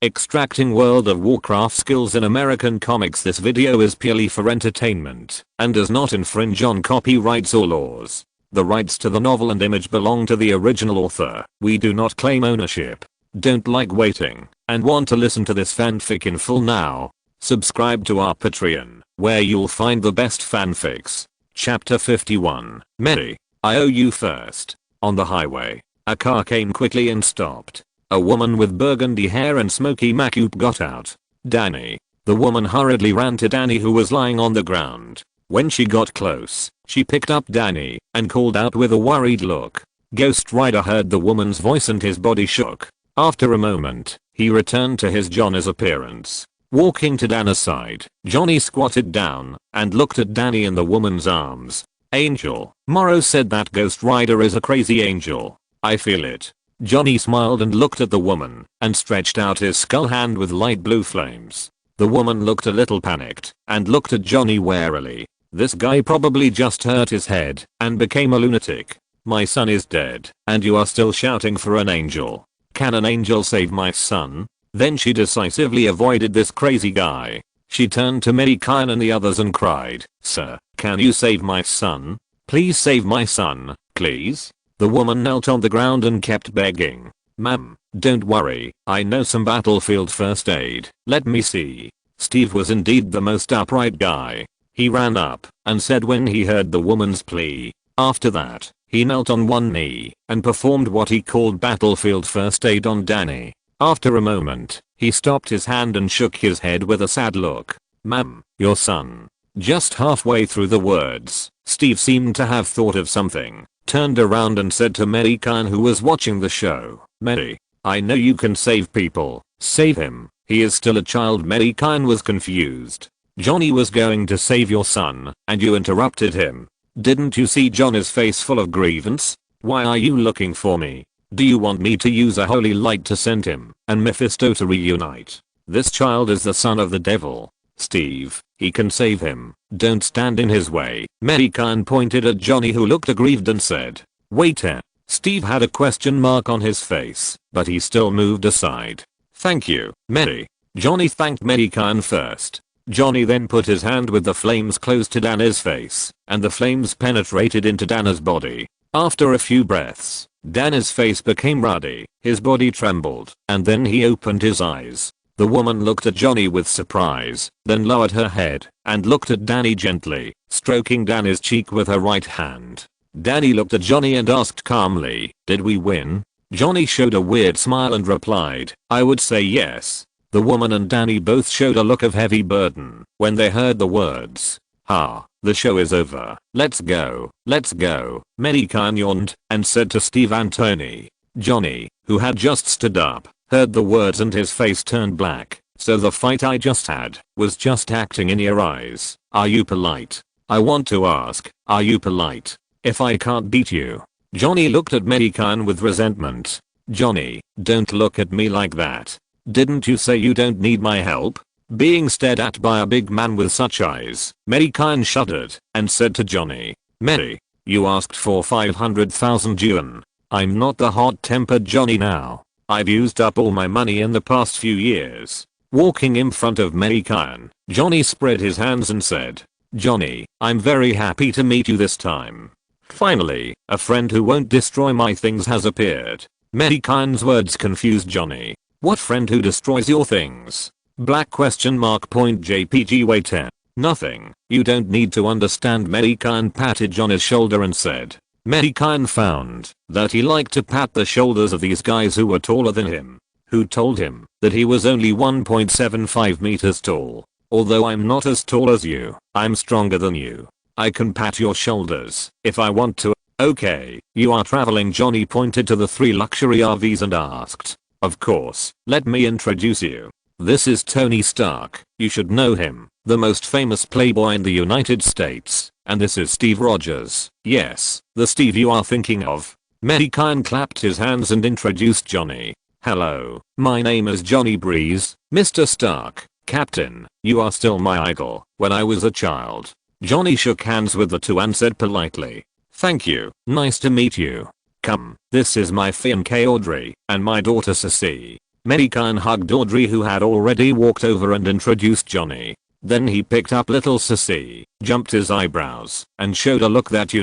Extracting World of Warcraft skills in American comics. This video is purely for entertainment and does not infringe on copyrights or laws. The rights to the novel and image belong to the original author. We do not claim ownership. Don't like waiting and want to listen to this fanfic in full now? Subscribe to our Patreon, where you'll find the best fanfics. Chapter 51. Mei, I owe you first. On the highway, a car came quickly and stopped. A woman with burgundy hair and smoky makeup got out. Danny. The woman hurriedly ran to Danny, who was lying on the ground. When she got close, she picked up Danny and called out with a worried look. Ghost Rider heard the woman's voice and his body shook. After a moment, he returned to his Johnny's appearance. Walking to Danny's side, Johnny squatted down and looked at Danny in the woman's arms. Angel, Morrow said that Ghost Rider is a crazy angel. I feel it. Johnny smiled and looked at the woman and stretched out his skull hand with light blue flames. The woman looked a little panicked and looked at Johnny warily. This guy probably just hurt his head and became a lunatic. My son is dead and you are still shouting for an angel. Can an angel save my son? Then she decisively avoided this crazy guy. She turned to Mei Gan and the others and cried, "Sir, can you save my son? Please save my son, please." The woman knelt on the ground and kept begging. "Ma'am, don't worry, I know some battlefield first aid. Let me see." Steve was indeed the most upright guy. He ran up and said when he heard the woman's plea. After that, he knelt on one knee and performed what he called battlefield first aid on Danny. After a moment, he stopped his hand and shook his head with a sad look. "Ma'am, your son." Just halfway through the words, Steve seemed to have thought of something, turned around and said to Mei Gan, who was watching the show, "Mei, I know you can save people. Save him. He is still a child." Mei Gan was confused. "Johnny was going to save your son and you interrupted him. Didn't you see Johnny's face full of grievance? Why are you looking for me? Do you want me to use a holy light to send him and Mephisto to reunite? This child is the son of the devil. Steve, he can save him. Don't stand in his way." Mei Gan pointed at Johnny, who looked aggrieved and said, "Wait here." Steve had a question mark on his face, but he still moved aside. "Thank you, Mei." Johnny thanked Mei Gan first. Johnny then put his hand with the flames close to Danny's face, and the flames penetrated into Danny's body. After a few breaths, Danny's face became ruddy, his body trembled, and then he opened his eyes. The woman looked at Johnny with surprise, then lowered her head and looked at Danny gently, stroking Danny's cheek with her right hand. Danny looked at Johnny and asked calmly, "Did we win?" Johnny showed a weird smile and replied, "I would say yes." The woman and Danny both showed a look of heavy burden when they heard the words. The show is over. Let's go. Let's go." Mei Gan yawned and said to Steve and Tony. Johnny, who had just stood up, heard the words and his face turned black. "So the fight I just had was just acting in your eyes. Are you polite? I want to ask, are you polite? If I can't beat you?" Johnny looked at Mei Gan with resentment. "Johnny, don't look at me like that. Didn't you say you don't need my help?" Being stared at by a big man with such eyes, Mei Gan shuddered and said to Johnny, "Mei, you asked for 500,000 yuan. I'm not the hot-tempered Johnny now. I've used up all my money in the past few years." Walking in front of Mei Gan, Johnny spread his hands and said, "Johnny, I'm very happy to meet you this time. Finally, a friend who won't destroy my things has appeared." Mei Gan's words confused Johnny. "What friend who destroys your things?" JPG wait here. "Nothing. You don't need to understand." Mei Gan patted Johnny's shoulder and said. Mei Gan found that he liked to pat the shoulders of these guys who were taller than him, who told him that he was only 1.75 meters tall. "Although I'm not as tall as you, I'm stronger than you. I can pat your shoulders if I want to." "Okay, you are traveling." Johnny pointed to the 3 luxury RVs and asked. "Of course, let me introduce you. This is Tony Stark. You should know him, the most famous playboy in the United States. And this is Steve Rogers." "Yes, the Steve you are thinking of." Mei Gan clapped his hands and introduced Johnny. "Hello, my name is Johnny Breeze, Mr. Stark. Captain, you are still my idol. When I was a child." Johnny shook hands with the two and said politely, "Thank you, nice to meet you. Come, this is my fiancée Audrey and my daughter Ceci." Mei Gan hugged Audrey, who had already walked over and introduced Johnny. Then he picked up little Sissy, jumped his eyebrows, and showed a look that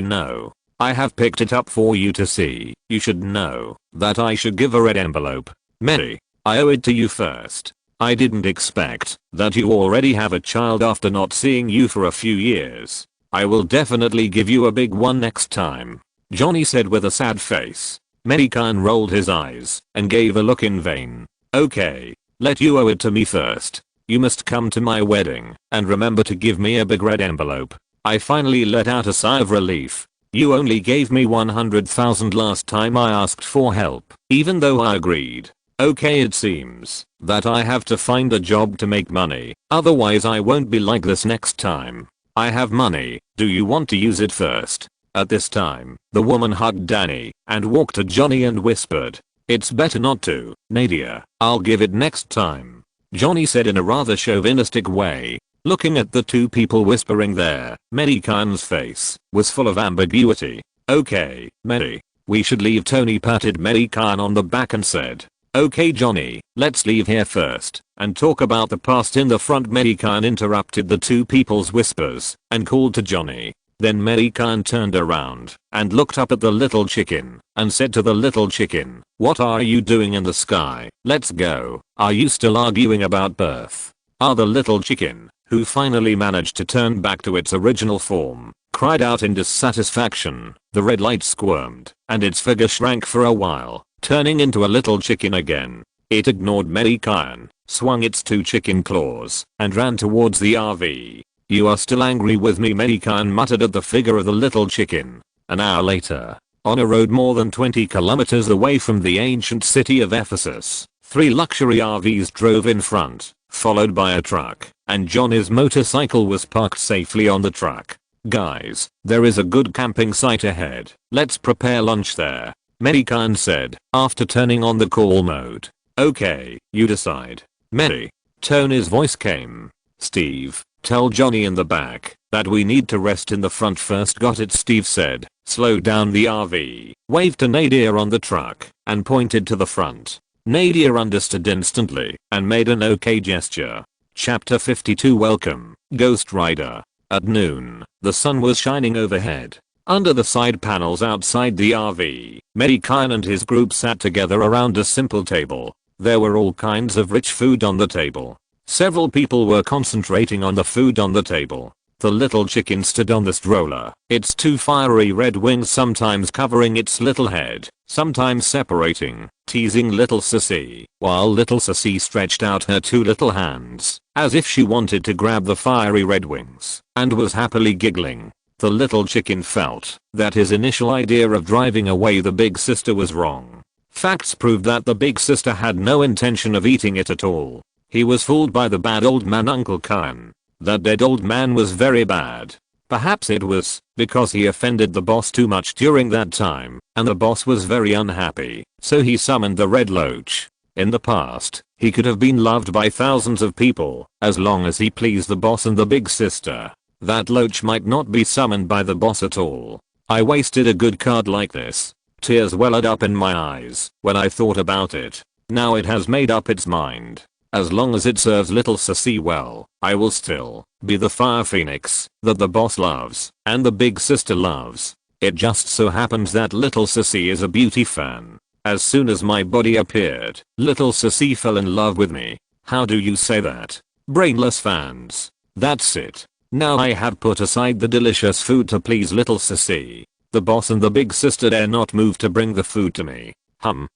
I have picked it up for you to see. You should know that I should give a red envelope. Mei, I owe it to you first. I didn't expect that you already have a child after not seeing you for a few years. I will definitely give you a big one next time, Johnny said with a sad face. Mei Gan rolled his eyes and gave a look in vain. Okay, let you owe it to me first. You must come to my wedding and remember to give me a big red envelope. I finally let out a sigh of relief. You only gave me 100,000 last time I asked for help, even though I agreed. Okay, it seems that I have to find a job to make money, otherwise I won't be like this next time. I have money, do you want to use it first? At this time, the woman hugged Danny and walked to Johnny and whispered, "It's better not to, Nadia, I'll give it next time," Johnny said in a rather chauvinistic way. Looking at the two people whispering there, Mei Gan's face was full of ambiguity. Okay, Mei, we should leave. Tony patted Mei Gan on the back and said, "Okay Johnny, let's leave here first and talk about the past in the front." Mei Gan interrupted the two people's whispers and called to Johnny. Then Mei Gan turned around and looked up at the little chicken and said to the little chicken, "What are you doing in the sky? Let's go. Are you still arguing about birth?" The little chicken, who finally managed to turn back to its original form, cried out in dissatisfaction. The red light squirmed and its figure shrank for a while, turning into a little chicken again. It ignored Mei Gan, swung its two chicken claws, and ran towards the RV. "You are still angry with me?" Mei Gan muttered at the figure of the little chicken. An hour later, on a road more than 20 kilometers away from the ancient city of Ephesus, 3 luxury RVs drove in front, followed by a truck, and Johnny's motorcycle was parked safely on the truck. "Guys, there is a good camping site ahead. Let's prepare lunch there," Mei Gan said, after turning on the call mode. "Okay, you decide." Mei. Tony's voice came. "Steve, tell Johnny in the back that we need to rest in the front first." "Got it," Steve said, slowed down the RV, waved to Nadia on the truck, and pointed to the front. Nadia understood instantly and made an okay gesture. Chapter 52 Welcome, Ghost Rider. At noon, the sun was shining overhead. Under the side panels outside the RV, Mei Gan and his group sat together around a simple table. There were all kinds of rich food on the table. Several people were concentrating on the food on the table. The little chicken stood on the stroller, its 2 fiery red wings sometimes covering its little head, sometimes separating, teasing little Sissy, while little Sissy stretched out her 2 little hands, as if she wanted to grab the fiery red wings, and was happily giggling. The little chicken felt that his initial idea of driving away the big sister was wrong. Facts proved that the big sister had no intention of eating it at all. He was fooled by the bad old man Uncle Khan. That dead old man was very bad. Perhaps it was because he offended the boss too much during that time, and the boss was very unhappy, so he summoned the Red Loach. In the past, he could have been loved by thousands of people, as long as he pleased the boss and the big sister. That Loach might not be summoned by the boss at all. I wasted a good card like this. Tears welled up in my eyes when I thought about it. Now it has made up its mind. As long as it serves little Sissy well, I will still be the fire phoenix that the boss loves and the big sister loves. It just so happens that little Sissy is a beauty fan. As soon as my body appeared, little Sissy fell in love with me. How do you say that? Brainless fans. That's it. Now I have put aside the delicious food to please little Sissy. The boss and the big sister dare not move to bring the food to me.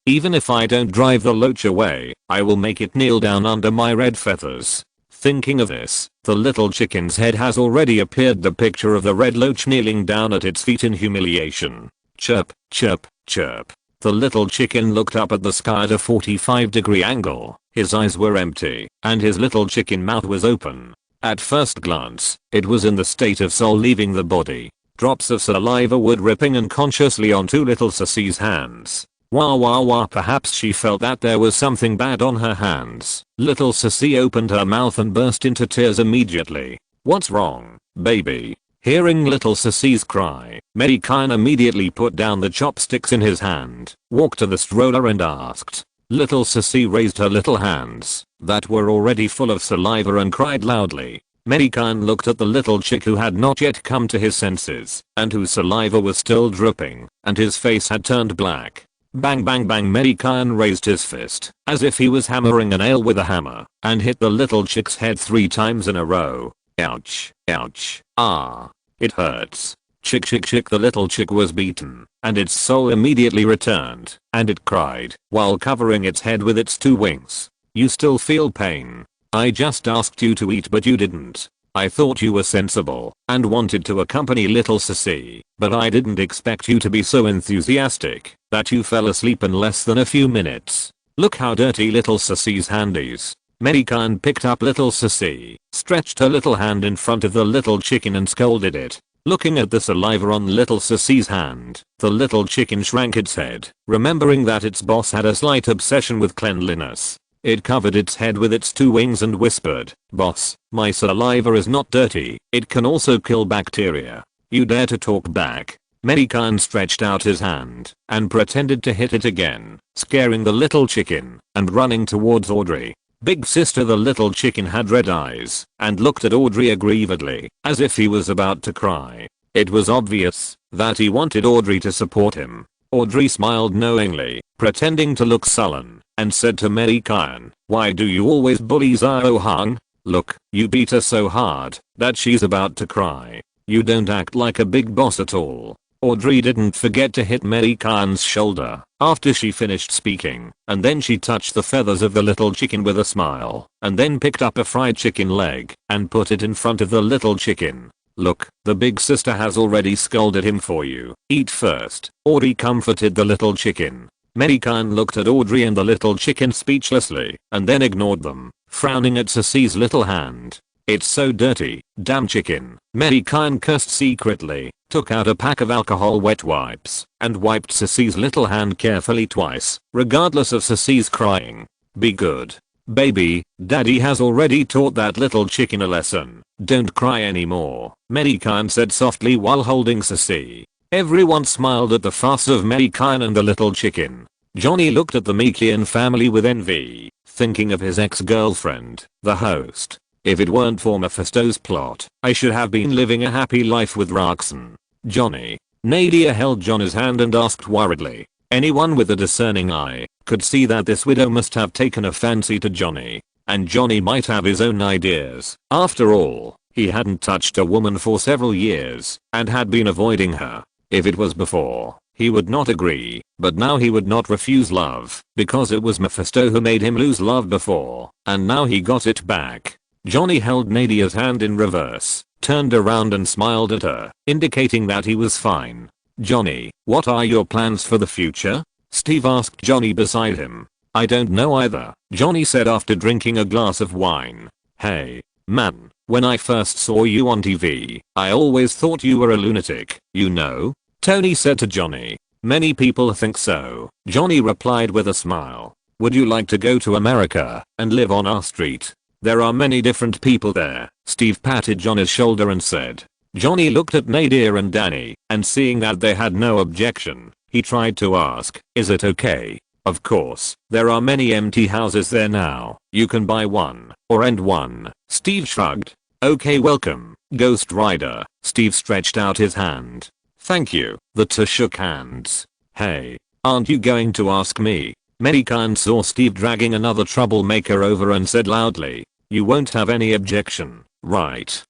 Even if I don't drive the Loach away, I will make it kneel down under my red feathers. Thinking of this, the little chicken's head has already appeared, the picture of the Red Loach kneeling down at its feet in humiliation. Chirp, chirp, chirp. The little chicken looked up at the sky at a 45-degree angle. His eyes were empty, and his little chicken mouth was open. At first glance, it was in the state of soul leaving the body. Drops of saliva were dripping unconsciously onto little Sissy's hands. Wah wah wah, perhaps she felt that there was something bad on her hands. Little Sissy opened her mouth and burst into tears immediately. "What's wrong, baby?" Hearing little Sissy's cry, Mei Gan immediately put down the chopsticks in his hand, walked to the stroller and asked, Little Sissy raised her little hands that were already full of saliva and cried loudly. Mei Gan looked at the little chick who had not yet come to his senses and whose saliva was still dripping and his face had turned black. Bang bang bang. Mei Gan raised his fist as if he was hammering a nail with a hammer and hit the little chick's head 3 times in a row. Ouch, ouch, ah, it hurts. Chick chick chick. The little chick was beaten and its soul immediately returned and it cried while covering its head with its 2 wings. You still feel pain? I just asked you to eat but you didn't. I thought you were sensible and wanted to accompany little Sissy, but I didn't expect you to be so enthusiastic that you fell asleep in less than a few minutes. Look how dirty little Sissy's hand is. Mei Gan picked up little Sissy, stretched her little hand in front of the little chicken and scolded it. Looking at the saliva on little Sissy's hand, the little chicken shrank its head, remembering that its boss had a slight obsession with cleanliness. It covered its head with its 2 wings and whispered, "Boss, my saliva is not dirty, it can also kill bacteria. You dare to talk back?" Mei Gan stretched out his hand and pretended to hit it again, scaring the little chicken and running towards Audrey. Big sister. The little chicken had red eyes and looked at Audrey aggrievedly as if he was about to cry. It was obvious that he wanted Audrey to support him. Audrey smiled knowingly, pretending to look sullen, and said to Mei Gan, "Why do you always bully Xiao Hung? Look, you beat her so hard that she's about to cry. You don't act like a big boss at all." Audrey didn't forget to hit Mei Gan's shoulder after she finished speaking, and then she touched the feathers of the little chicken with a smile, and then picked up a fried chicken leg and put it in front of the little chicken. "Look, the big sister has already scolded him for you. Eat first." Audrey comforted the little chicken. Mei Gan looked at Audrey and the little chicken speechlessly, and then ignored them, frowning at Sissy's little hand. "It's so dirty, damn chicken." Mei Gan cursed secretly, took out a pack of alcohol wet wipes, and wiped Sissy's little hand carefully twice, regardless of Sissy's crying. "Be good, baby, daddy has already taught that little chicken a lesson. Don't cry anymore," Mei Gan said softly while holding Sissy. Everyone smiled at the fuss of Mei Gan and the little chicken. Johnny looked at the Mei Gan family with envy, thinking of his ex-girlfriend, the host. "If it weren't for Mephisto's plot, I should have been living a happy life with Roxanne." Johnny. Nadia held Johnny's hand and asked worriedly. Anyone with a discerning eye could see that this widow must have taken a fancy to Johnny. And Johnny might have his own ideas. After all, he hadn't touched a woman for several years and had been avoiding her. If it was before, he would not agree, but now he would not refuse love because it was Mephisto who made him lose love before, and now he got it back. Johnny held Nadia's hand in reverse, turned around and smiled at her, indicating that he was fine. "Johnny, what are your plans for the future?" Steve asked Johnny beside him. "I don't know either," Johnny said after drinking a glass of wine. "Hey, man, when I first saw you on TV, I always thought you were a lunatic, you know?" Tony said to Johnny. "Many people think so," Johnny replied with a smile. "Would you like to go to America and live on our street? There are many different people there." Steve patted Johnny's shoulder and said. Johnny looked at Nadia and Danny, and seeing that they had no objection, he tried to ask, "Is it okay?" "Of course, there are many empty houses there now. You can buy one, or rent one." Steve shrugged. "Okay, welcome, Ghost Rider." Steve stretched out his hand. "Thank you." The two shook hands. "Hey, aren't you going to ask me?" Mei Gan saw Steve dragging another troublemaker over and said loudly, "You won't have any objection, right?"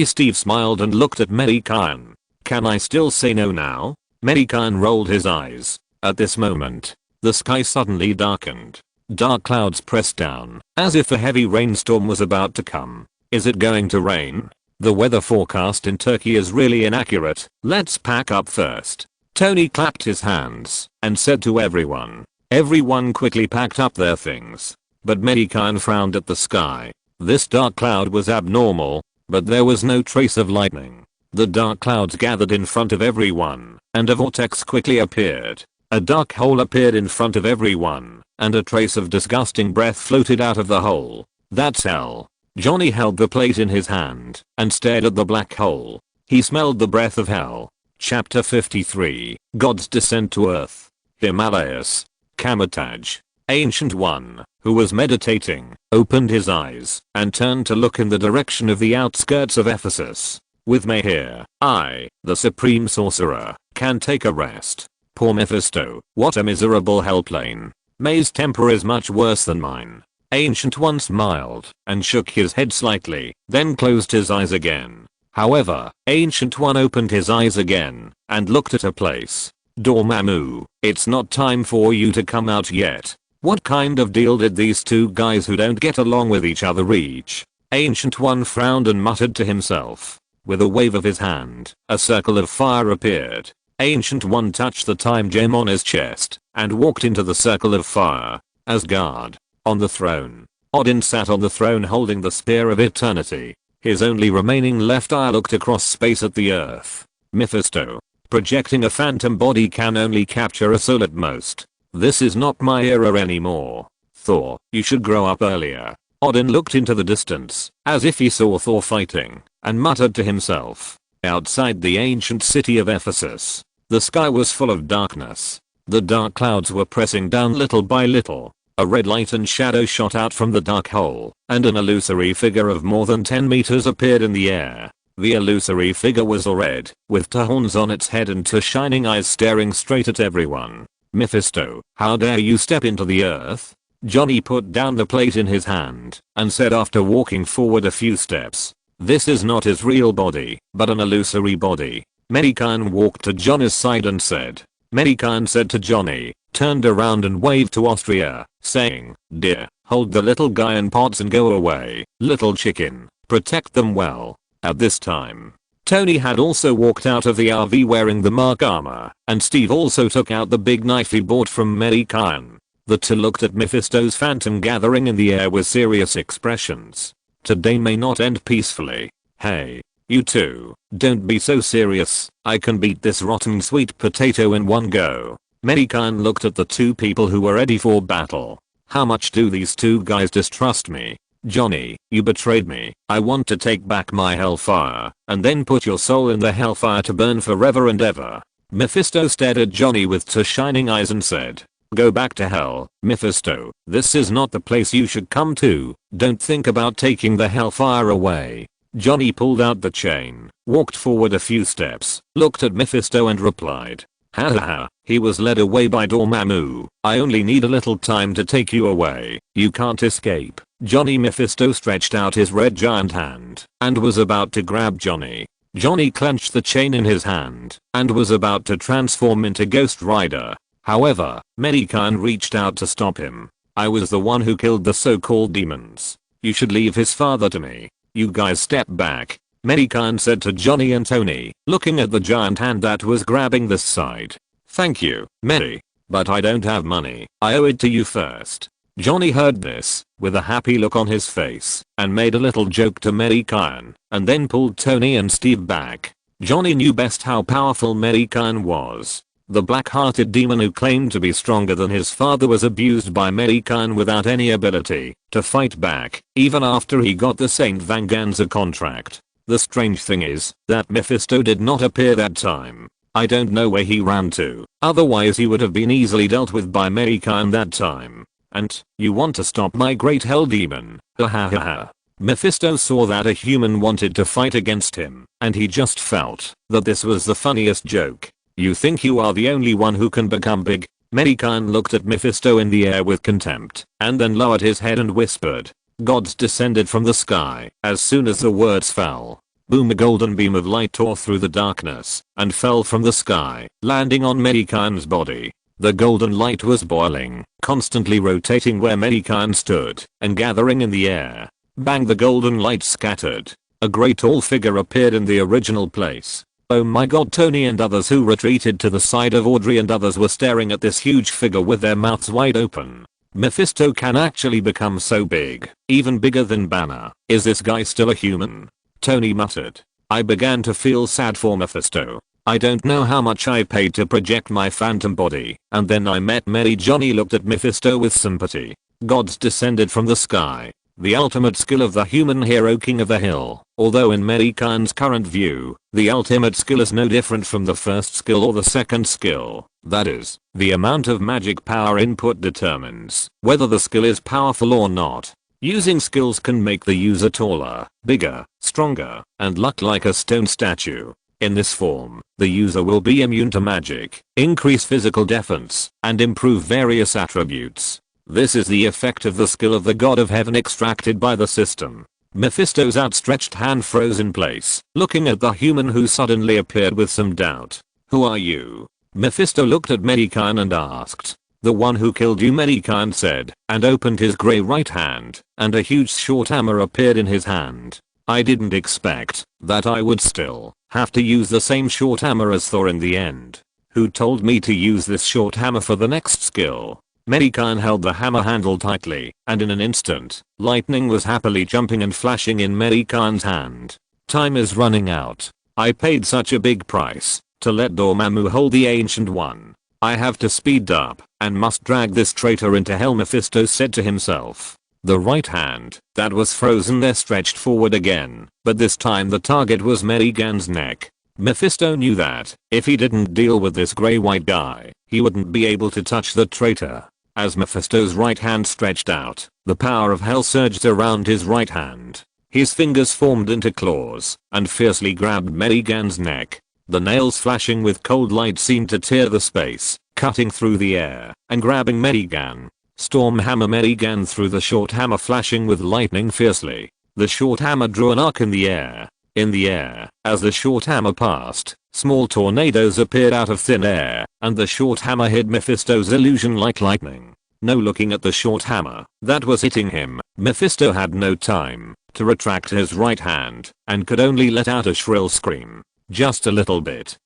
Steve smiled and looked at Mei Gan. "Can I still say no now?" Mei Gan rolled his eyes. At this moment, the sky suddenly darkened. Dark clouds pressed down, as if a heavy rainstorm was about to come. "Is it going to rain?" "The weather forecast in Turkey is really inaccurate. Let's pack up first." Tony clapped his hands and said to everyone. Everyone quickly packed up their things. But Mei Gan frowned at the sky. This dark cloud was abnormal, but there was no trace of lightning. The dark clouds gathered in front of everyone, and a vortex quickly appeared. A dark hole appeared in front of everyone, and a trace of disgusting breath floated out of the hole. "That's hell." Johnny held the plate in his hand and stared at the black hole. He smelled the breath of hell. Chapter 53, God's Descent to Earth. Himalayas. Kamataj. Ancient One, who was meditating, opened his eyes and turned to look in the direction of the outskirts of Ephesus. With Mei here, I, the Supreme Sorcerer, can take a rest. Poor Mephisto, what a miserable hellplane. Mei's temper is much worse than mine. Ancient One smiled and shook his head slightly, then closed his eyes again. However, Ancient One opened his eyes again and looked at a place. Dormammu, it's not time for you to come out yet. What kind of deal did these two guys who don't get along with each other reach? Ancient One frowned and muttered to himself. With a wave of his hand, a circle of fire appeared. Ancient One touched the time gem on his chest and walked into the circle of fire. Asgard. On the throne. Odin sat on the throne holding the Spear of Eternity. His only remaining left eye looked across space at the earth. Mephisto. Projecting a phantom body can only capture a soul at most. This is not my era anymore. Thor, you should grow up earlier. Odin looked into the distance, as if he saw Thor fighting, and muttered to himself. Outside the ancient city of Ephesus, the sky was full of darkness. The dark clouds were pressing down little by little. A red light and shadow shot out from the dark hole, and an illusory figure of more than 10 meters appeared in the air. The illusory figure was all red, with two horns on its head and two shining eyes staring straight at everyone. Mephisto, how dare you step into the earth? Johnny put down the plate in his hand and said after walking forward a few steps. This is not his real body, but an illusory body. Mei Gan walked to Johnny's side and said. Mei Gan said to Johnny, turned around and waved to Austria, saying, dear, hold the little guy in pods and go away, little chicken, protect them well. At this time, Tony had also walked out of the RV wearing the Mark armor, and Steve also took out the big knife he bought from Mei Gan. The two looked at Mephisto's phantom gathering in the air with serious expressions. Today may not end peacefully. Hey, you two, don't be so serious, I can beat this rotten sweet potato in one go. Mei Gan looked at the two people who were ready for battle. How much do these two guys distrust me? Johnny, you betrayed me. I want to take back my hellfire, and then put your soul in the hellfire to burn forever and ever. Mephisto stared at Johnny with two shining eyes and said, go back to hell, Mephisto, this is not the place you should come to, don't think about taking the hellfire away. Johnny pulled out the chain, walked forward a few steps, looked at Mephisto and replied, ha ha ha, he was led away by Dormammu, I only need a little time to take you away, you can't escape. Johnny Mephisto stretched out his red giant hand and was about to grab Johnny. Johnny clenched the chain in his hand and was about to transform into Ghost Rider. However, Mei Gan reached out to stop him. I was the one who killed the so-called demons. You should leave his father to me. You guys step back. Mei Gan said to Johnny and Tony, looking at the giant hand that was grabbing this side. Thank you, Mei. But I don't have money. I owe it to you first. Johnny heard this, with a happy look on his face, and made a little joke to Mei Gan, and then pulled Tony and Steve back. Johnny knew best how powerful Mei Gan was. The black-hearted demon who claimed to be stronger than his father was abused by Mei Gan without any ability to fight back, even after he got the Saint Venganza contract. The strange thing is that Mephisto did not appear that time. I don't know where he ran to, otherwise he would have been easily dealt with by Mei Gan that time. And, you want to stop my great hell demon, ha ha ha ha. Mephisto saw that a human wanted to fight against him, and he just felt that this was the funniest joke. You think you are the only one who can become big? Mei Gan looked at Mephisto in the air with contempt, and then lowered his head and whispered. Gods descended from the sky. As soon as the words fell, boom, a golden beam of light tore through the darkness, and fell from the sky, landing on Mei Gan's body. The golden light was boiling, constantly rotating where Mei Gan stood, and gathering in the air. Bang, the golden light scattered. A great tall figure appeared in the original place. Oh my god, Tony and others who retreated to the side of Audrey and others were staring at this huge figure with their mouths wide open. Mephisto can actually become so big, even bigger than Banner. Is this guy still a human? Tony muttered. I began to feel sad for Mephisto. I don't know how much I paid to project my phantom body, and then I met Mary. Johnny looked at Mephisto with sympathy. Gods descended from the sky. the ultimate skill of the human hero King of the Hill. Although in Mei Gan's current view, the ultimate skill is no different from the first skill or the second skill. That is, the amount of magic power input determines whether the skill is powerful or not. Using skills can make the user taller, bigger, stronger, and look like a stone statue. In this form, the user will be immune to magic, increase physical defense, and improve various attributes. This is the effect of the skill of the God of Heaven extracted by the system. Mephisto's outstretched hand froze in place, looking at the human who suddenly appeared with some doubt. "Who are you?" Mephisto looked at Mei Gan and asked. "The one who killed you," Mei Gan said, and opened his grey right hand, and a huge short hammer appeared in his hand. "I didn't expect that I would still have to use the same short hammer as Thor in the end. Who told me to use this short hammer for the next skill?" Mei Gan held the hammer handle tightly, and in an instant, lightning was happily jumping and flashing in Mei Gan's hand. "Time is running out. I paid such a big price to let Dormammu hold the Ancient One. I have to speed up and must drag this traitor into hell," Mephisto said to himself. The right hand that was frozen there stretched forward again, but this time the target was Mei Gan's neck. Mephisto knew that if he didn't deal with this grey white guy, he wouldn't be able to touch the traitor. As Mephisto's right hand stretched out, the power of hell surged around his right hand. His fingers formed into claws and fiercely grabbed Mei Gan's neck. The nails flashing with cold light seemed to tear the space, cutting through the air and grabbing Mei Gan. Storm hammer Mei Gan threw the short hammer flashing with lightning fiercely. The short hammer drew an arc in the air. In the air, as the short hammer passed, small tornadoes appeared out of thin air, and the short hammer hit Mephisto's illusion like lightning. No looking at the short hammer that was hitting him, Mephisto had no time to retract his right hand, and could only let out a shrill scream. Just a little bit,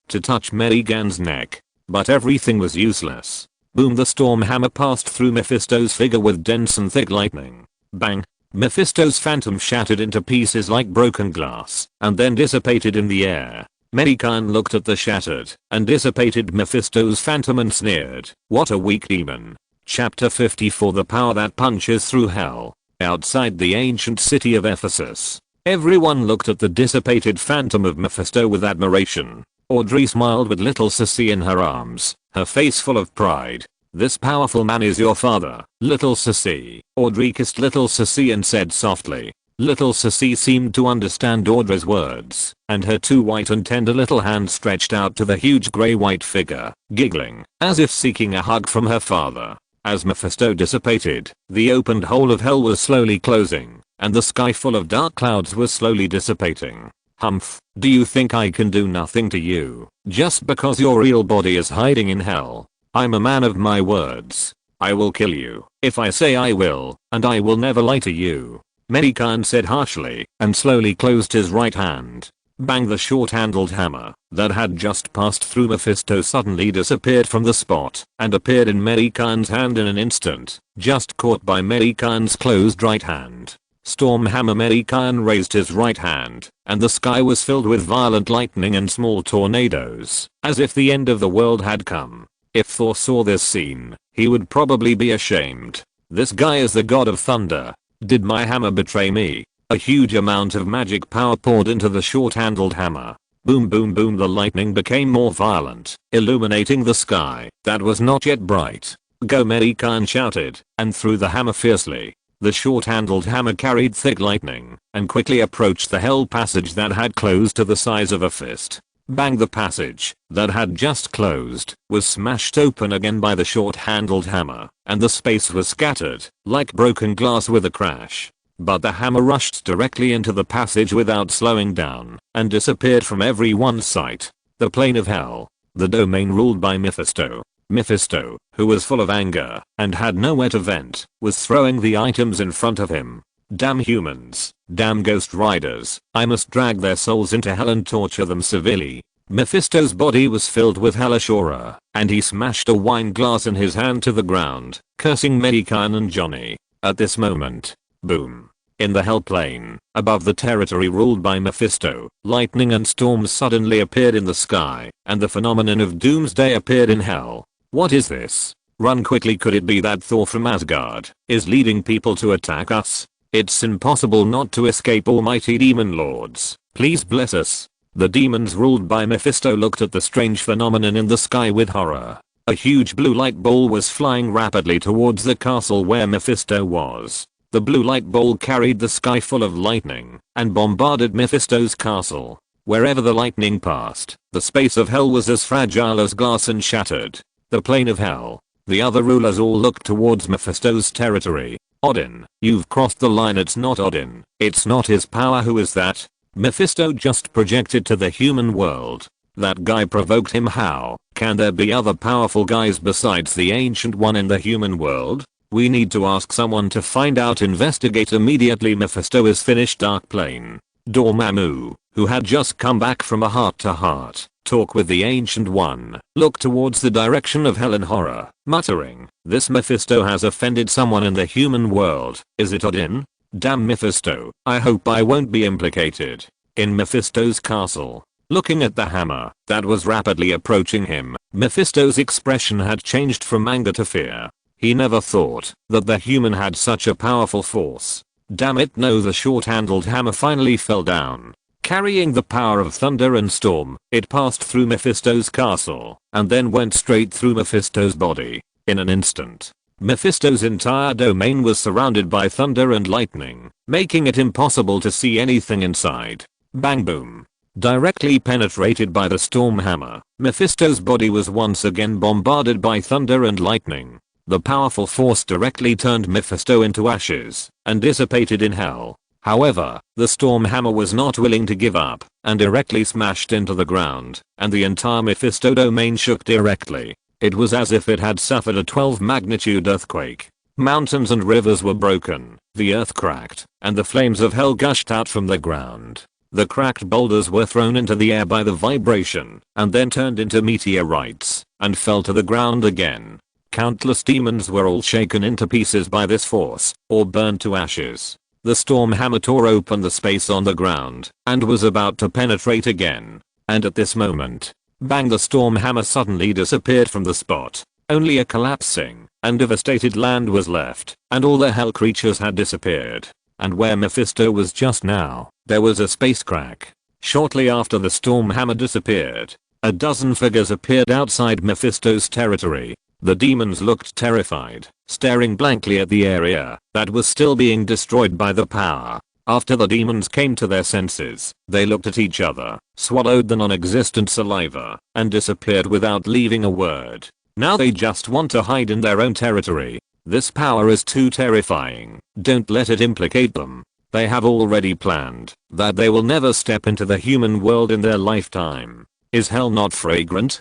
to touch Mei Gan's neck. But everything was useless. Boom, the storm hammer passed through Mephisto's figure with dense and thick lightning. Bang. Mephisto's phantom shattered into pieces like broken glass, and then dissipated in the air. Mei Gan looked at the shattered and dissipated Mephisto's phantom and sneered, "What a weak demon." Chapter 54, The Power That Punches Through Hell. Outside the ancient city of Ephesus, everyone looked at the dissipated phantom of Mephisto with admiration. Audrey smiled with little Sissy in her arms, her face full of pride. "This powerful man is your father, little Sissy." Audrey kissed little Sissy and said softly. Little Sissy seemed to understand Audrey's words, and her two white and tender little hands stretched out to the huge grey white figure, giggling, as if seeking a hug from her father. As Mephisto dissipated, the opened hole of hell was slowly closing, and the sky full of dark clouds was slowly dissipating. "Humph, do you think I can do nothing to you, just because your real body is hiding in hell? I'm a man of my words. I will kill you, if I say I will, and I will never lie to you." Mei Gan said harshly, and slowly closed his right hand. Bang, the short-handled hammer that had just passed through Mephisto suddenly disappeared from the spot and appeared in Mei Gan's hand in an instant, just caught by Mei Gan's closed right hand. Storm hammer Mei Gan raised his right hand, and the sky was filled with violent lightning and small tornadoes, as if the end of the world had come. If Thor saw this scene, he would probably be ashamed. This guy is the god of thunder. Did my hammer betray me? A huge amount of magic power poured into the short-handled hammer. Boom boom boom, the lightning became more violent, illuminating the sky that was not yet bright. "Go!" Mei Gan shouted, and threw the hammer fiercely. The short-handled hammer carried thick lightning, and quickly approached the hell passage that had closed to the size of a fist. Bang, the passage that had just closed was smashed open again by the short-handled hammer, and the space was scattered like broken glass with a crash. But the hammer rushed directly into the passage without slowing down, and disappeared from everyone's sight. The plane of hell, the domain ruled by Mephisto. Mephisto, who was full of anger and had nowhere to vent, was throwing the items in front of him. "Damn humans, damn ghost riders, I must drag their souls into hell and torture them severely." Mephisto's body was filled with hellish aura, and he smashed a wine glass in his hand to the ground, cursing Mei Gan and Johnny. At this moment, boom. In the hell plane, above the territory ruled by Mephisto, lightning and storms suddenly appeared in the sky, and the phenomenon of doomsday appeared in hell. "What is this?" Run quickly, could it be that Thor from Asgard is leading people to attack us? It's impossible not to escape almighty demon lords. Please bless us. The demons ruled by Mephisto looked at the strange phenomenon in the sky with horror. A huge blue light ball was flying rapidly towards the castle where Mephisto was. The blue light ball carried the sky full of lightning and bombarded Mephisto's castle. Wherever the lightning passed, the space of hell was as fragile as glass and shattered. The plane of hell. The other rulers all looked towards Mephisto's territory. Odin, you've crossed the line. It's not Odin. It's not his power. Who is that? Mephisto just projected to the human world. That guy provoked him. How can there be other powerful guys besides the Ancient One in the human world? We need to ask someone to find out. Investigate immediately. Mephisto is finished. Dark Plane. Dormammu, who had just come back from a heart-to-heart talk with the Ancient One, looked towards the direction of hell in horror, muttering, "This Mephisto has offended someone in the human world. Is it Odin? Damn Mephisto, I hope I won't be implicated." In Mephisto's castle, looking at the hammer that was rapidly approaching him, Mephisto's expression had changed from anger to fear. He never thought that the human had such a powerful force. Damn it, no. The short-handled hammer finally fell down. Carrying the power of thunder and storm, it passed through Mephisto's castle and then went straight through Mephisto's body. In an instant, Mephisto's entire domain was surrounded by thunder and lightning, making it impossible to see anything inside. Bang boom. Directly penetrated by the storm hammer, Mephisto's body was once again bombarded by thunder and lightning. The powerful force directly turned Mephisto into ashes and dissipated in hell. However, the storm hammer was not willing to give up and directly smashed into the ground, and the entire Mephisto domain shook directly. It was as if it had suffered a 12 magnitude earthquake. Mountains and rivers were broken, the earth cracked, and the flames of hell gushed out from the ground. The cracked boulders were thrown into the air by the vibration and then turned into meteorites and fell to the ground again. Countless demons were all shaken into pieces by this force or burned to ashes. The storm hammer tore open the space on the ground and was about to penetrate again. And at this moment, bang, the storm hammer suddenly disappeared from the spot. Only a collapsing and devastated land was left, and all the hell creatures had disappeared. And where Mephisto was just now, there was a space crack. Shortly after the storm hammer disappeared, a dozen figures appeared outside Mephisto's territory. The demons looked terrified, staring blankly at the area that was still being destroyed by the power. After the demons came to their senses, they looked at each other, swallowed the non-existent saliva, and disappeared without leaving a word. Now they just want to hide in their own territory. This power is too terrifying. Don't let it implicate them. They have already planned that they will never step into the human world in their lifetime. Is hell not fragrant?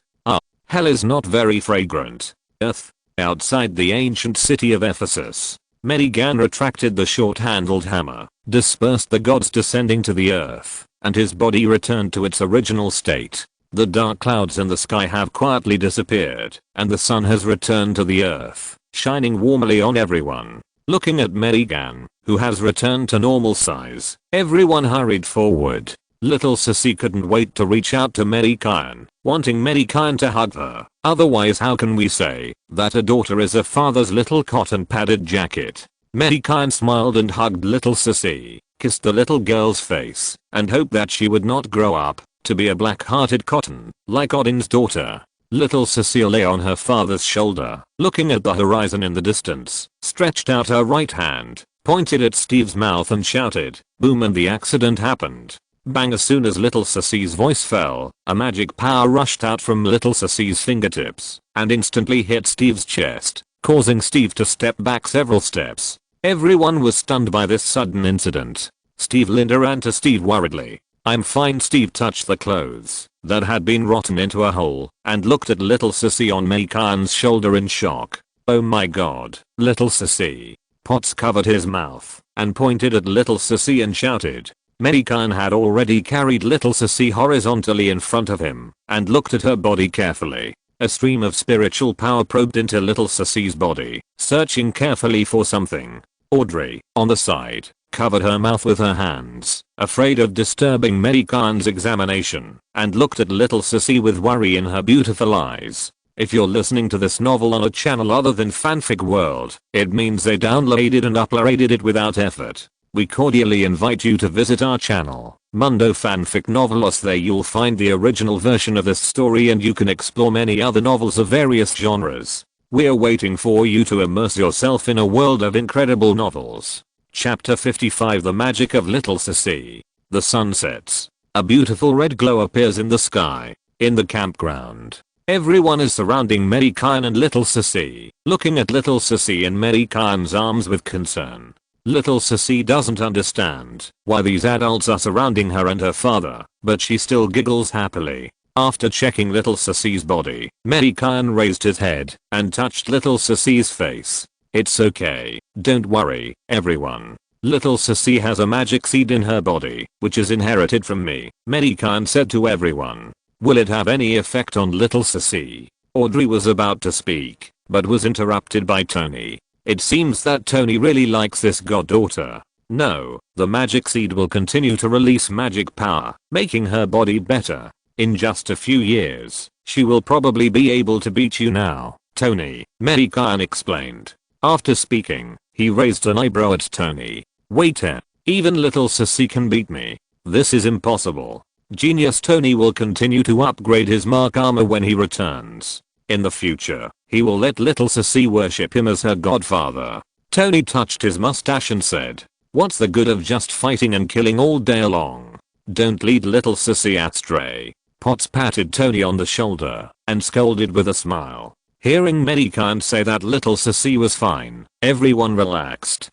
Hell is not very fragrant. Earth. Outside the ancient city of Ephesus, Mei Gan retracted the short-handled hammer, dispersed the gods descending to the earth, and his body returned to its original state. The dark clouds in the sky have quietly disappeared, and the sun has returned to the earth, shining warmly on everyone. Looking at Mei Gan, who has returned to normal size, everyone hurried forward. Little Sissy couldn't wait to reach out to Mei Gan, wanting Mei Gan to hug her. Otherwise, how can we say that a daughter is a father's little cotton padded jacket? Mei Gan smiled and hugged little Sissy, kissed the little girl's face, and hoped that she would not grow up to be a black-hearted cotton like Odin's daughter. Little Sissy lay on her father's shoulder, looking at the horizon in the distance, stretched out her right hand, pointed at Steve's mouth and shouted, "Boom!" and the accident happened. Bang! As soon as little Sissy's voice fell, a magic power rushed out from little Sissy's fingertips and instantly hit Steve's chest, causing Steve to step back several steps. Everyone was stunned by this sudden incident. Linda ran to Steve worriedly. "I'm fine." Steve touched the clothes that had been rotten into a hole and looked at little Sissy on Mei Gan's shoulder in shock. "Oh my god, little Sissy." Potts covered his mouth and pointed at little Sissy and shouted. Mei Gan had already carried little Sissy horizontally in front of him and looked at her body carefully. A stream of spiritual power probed into little Sissy's body, searching carefully for something. Audrey, on the side, covered her mouth with her hands, afraid of disturbing Mei Gan's examination, and looked at little Sissy with worry in her beautiful eyes. If you're listening to this novel on a channel other than Fanfic World, it means they downloaded and uploaded it without effort. We cordially invite you to visit our channel, Mundo Fanfic Novelos. There you'll find the original version of this story and you can explore many other novels of various genres. We're waiting for you to immerse yourself in a world of incredible novels. Chapter 55, The Magic of Little S.H.I.E.L.D. The sun sets. A beautiful red glow appears in the sky. In the campground, everyone is surrounding Mei Gan and Little S.H.I.E.L.D, looking at Little S.H.I.E.L.D in Mei Gan's arms with concern. Little S.H.I.E.L.D doesn't understand why these adults are surrounding her and her father, but she still giggles happily. After checking Little S.H.I.E.L.D's body, Mei Gan raised his head and touched Little S.H.I.E.L.D's face. It's okay, don't worry, everyone. Little S.H.I.E.L.D has a magic seed in her body, which is inherited from me, Mei Gan said to everyone. Will it have any effect on Little S.H.I.E.L.D? Audrey was about to speak, but was interrupted by Tony. It seems that Tony really likes this goddaughter. No, the magic seed will continue to release magic power, making her body better. In just a few years, she will probably be able to beat you now, Tony, Mei Gan explained. After speaking, he raised an eyebrow at Tony. Wait, even Little S.H.I.E.L.D can beat me. This is impossible. Genius. Tony will continue to upgrade his mark armor when he returns. In the future, he will let Little S.H.I.E.L.D worship him as her godfather. Tony touched his mustache and said, what's the good of just fighting and killing all day long? Don't lead Little S.H.I.E.L.D astray. Potts patted Tony on the shoulder and scolded with a smile. Hearing Mei Gan say that Little S.H.I.E.L.D was fine, everyone relaxed.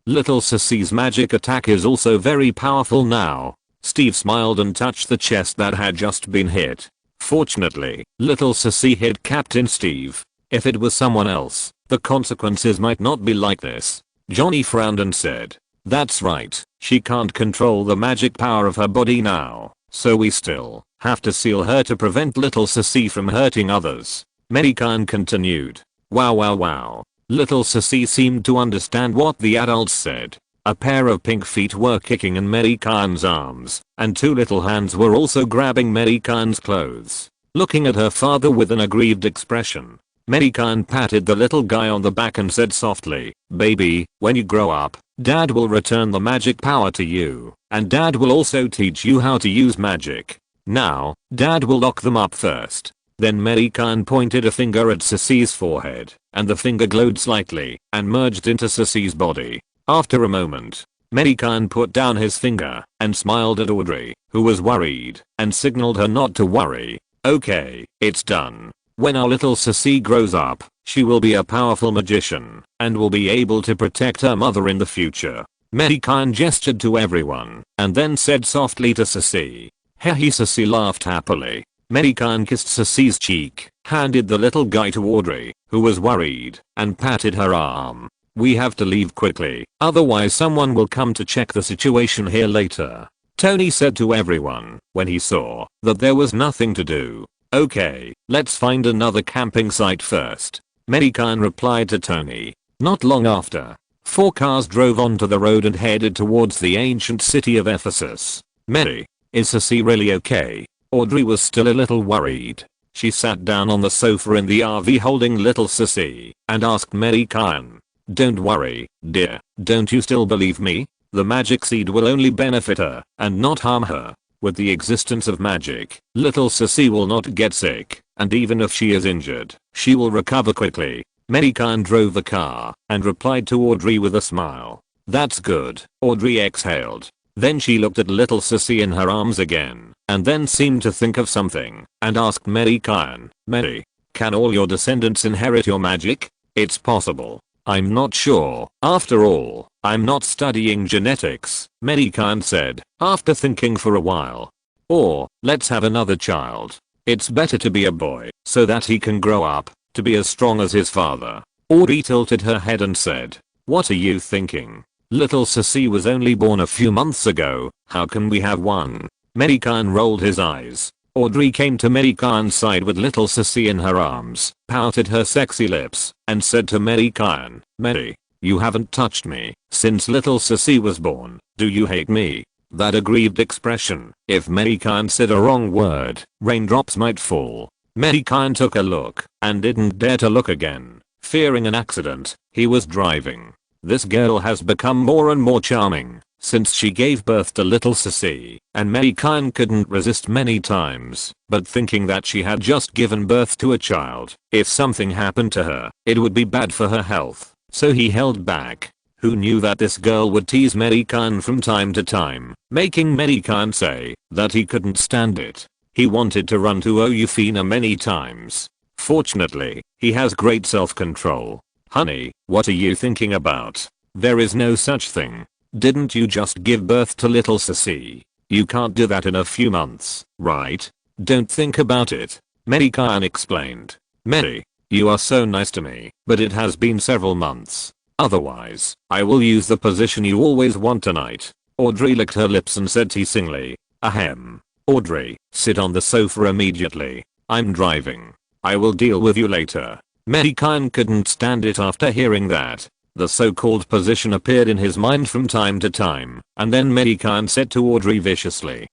Little S.H.I.E.L.D's magic attack is also very powerful now. Steve smiled and touched the chest that had just been hit. Fortunately, Little S.H.I.E.L.D hit Captain Steve. If it was someone else, the consequences might not be like this. Johnny frowned and said, that's right, she can't control the magic power of her body now, so we still have to seal her to prevent Little S.H.I.E.L.D from hurting others. Mei Gan continued. Wow. Little S.H.I.E.L.D seemed to understand what the adults said. A pair of pink feet were kicking in Mei Gan's arms, and two little hands were also grabbing Mei Gan's clothes. Looking at her father with an aggrieved expression, Mei Gan patted the little guy on the back and said softly, baby, when you grow up, Dad will return the magic power to you, and Dad will also teach you how to use magic. Now, Dad will lock them up first. Then Mei Gan pointed a finger at S.H.I.E.L.D's forehead, and the finger glowed slightly and merged into S.H.I.E.L.D's body. After a moment, Mei Gan put down his finger and smiled at Audrey, who was worried, and signaled her not to worry. Okay, it's done. When our little S.H.I.E.L.D grows up, she will be a powerful magician and will be able to protect her mother in the future. Mei Gan gestured to everyone and then said softly to S.H.I.E.L.D. Hehe. S.H.I.E.L.D laughed happily. Mei Gan kissed S.H.I.E.L.D's cheek, handed the little guy to Audrey, who was worried, and patted her arm. We have to leave quickly, otherwise someone will come to check the situation here later, Tony said to everyone when he saw that there was nothing to do. Okay, let's find another camping site first, Mei Gan replied to Tony. Not long after, 4 cars drove onto the road and headed towards the ancient city of Ephesus. Mei, is S.H.I.E.L.D really okay? Audrey was still a little worried. She sat down on the sofa in the RV holding little S.H.I.E.L.D and asked Mei Gan. Don't worry, dear, don't you still believe me? The magic seed will only benefit her and not harm her. With the existence of magic, little S.H.I.E.L.D will not get sick, and even if she is injured, she will recover quickly. Mei Gan drove the car and replied to Audrey with a smile. That's good, Audrey exhaled. Then she looked at little S.H.I.E.L.D in her arms again, and then seemed to think of something, and asked Mei Gan, Mei, can all your descendants inherit your magic? It's possible. I'm not sure. After all, I'm not studying genetics, Mei Gan said, after thinking for a while. Or, let's have another child. It's better to be a boy, so that he can grow up to be as strong as his father. Audrey tilted her head and said, what are you thinking? Little S.H.I.E.L.D was only born a few months ago, how can we have one? Mei Gan rolled his eyes. Audrey came to Mei Gan's side with little S.H.I.E.L.D in her arms, pouted her sexy lips, and said to Mei Gan, Mei, you haven't touched me since little S.H.I.E.L.D was born, do you hate me? That aggrieved expression, if Mei Gan said a wrong word, raindrops might fall. Mei Gan took a look and didn't dare to look again, fearing an accident. He was driving. This girl has become more and more charming since she gave birth to little Sissy, and Mei Gan couldn't resist many times, but thinking that she had just given birth to a child, if something happened to her, it would be bad for her health, so he held back. Who knew that this girl would tease Mei Gan from time to time, making Mei Gan say that he couldn't stand it. He wanted to run to Oyufina many times. Fortunately, he has great self-control. Honey, what are you thinking about? There is no such thing. Didn't you just give birth to little Sissy? You can't do that in a few months, right? Don't think about it. Mei Gan explained. Mei, you are so nice to me, but it has been several months. Otherwise, I will use the position you always want tonight. Audrey licked her lips and said teasingly. Ahem. Audrey, sit on the sofa immediately. I'm driving. I will deal with you later. Mei Gan couldn't stand it after hearing that. The so-called position appeared in his mind from time to time, and then Mei Gan said to Audrey viciously.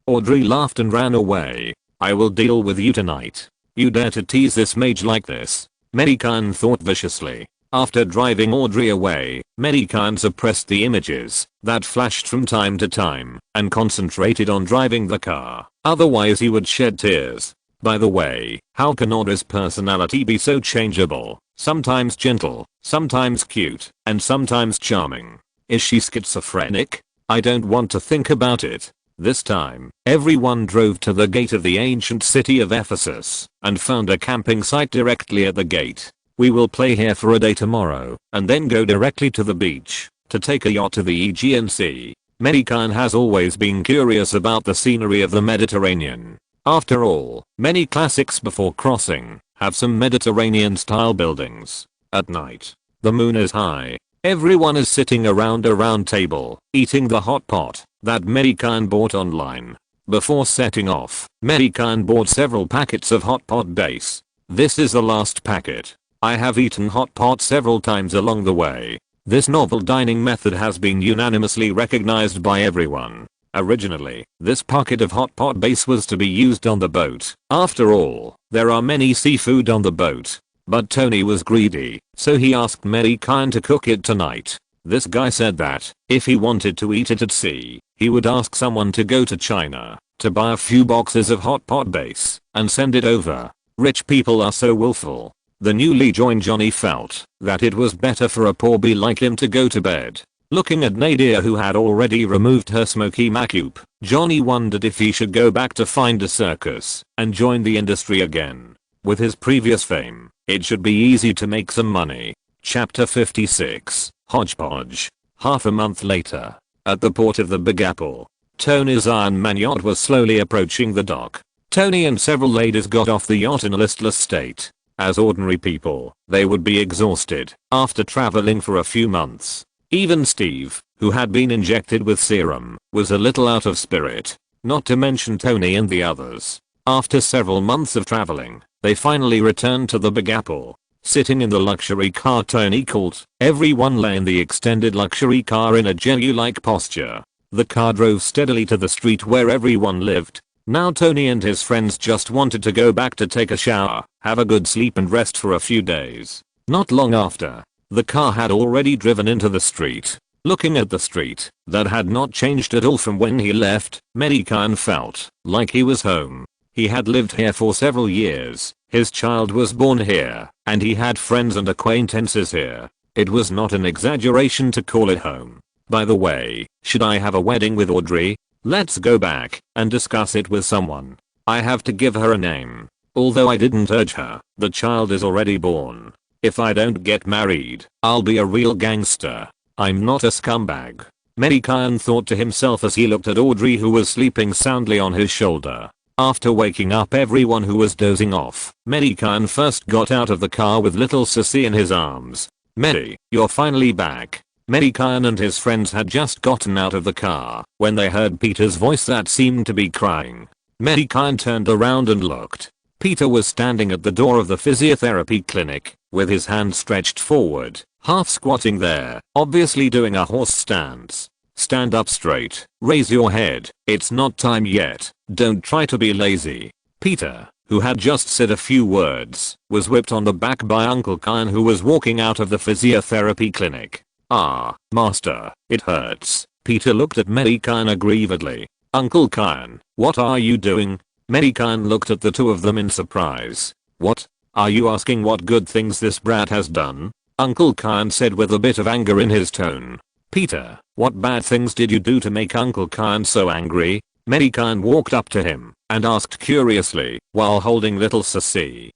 Audrey laughed and ran away. I will deal with you tonight. You dare to tease this mage like this? Mei Gan thought viciously. After driving Audrey away, Mei Gan suppressed the images that flashed from time to time and concentrated on driving the car, otherwise he would shed tears. By the way, how can Audrey's personality be so changeable? Sometimes gentle, sometimes cute, and sometimes charming. Is she schizophrenic? I don't want to think about it. This time, everyone drove to the gate of the ancient city of Ephesus and found a camping site directly at the gate. We will play here for a day tomorrow and then go directly to the beach to take a yacht to the Aegean Sea. Mei Gan has always been curious about the scenery of the Mediterranean. After all, many classics before crossing have some Mediterranean style buildings. At night, the moon is high. Everyone is sitting around a round table, eating the hot pot that Mei Gan bought online. Before setting off, Mei Gan bought several packets of hot pot base. This is the last packet. I have eaten hot pot several times along the way. This novel dining method has been unanimously recognized by everyone. Originally, this packet of hot pot base was to be used on the boat. After all, there are many seafood on the boat. But Tony was greedy, so he asked Mei Gan to cook it tonight. This guy said that, if he wanted to eat it at sea, he would ask someone to go to China to buy a few boxes of hot pot base and send it over. Rich people are so willful. The newly joined Johnny felt that it was better for a poor bee like him to go to bed. Looking at Nadia, who had already removed her smoky makeup, Johnny wondered if he should go back to find a circus and join the industry again. With his previous fame, it should be easy to make some money. Chapter 56, Hodgepodge. Half a month later, at the port of the Big Apple, Tony's Iron Man yacht was slowly approaching the dock. Tony and several ladies got off the yacht in a listless state. As ordinary people, they would be exhausted after traveling for a few months. Even Steve, who had been injected with serum, was a little out of spirit, not to mention Tony and the others. After several months of traveling, they finally returned to the Big Apple. Sitting in the luxury car Tony called, everyone lay in the extended luxury car in a jelly-like posture. The car drove steadily to the street where everyone lived. Now Tony and his friends just wanted to go back to take a shower, have a good sleep and rest for a few days. Not long after, the car had already driven into the street. Looking at the street, that had not changed at all from when he left, Mei Gan felt like he was home. He had lived here for several years, his child was born here, and he had friends and acquaintances here. It was not an exaggeration to call it home. By the way, should I have a wedding with Audrey? Let's go back and discuss it with someone. I have to give her a name. Although I didn't urge her, the child is already born. If I don't get married, I'll be a real gangster. I'm not a scumbag. Mei Gan thought to himself as he looked at Audrey, who was sleeping soundly on his shoulder. After waking up everyone who was dozing off, Mei Gan first got out of the car with little Sissy in his arms. Mei, you're finally back. Mei Gan and his friends had just gotten out of the car when they heard Peter's voice that seemed to be crying. Mei Gan turned around and looked. Peter was standing at the door of the physiotherapy clinic, with his hand stretched forward, half squatting there, obviously doing a horse stance. Stand up straight, raise your head, it's not time yet, don't try to be lazy. Peter, who had just said a few words, was whipped on the back by Uncle Kyan, who was walking out of the physiotherapy clinic. "Ah, master, it hurts." Peter looked at Mei Gan aggrievedly. "Uncle Kyan, what are you doing?" Mei Gan looked at the two of them in surprise. "What? Are you asking what good things this brat has done?" Uncle Kyan said with a bit of anger in his tone. "Peter, what bad things did you do to make Uncle Kyan so angry?" Mei Gan walked up to him and asked curiously while holding little Sissy.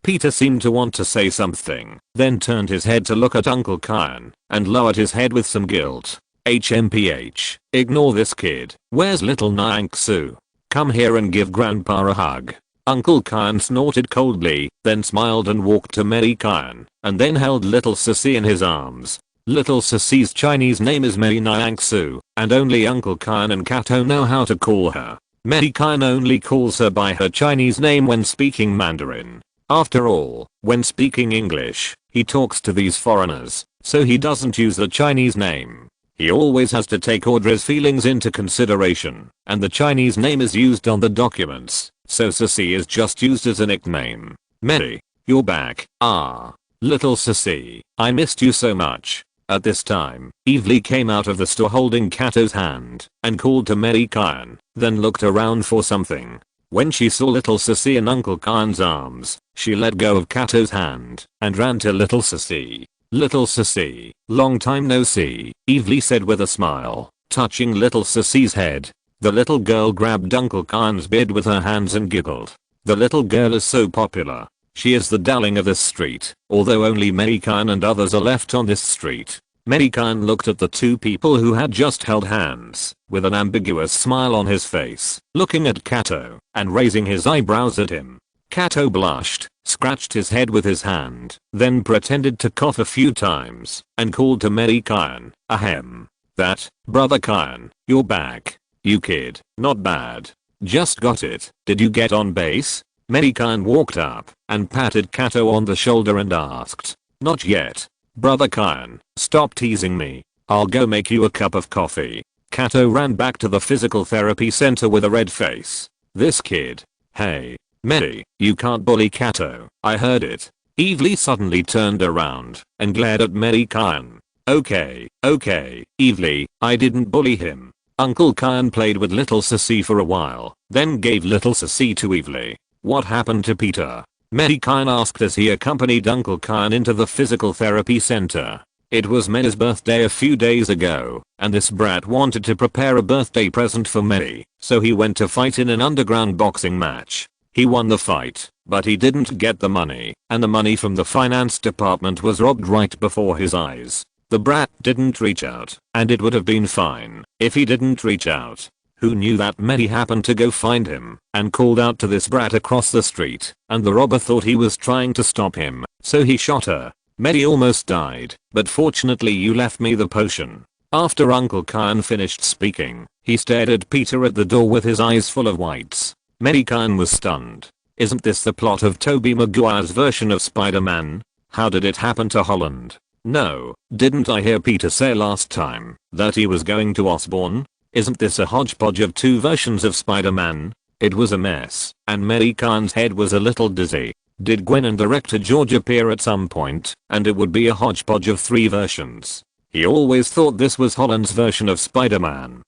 Peter seemed to want to say something, then turned his head to look at Uncle Kyan and lowered his head with some guilt. "HMPH, ignore this kid. Where's little Nyanksu? Come here and give grandpa a hug." Uncle Kyan snorted coldly, then smiled and walked to Mei Gan, and then held little Sissy in his arms. Little Sissy's Chinese name is Mei Nyanksu, and only Uncle Kyan and Kato know how to call her. Mei Gan only calls her by her Chinese name when speaking Mandarin. After all, when speaking English, he talks to these foreigners, so he doesn't use the Chinese name. He always has to take Audrey's feelings into consideration, and the Chinese name is used on the documents, so Sissy is just used as a nickname. "Mei, you're back." "Ah, little Sissy, I missed you so much." At this time, Evely came out of the store holding Kato's hand and called to Mei Gan, then looked around for something. When she saw little Sissy in Uncle Kyan's arms, she let go of Kato's hand and ran to little Sissy. "Little Sissy, long time no see," Evely said with a smile, touching little Sissy's head. The little girl grabbed Uncle Kyan's beard with her hands and giggled. The little girl is so popular. She is the darling of this street, although only Mei Gan and others are left on this street. Mei Gan looked at the two people who had just held hands, with an ambiguous smile on his face, looking at Kato, and raising his eyebrows at him. Kato blushed, scratched his head with his hand, then pretended to cough a few times, and called to Mei Gan, "Ahem. That, brother Kyan, you're back. You kid, not bad. Just got it. Did you get on base?" Mei Gan walked up and patted Kato on the shoulder and asked, "Not yet. Brother Kyan, stop teasing me. I'll go make you a cup of coffee." Kato ran back to the physical therapy center with a red face. This kid. "Hey, Mei, you can't bully Kato. I heard it." Evely suddenly turned around and glared at Mei Gan. Okay, Evely, I didn't bully him." Uncle Kyan played with little Sissy for a while, then gave little Sissy to Evely. "What happened to Peter?" Mei Gan asked as he accompanied Uncle Kyan into the physical therapy center. It was Mei's birthday a few days ago, and this brat wanted to prepare a birthday present for Mei, so he went to fight in an underground boxing match. He won the fight, but he didn't get the money, and the money from the finance department was robbed right before his eyes. The brat didn't reach out, and it would have been fine if he didn't reach out. Who knew that Mei happened to go find him and called out to this brat across the street, and the robber thought he was trying to stop him, so he shot her. Mei almost died, but fortunately you left me the potion. After Uncle Kyan finished speaking, he stared at Peter at the door with his eyes full of whites. Mei Gan was stunned. Isn't this the plot of Tobey Maguire's version of Spider-Man? How did it happen to Holland? No, didn't I hear Peter say last time that he was going to Osborn? Isn't this a hodgepodge of two versions of Spider-Man? It was a mess, and Mei Gan's head was a little dizzy. Did Gwen and director George appear at some point, and it would be a hodgepodge of three versions? He always thought this was Holland's version of Spider-Man.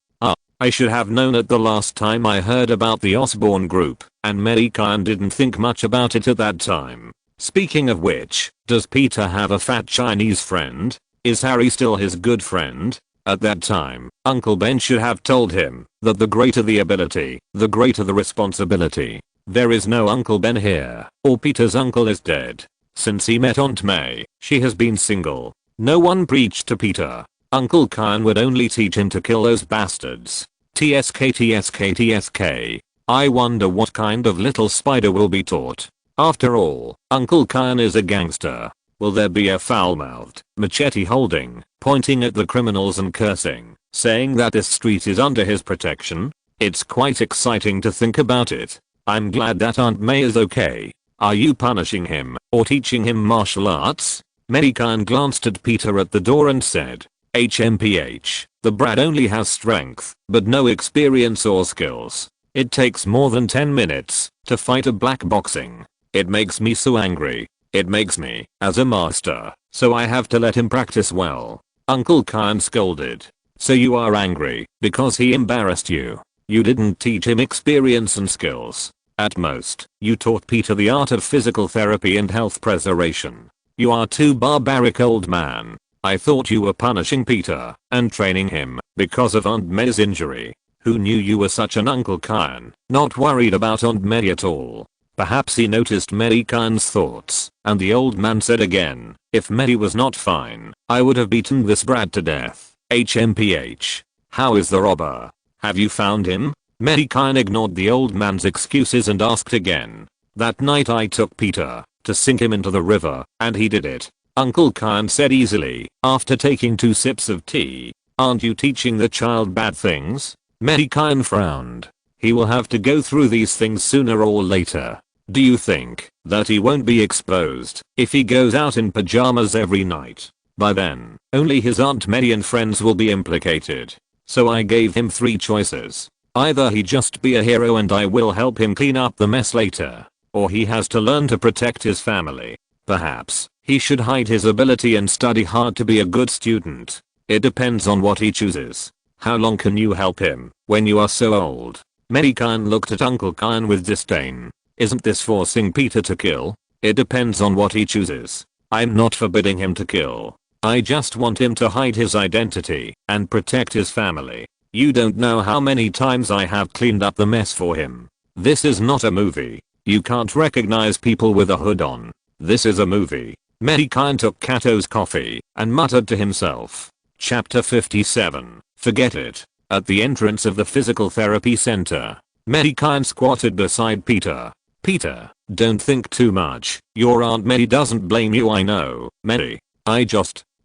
I should have known it the last time I heard about the Osborn group, and Mei Gan didn't think much about it at that time. Speaking of which, does Peter have a fat Chinese friend? Is Harry still his good friend? At that time, Uncle Ben should have told him that the greater the ability, the greater the responsibility. There is no Uncle Ben here, or Peter's uncle is dead. Since he met Aunt May, she has been single. No one preached to Peter. Uncle Kyan would only teach him to kill those bastards. TSK. I wonder what kind of little spider will be taught. After all, Uncle Kyan is a gangster. Will there be a foul-mouthed, machete holding, pointing at the criminals and cursing, saying that this street is under his protection? It's quite exciting to think about it. I'm glad that Aunt May is okay. Are you punishing him or teaching him martial arts? Mei Gan glanced at Peter at the door and said, HMPH, the brat only has strength, but no experience or skills. It takes more than 10 minutes to fight a black boxing. It makes me so angry. It makes me, as a master, so I have to let him practice well. Uncle Kyan scolded. So you are angry because he embarrassed you. You didn't teach him experience and skills. At most, you taught Peter the art of physical therapy and health preservation. You are too barbaric, old man. I thought you were punishing Peter and training him because of Aunt May's injury. Who knew you were such an Uncle Kyan, not worried about Aunt May at all? Perhaps he noticed Mei Gan's thoughts, and the old man said again, if Mei was not fine, I would have beaten this brat to death. HMPH. How is the robber? Have you found him? Mei Gan ignored the old man's excuses and asked again. That night I took Peter to sink him into the river, and he did it. Uncle Kyan said easily, after taking 2 sips of tea. Aren't you teaching the child bad things? Mei Gan frowned. He will have to go through these things sooner or later. Do you think that he won't be exposed if he goes out in pajamas every night? By then, only his Aunt May and friends will be implicated. So I gave him 3 choices. Either he just be a hero and I will help him clean up the mess later, or he has to learn to protect his family. Perhaps he should hide his ability and study hard to be a good student. It depends on what he chooses. How long can you help him when you are so old? Mei Gan looked at Uncle Kyan with disdain. Isn't this forcing Peter to kill? It depends on what he chooses. I'm not forbidding him to kill. I just want him to hide his identity and protect his family. You don't know how many times I have cleaned up the mess for him. This is not a movie. You can't recognize people with a hood on. This is a movie. Mei Gan took Kato's coffee and muttered to himself. Chapter 57. Forget it. At the entrance of the physical therapy center, Mei Gan squatted beside Peter. Peter, don't think too much. Your Aunt May doesn't blame you, I know. Mei.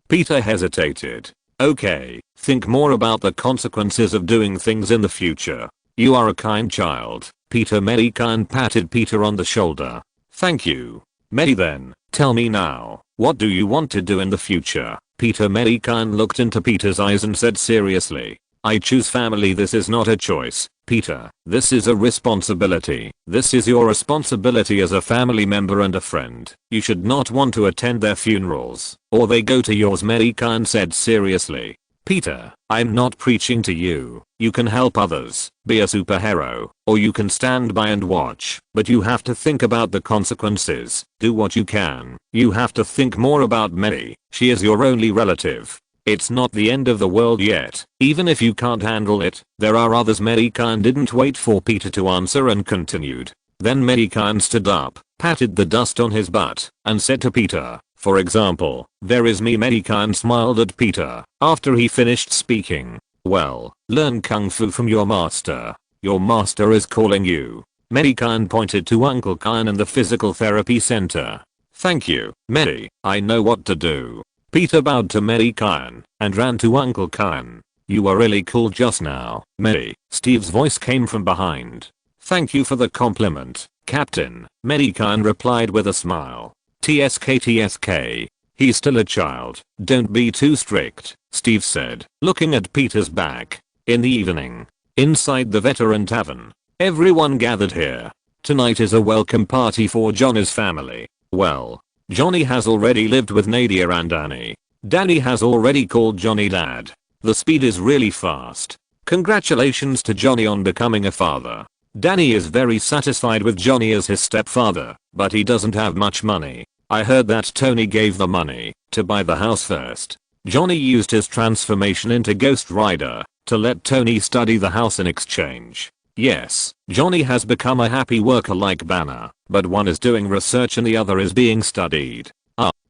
Peter hesitated. Okay, think more about the consequences of doing things in the future. You are a kind child. Peter. Mei Gan patted Peter on the shoulder. Thank you. Mei. Then, tell me now, what do you want to do in the future? Peter. Mei Gan looked into Peter's eyes and said seriously. I choose family. This is not a choice, Peter. This is a responsibility. This is your responsibility as a family member and a friend. You should not want to attend their funerals, or they go to yours. Mei Gan said seriously. Peter, I'm not preaching to you. You can help others, be a superhero, or you can stand by and watch, but you have to think about the consequences. Do what you can. You have to think more about Mei. She is your only relative. It's not the end of the world yet. Even if you can't handle it, there are others. Mei Gan didn't wait for Peter to answer and continued. Then Mei Gan stood up, patted the dust on his butt, and said to Peter, for example, there is me. Mei Gan smiled at Peter after he finished speaking. Well, learn kung fu from your master. Your master is calling you. Mei Gan pointed to Uncle Kyan and the physical therapy center. Thank you, Mei. I know what to do. Peter bowed to Mei Gan and ran to Uncle Kyan. You were really cool just now, Mei. Steve's voice came from behind. Thank you for the compliment, Captain. Mei Gan replied with a smile. TSK. He's still a child. Don't be too strict, Steve said, looking at Peter's back. In the evening, inside the veteran tavern, everyone gathered here. Tonight is a welcome party for Johnny's family. Well, Johnny has already lived with Nadia and Danny. Danny has already called Johnny Dad. The speed is really fast. Congratulations to Johnny on becoming a father. Danny is very satisfied with Johnny as his stepfather, but he doesn't have much money. I heard that Tony gave the money to buy the house first. Johnny used his transformation into Ghost Rider to let Tony study the house in exchange. Yes, Johnny has become a happy worker like Banner, but one is doing research and the other is being studied.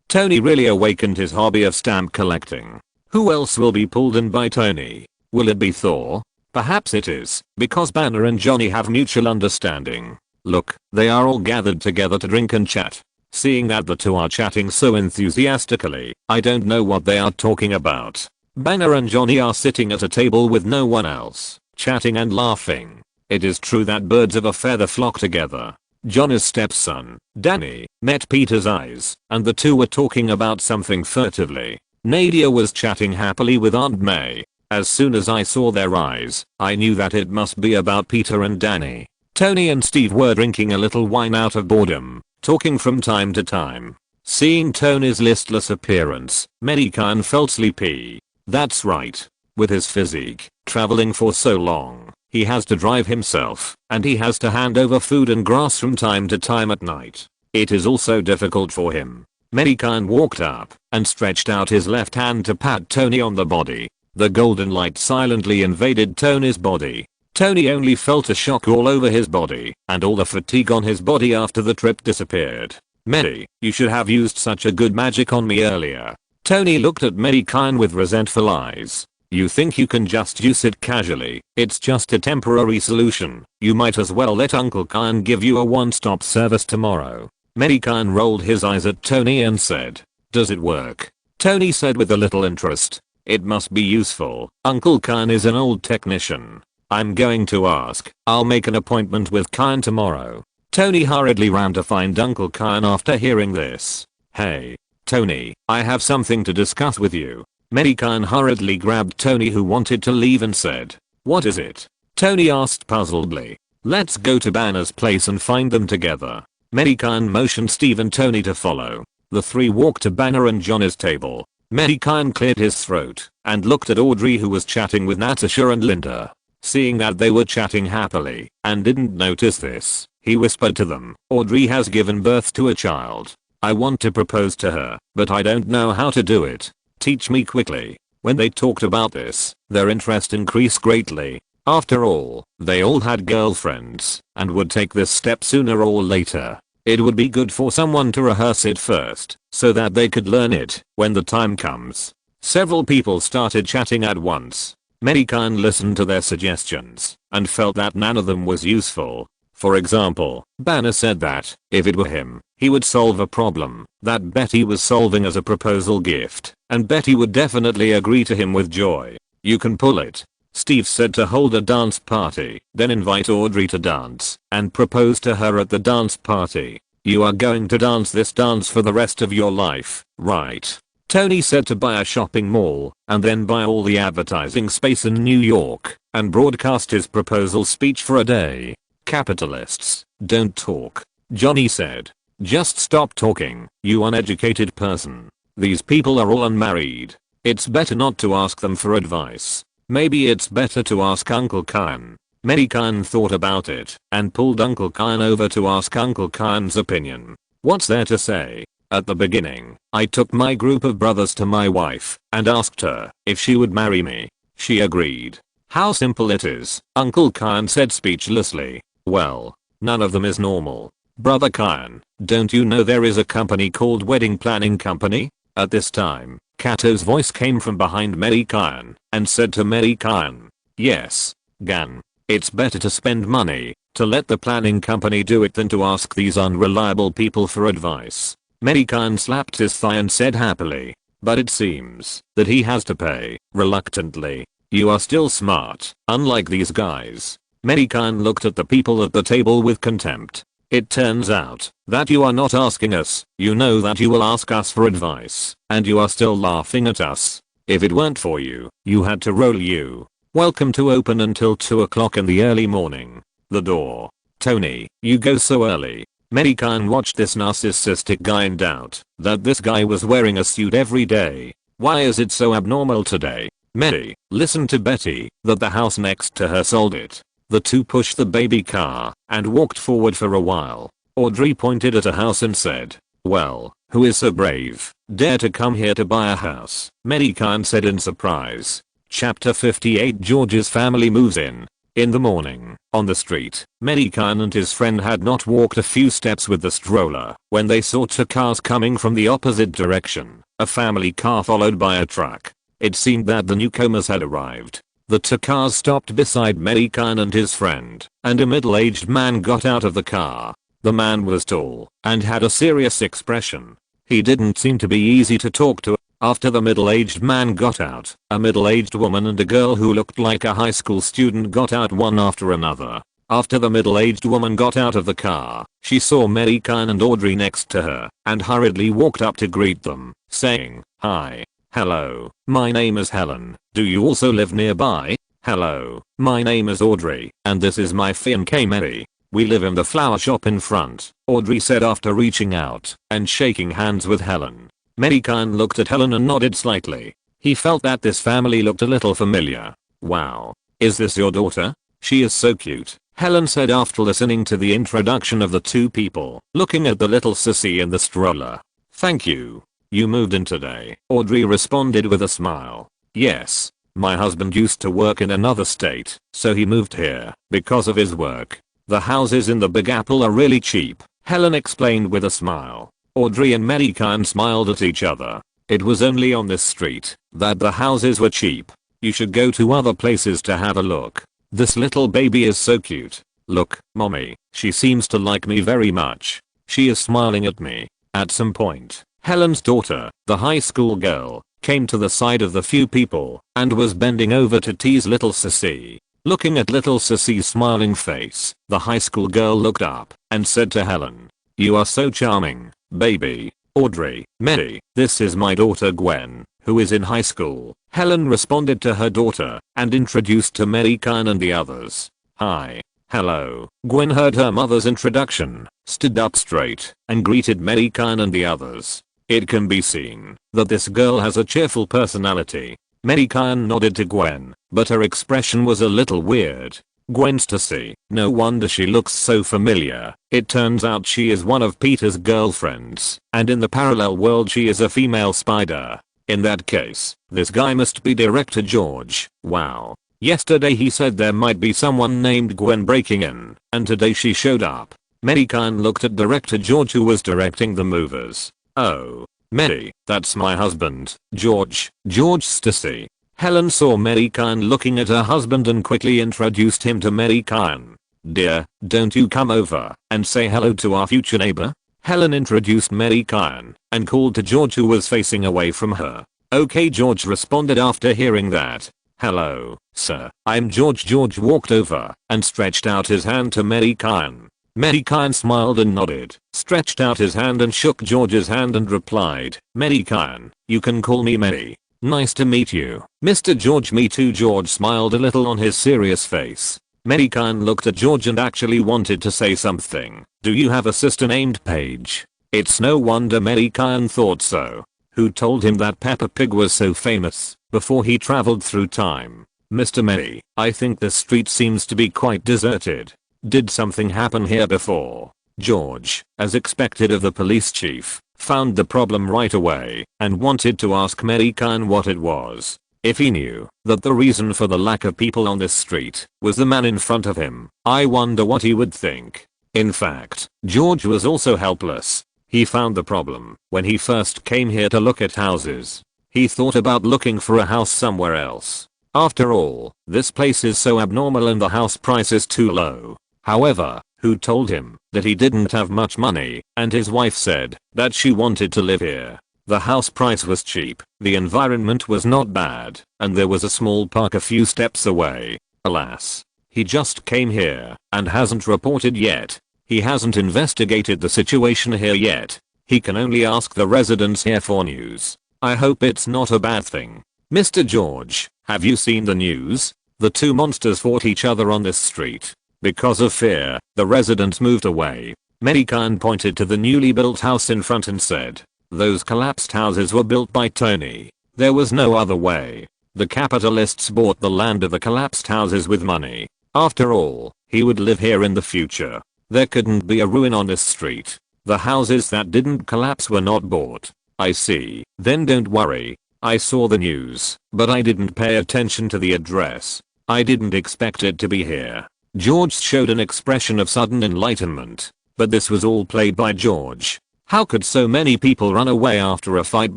Tony really awakened his hobby of stamp collecting. Who else will be pulled in by Tony? Will it be Thor? Perhaps it is, because Banner and Johnny have mutual understanding. Look, they are all gathered together to drink and chat. Seeing that the two are chatting so enthusiastically, I don't know what they are talking about. Banner and Johnny are sitting at a table with no one else, chatting and laughing. It is true that birds of a feather flock together. Johnny's stepson, Danny, met Peter's eyes, and the two were talking about something furtively. Nadia was chatting happily with Aunt May. As soon as I saw their eyes, I knew that it must be about Peter and Danny. Tony and Steve were drinking a little wine out of boredom, talking from time to time. Seeing Tony's listless appearance, Mei Gan felt sleepy. That's right. With his physique, traveling for so long, he has to drive himself, and he has to hand over food and grass from time to time at night. It is also difficult for him. Mei Gan walked up and stretched out his left hand to pat Tony on the body. The golden light silently invaded Tony's body. Tony only felt a shock all over his body, and all the fatigue on his body after the trip disappeared. Mei, you should have used such a good magic on me earlier. Tony looked at Mei Gan with resentful eyes. You think you can just use it casually? It's just a temporary solution. You might as well let Uncle Gan give you a one-stop service tomorrow. Mei Gan rolled his eyes at Tony and said, does it work? Tony said with a little interest, it must be useful. Uncle Gan is an old technician. I'm going to ask. I'll make an appointment with Gan tomorrow. Tony hurriedly ran to find Uncle Gan after hearing this. Hey, Tony, I have something to discuss with you. Mei Gan hurriedly grabbed Tony, who wanted to leave, and said, what is it? Tony asked puzzledly. Let's go to Banner's place and find them together. Mei Gan motioned Steve and Tony to follow. The three walked to Banner and Johnny's table. Mei Gan cleared his throat and looked at Audrey, who was chatting with Natasha and Linda. Seeing that they were chatting happily and didn't notice this, he whispered to them, Audrey has given birth to a child. I want to propose to her, but I don't know how to do it. Teach me quickly. When they talked about this, their interest increased greatly. After all, they all had girlfriends and would take this step sooner or later. It would be good for someone to rehearse it first, so that they could learn it when the time comes. Several people started chatting at once. Mei Gan listened to their suggestions and felt that none of them was useful. For example, Banner said that, if it were him, he would solve a problem that Betty was solving as a proposal gift, and Betty would definitely agree to him with joy. You can pull it. Steve said to hold a dance party, then invite Audrey to dance, and propose to her at the dance party. You are going to dance this dance for the rest of your life, right? Tony said to buy a shopping mall, and then buy all the advertising space in New York, and broadcast his proposal speech for a day. Capitalists, don't talk. Johnny said. Just stop talking, you uneducated person. These people are all unmarried. It's better not to ask them for advice. Maybe it's better to ask Uncle Gan. Mei Gan thought about it and pulled Uncle Gan over to ask Uncle Gan's opinion. What's there to say? At the beginning, I took my group of brothers to my wife and asked her if she would marry me. She agreed. How simple it is, Uncle Gan said speechlessly. Well, none of them is normal. Brother Gan, don't you know there is a company called Wedding Planning Company? At this time, Kato's voice came from behind Mei Gan and said to Mei Gan, yes, Gan, it's better to spend money to let the planning company do it than to ask these unreliable people for advice. Mei Gan slapped his thigh and said happily, but it seems that he has to pay, reluctantly. You are still smart, unlike these guys. Mei Gan looked at the people at the table with contempt. It turns out that you are not asking us. You know that you will ask us for advice, and you are still laughing at us. If it weren't for you, you had to roll you. Welcome to open until 2 o'clock in the early morning. The door. Tony, you go so early. Mei Gan watched this narcissistic guy in doubt that this guy was wearing a suit every day. Why is it so abnormal today? Mei, listen to Betty, that the house next to her sold it. The two pushed the baby car and walked forward for a while. Audrey pointed at a house and said, well, who is so brave, dare to come here to buy a house? Mei Gan said in surprise. Chapter 58 George's family moves in. In the morning, on the street, Mei Gan and his friend had not walked a few steps with the stroller when they saw two cars coming from the opposite direction, a family car followed by a truck. It seemed that the newcomers had arrived. The two cars stopped beside Mei Gan and his friend, and a middle-aged man got out of the car. The man was tall and had a serious expression. He didn't seem to be easy to talk to. After the middle-aged man got out, a middle-aged woman and a girl who looked like a high school student got out one after another. After the middle-aged woman got out of the car, she saw Mei Gan and Audrey next to her and hurriedly walked up to greet them, saying, hi. Hello, my name is Helen. Do you also live nearby? Hello, my name is Audrey, and this is my fiancée Mei. We live in the flower shop in front, Audrey said after reaching out and shaking hands with Helen. Mei Gan looked at Helen and nodded slightly. He felt that this family looked a little familiar. Wow. Is this your daughter? She is so cute, Helen said after listening to the introduction of the two people, looking at the little sissy in the stroller. Thank you. You moved in today, Audrey responded with a smile. Yes. My husband used to work in another state, so he moved here because of his work. The houses in the Big Apple are really cheap, Helen explained with a smile. Audrey and Mei Gan smiled at each other. It was only on this street that the houses were cheap. You should go to other places to have a look. This little baby is so cute. Look, mommy, she seems to like me very much. She is smiling at me. At some point, Helen's daughter, the high school girl, came to the side of the few people and was bending over to tease little Sissy. Looking at little Sissy's smiling face, the high school girl looked up and said to Helen, "You are so charming, baby." Audrey, Mei, this is my daughter Gwen, who is in high school. Helen responded to her daughter and introduced to Mei Gan and the others. Hi. Hello. Gwen heard her mother's introduction, stood up straight, and greeted Mei Gan and the others. It can be seen that this girl has a cheerful personality. Mei Gan nodded to Gwen, but her expression was a little weird. Gwen's to see. No wonder she looks so familiar. It turns out she is one of Peter's girlfriends, and in the parallel world she is a female spider. In that case, this guy must be Director George. Wow. Yesterday he said there might be someone named Gwen breaking in, and today she showed up. Mei Gan looked at Director George who was directing the movers. Oh. Mei, that's my husband, George. George Stacy. Helen saw Mei Gan looking at her husband and quickly introduced him to Mei Gan. Dear, don't you come over and say hello to our future neighbor? Helen introduced Mei Gan and called to George who was facing away from her. Okay, George responded after hearing that. Hello, sir, I'm George. George walked over and stretched out his hand to Mei Gan. Mei Gan smiled and nodded, stretched out his hand and shook George's hand and replied, Mei Gan, you can call me Mei. Nice to meet you, Mr. George. Me too. George smiled a little on his serious face. Mei Gan looked at George and actually wanted to say something. Do you have a sister named Paige? It's no wonder Mei Gan thought so. Who told him that Peppa Pig was so famous before he traveled through time? Mr. Mei, I think this street seems to be quite deserted. Did something happen here before? George, as expected of the police chief, found the problem right away and wanted to ask Mei Gan what it was. If he knew that the reason for the lack of people on this street was the man in front of him, I wonder what he would think. In fact, George was also helpless. He found the problem when he first came here to look at houses. He thought about looking for a house somewhere else. After all, this place is so abnormal and the house price is too low. However, who told him that he didn't have much money, and his wife said that she wanted to live here? The house price was cheap, the environment was not bad, and there was a small park a few steps away. Alas, he just came here and hasn't reported yet. He hasn't investigated the situation here yet. He can only ask the residents here for news. I hope it's not a bad thing. Mr. George, have you seen the news? The two monsters fought each other on this street. Because of fear, the residents moved away. Mei Gan pointed to the newly built house in front and said, those collapsed houses were built by Tony. There was no other way. The capitalists bought the land of the collapsed houses with money. After all, he would live here in the future. There couldn't be a ruin on this street. The houses that didn't collapse were not bought. I see. Then don't worry. I saw the news, but I didn't pay attention to the address. I didn't expect it to be here. George showed an expression of sudden enlightenment. But this was all played by George. How could so many people run away after a fight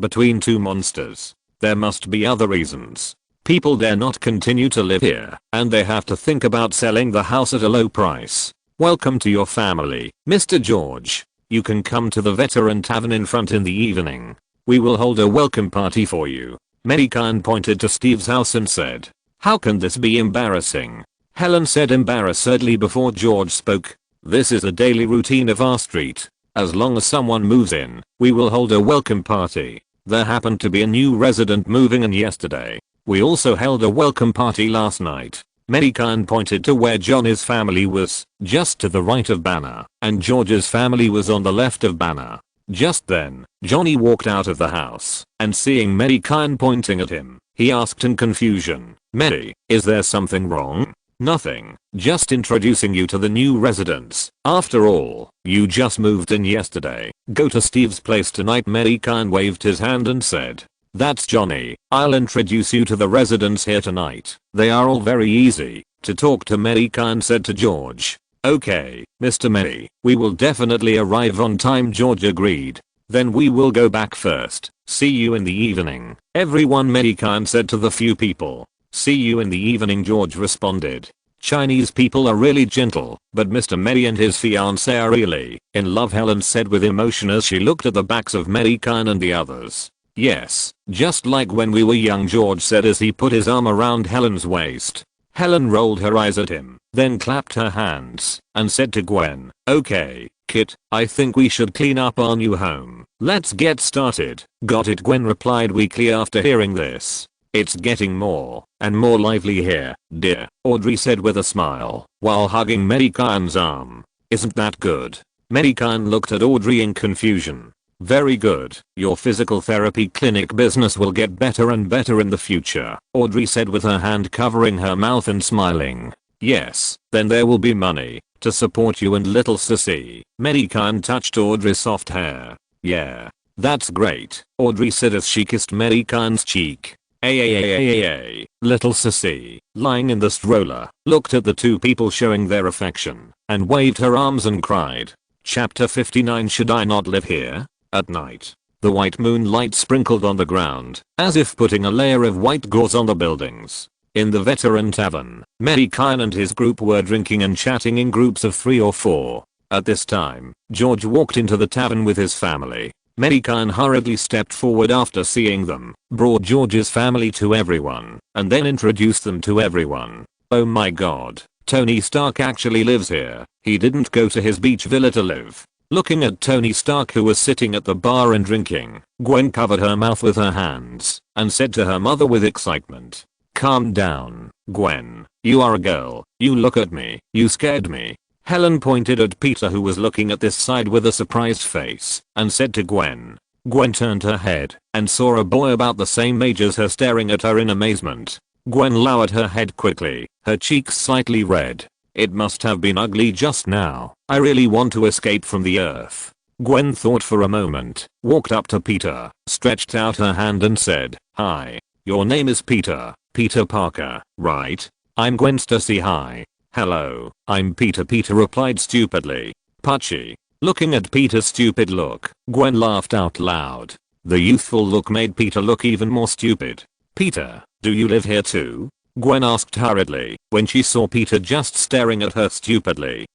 between two monsters? There must be other reasons. People dare not continue to live here, and they have to think about selling the house at a low price. Welcome to your family, Mr. George. You can come to the Veteran Tavern in front in the evening. We will hold a welcome party for you. Mei Gan pointed to Steve's house and said, how can this be embarrassing? Helen said embarrassedly before George spoke. This is a daily routine of our street. As long as someone moves in, we will hold a welcome party. There happened to be a new resident moving in yesterday. We also held a welcome party last night. Mei Gan pointed to where Johnny's family was, just to the right of Banner, and George's family was on the left of Banner. Just then, Johnny walked out of the house, and seeing Mei Gan pointing at him, he asked in confusion, "Mei, is there something wrong?" "Nothing, just introducing you to the new residents. After all, you just moved in yesterday. Go to Steve's place tonight." Mei Gan waved his hand and said, "That's Johnny. I'll introduce you to the residents here tonight. They are all very easy to talk to." Mei Gan said to George. "Okay, Mr. Mei, we will definitely arrive on time." George agreed. "Then we will go back first. See you in the evening." Everyone, Mei Gan said to the few people. "See you in the evening," George responded. Chinese people are really gentle, but Mr. Mei and his fiancée are really in love, Helen said with emotion as she looked at the backs of Mei Gan and the others. "Yes, just like when we were young," George said as he put his arm around Helen's waist. Helen rolled her eyes at him, then clapped her hands, and said to Gwen, "Okay, Kit, I think we should clean up our new home. Let's get started." "Got it," Gwen replied weakly after hearing this. "It's getting more and more lively here, dear," Audrey said with a smile, while hugging Mei Gan's arm. "Isn't that good?" Mei Gan looked at Audrey in confusion. "Very good. Your physical therapy clinic business will get better and better in the future," Audrey said with her hand covering her mouth and smiling. "Yes, then there will be money to support you and little sissy." Mei Gan touched Audrey's soft hair. "Yeah, that's great," Audrey said as she kissed Mei Gan's cheek. Little sissy, lying in the stroller, looked at the two people showing their affection, and waved her arms and cried. Chapter 59. Should I not live here? At night, the white moonlight sprinkled on the ground, as if putting a layer of white gauze on the buildings. In the veteran tavern, Mei Gan and his group were drinking and chatting in groups of 3 or 4. At this time, George walked into the tavern with his family. Mei Gan hurriedly stepped forward after seeing them, brought George's family to everyone, and then introduced them to everyone. "Oh my god, Tony Stark actually lives here. He didn't go to his beach villa to live." Looking at Tony Stark, who was sitting at the bar and drinking, Gwen covered her mouth with her hands and said to her mother with excitement, "Calm down, Gwen. You are a girl. You look at me. You scared me." Helen pointed at Peter, who was looking at this side with a surprised face, and said to Gwen. Gwen turned her head and saw a boy about the same age as her staring at her in amazement. Gwen lowered her head quickly, her cheeks slightly red. "It must have been ugly just now. I really want to escape from the earth." Gwen thought for a moment, walked up to Peter, stretched out her hand and said, "Hi. Your name is Peter. Peter Parker, right? I'm Gwen Stacy. Hi." "Hello, I'm Peter." Peter replied stupidly. "Putchy." Looking at Peter's stupid look, Gwen laughed out loud. The youthful look made Peter look even more stupid. "Peter, do you live here too?" Gwen asked hurriedly when she saw Peter just staring at her stupidly.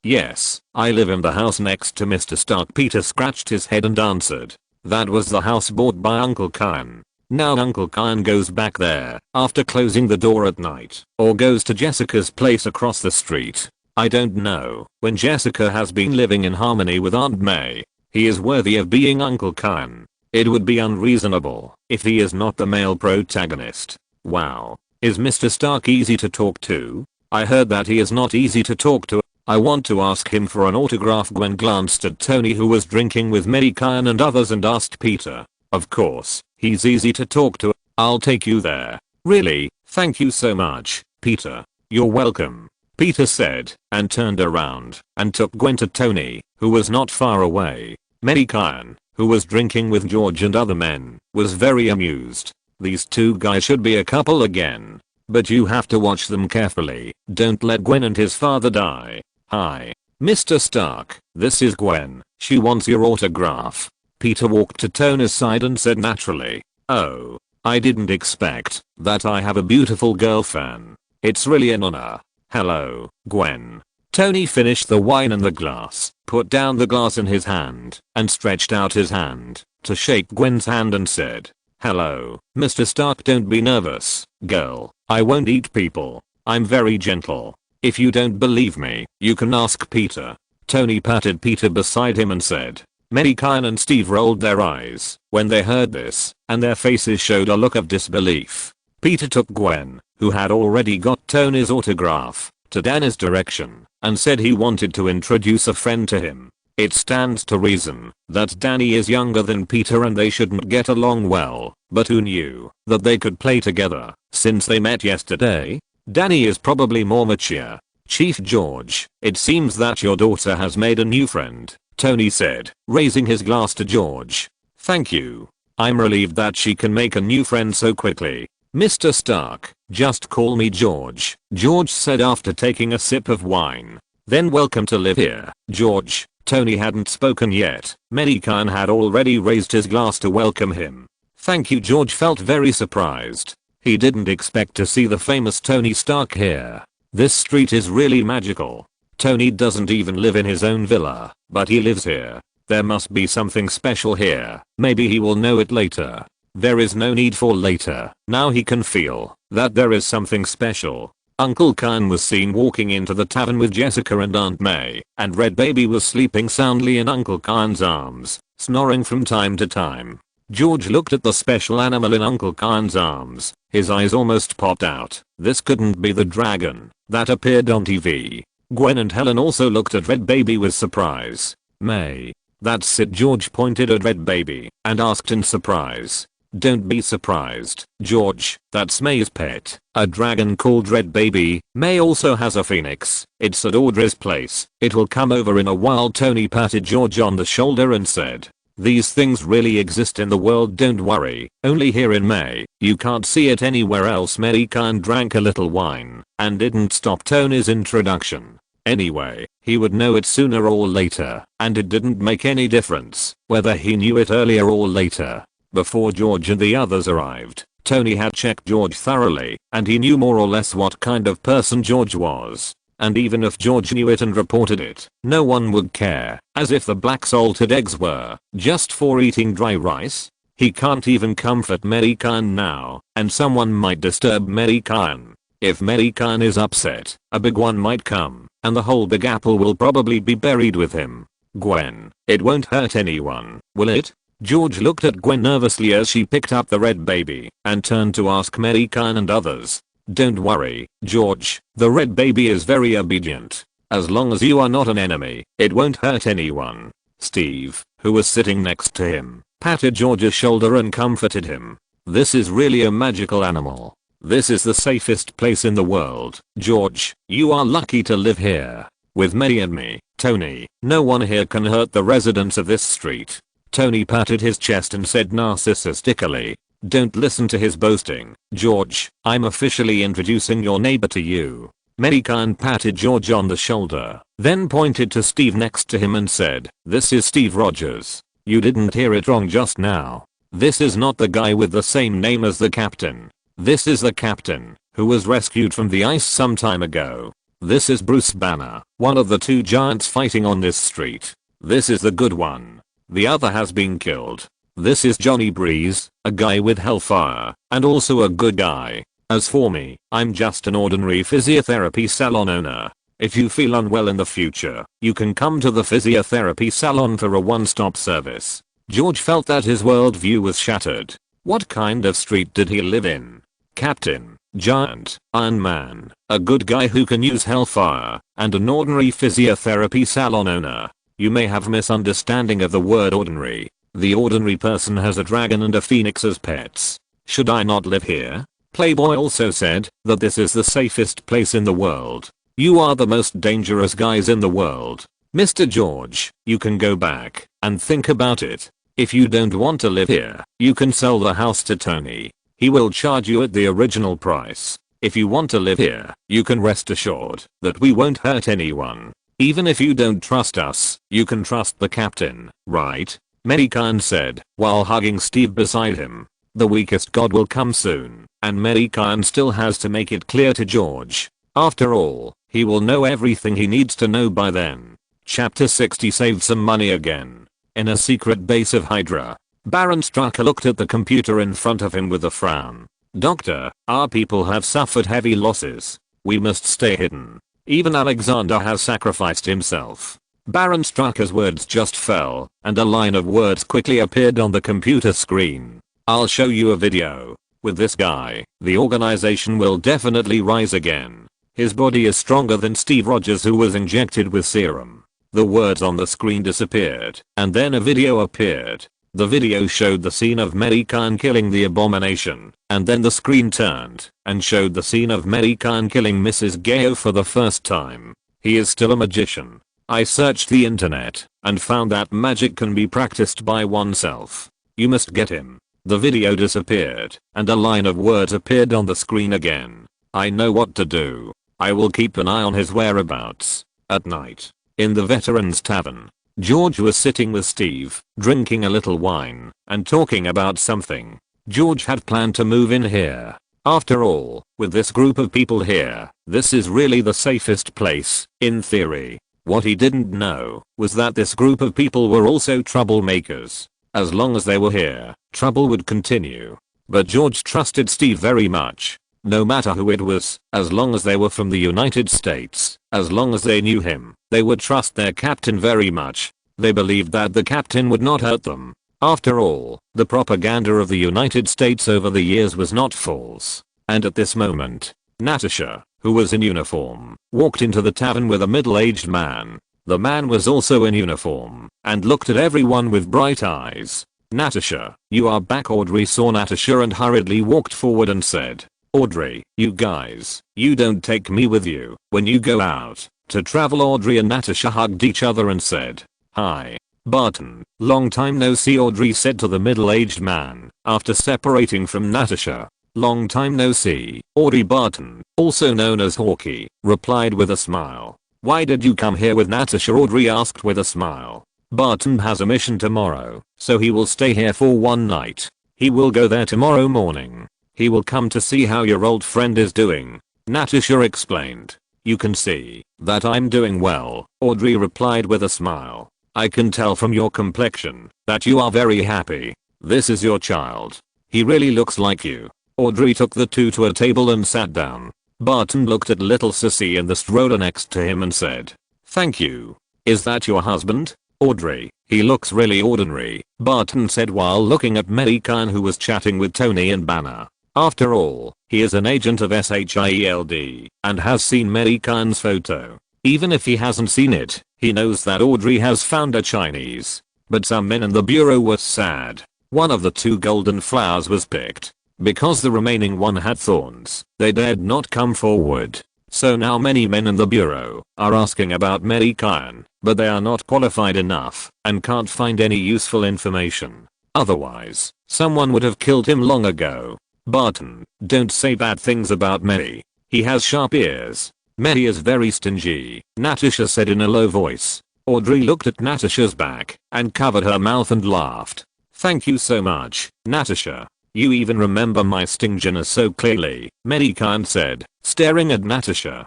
Yes, I live in the house next to Mr. Stark." Peter scratched his head and answered. "That was the house bought by Uncle Kyan. Now Uncle Kyan goes back there after closing the door at night, or goes to Jessica's place across the street. I don't know when Jessica has been living in harmony with Aunt May. He is worthy of being Uncle Kyan. It would be unreasonable if he is not the male protagonist." "Wow. Is Mr. Stark easy to talk to?" "I heard that he is not easy to talk to. I want to ask him for an autograph." Gwen glanced at Tony, who was drinking with Mei Gan and others, and asked Peter. "Of course, he's easy to talk to. I'll take you there." "Really? Thank you so much, Peter." "You're welcome," Peter said, and turned around and took Gwen to Tony, who was not far away. Mei Gan, who was drinking with George and other men, was very amused. These two guys should be a couple again. But you have to watch them carefully. Don't let Gwen and his father die. "Hi, Mr. Stark, this is Gwen. She wants your autograph." Peter walked to Tony's side and said naturally, "Oh, I didn't expect that. I have a beautiful girl fan. It's really an honor." "Hello, Gwen." Tony finished the wine in the glass, put down the glass in his hand, and stretched out his hand to shake Gwen's hand and said, "Hello, Mr. Stark. Don't be nervous, girl. I won't eat people. I'm very gentle. If you don't believe me, you can ask Peter." Tony patted Peter beside him and said, Mei Gan and Steve rolled their eyes when they heard this, and their faces showed a look of disbelief. Peter took Gwen, who had already got Tony's autograph, to Danny's direction, and said he wanted to introduce a friend to him. It stands to reason that Danny is younger than Peter and they shouldn't get along well, but who knew that they could play together since they met yesterday? Danny is probably more mature. Chief George, it seems that your daughter has made a new friend, Tony said, raising his glass to George. Thank you. I'm relieved that she can make a new friend so quickly. Mr. Stark, just call me George, George said after taking a sip of wine. Then welcome to live here, George. Tony hadn't spoken yet. Mei Gan had already raised his glass to welcome him. Thank you. George felt very surprised. He didn't expect to see the famous Tony Stark here. This street is really magical. Tony doesn't even live in his own villa, but he lives here. There must be something special here. Maybe he will know it later. There is no need for later. Now he can feel that there is something special. Uncle Khan was seen walking into the tavern with Jessica and Aunt May, and Red Baby was sleeping soundly in Uncle Khan's arms, snoring from time to time. George looked at the special animal in Uncle Khan's arms. His eyes almost popped out. This couldn't be the dragon that appeared on TV. Gwen and Helen also looked at Red Baby with surprise. May. That's it. George pointed at Red Baby and asked in surprise. Don't be surprised, George, that's May's pet, a dragon called Red Baby. May also has a phoenix. It's at Audrey's place. It will come over in a while. Tony patted George on the shoulder and said, these things really exist in the world, don't worry, only here in May. You can't see it anywhere else. Mei Gan drank a little wine and didn't stop Tony's introduction. Anyway, he would know it sooner or later, and it didn't make any difference whether he knew it earlier or later. Before George and the others arrived, Tony had checked George thoroughly, and he knew more or less what kind of person George was. And even if George knew it and reported it, no one would care, as if the black salted eggs were just for eating dry rice. He can't even comfort Mei Gan now, and someone might disturb Mei Gan. If Mei Gan is upset, a big one might come, and the whole Big Apple will probably be buried with him. Gwen, it won't hurt anyone, will it? George looked at Gwen nervously as she picked up the Red Baby and turned to ask Mei Gan and others. Don't worry, George, the Red Baby is very obedient. As long as you are not an enemy, it won't hurt anyone. Steve, who was sitting next to him, patted George's shoulder and comforted him. This is really a magical animal. This is the safest place in the world. George, you are lucky to live here. With May and me, Tony, no one here can hurt the residents of this street. Tony patted his chest and said narcissistically, don't listen to his boasting, George. I'm officially introducing your neighbor to you. Mei Gan patted George on the shoulder, then pointed to Steve next to him and said, this is Steve Rogers. You didn't hear it wrong just now. This is not the guy with the same name as the captain. This is the captain, who was rescued from the ice some time ago. This is Bruce Banner, one of the two giants fighting on this street. This is the good one. The other has been killed. This is Johnny Breeze, a guy with hellfire, and also a good guy. As for me, I'm just an ordinary physiotherapy salon owner. If you feel unwell in the future, you can come to the physiotherapy salon for a one-stop service. George felt that his worldview was shattered. What kind of street did he live in? Captain, giant, Iron Man, a good guy who can use hellfire, and an ordinary physiotherapy salon owner. You may have misunderstanding of the word ordinary. The ordinary person has a dragon and a phoenix as pets. Should I not live here? Playboy also said that this is the safest place in the world. You are the most dangerous guys in the world. Mr. George, you can go back and think about it. If you don't want to live here, you can sell the house to Tony. He will charge you at the original price. If you want to live here, you can rest assured that we won't hurt anyone. Even if you don't trust us, you can trust the captain, right? Mei Gan said, while hugging Steve beside him. The weakest god will come soon, and Mei Gan still has to make it clear to George. After all, he will know everything he needs to know by then. Chapter 60 saved some money again. In a secret base of Hydra, Baron Strucker looked at the computer in front of him with a frown. Doctor, our people have suffered heavy losses. We must stay hidden. Even Alexander has sacrificed himself. Baron Strucker's words just fell, and a line of words quickly appeared on the computer screen. I'll show you a video. With this guy, the organization will definitely rise again. His body is stronger than Steve Rogers, who was injected with serum. The words on the screen disappeared, and then a video appeared. The video showed the scene of Mei Gan killing the Abomination, and then the screen turned and showed the scene of Mei Gan killing Mrs. Gao for the first time. He is still a magician. I searched the internet and found that magic can be practiced by oneself. You must get him. The video disappeared, and a line of words appeared on the screen again. I know what to do. I will keep an eye on his whereabouts. At night, in the Veterans Tavern, George was sitting with Steve, drinking a little wine, and talking about something. George had planned to move in here. After all, with this group of people here, this is really the safest place, in theory. What he didn't know was that this group of people were also troublemakers. As long as they were here, trouble would continue. But George trusted Steve very much. No matter who it was, as long as they were from the United States, as long as they knew him, they would trust their captain very much. They believed that the captain would not hurt them. After all, the propaganda of the United States over the years was not false. And at this moment, Natasha, who was in uniform, walked into the tavern with a middle-aged man. The man was also in uniform, and looked at everyone with bright eyes. Natasha, you are back. Audrey saw Natasha and hurriedly walked forward and said, Audrey, you guys, you don't take me with you when you go out to travel. Audrey and Natasha hugged each other and said, hi, Barton, long time no see. Audrey said to the middle-aged man after separating from Natasha. Long time no see. Audrey. Barton, also known as Hawkeye, replied with a smile. Why did you come here with Natasha? Audrey asked with a smile. Barton has a mission tomorrow, so he will stay here for one night. He will go there tomorrow morning. He will come to see how your old friend is doing. Natasha explained. You can see that I'm doing well, Audrey replied with a smile. I can tell from your complexion that you are very happy. This is your child. He really looks like you. Audrey took the two to a table and sat down. Barton looked at little Sissy in the stroller next to him and said, thank you. Is that your husband? Audrey, he looks really ordinary, Barton said while looking at Mei Gan, who was chatting with Tony and Banner. After all, he is an agent of S.H.I.E.L.D. and has seen Mei Gan's photo. Even if he hasn't seen it, he knows that Audrey has found a Chinese. But some men in the bureau were sad. One of the two golden flowers was picked. Because the remaining one had thorns, they dared not come forward. So now many men in the bureau are asking about Mei Gan, but they are not qualified enough and can't find any useful information. Otherwise, someone would have killed him long ago. Barton, don't say bad things about Mei. He has sharp ears. Mei is very stingy, Natasha said in a low voice. Audrey looked at Natasha's back and covered her mouth and laughed. Thank you so much, Natasha. You even remember my stinginess so clearly, Mei Gan said, staring at Natasha.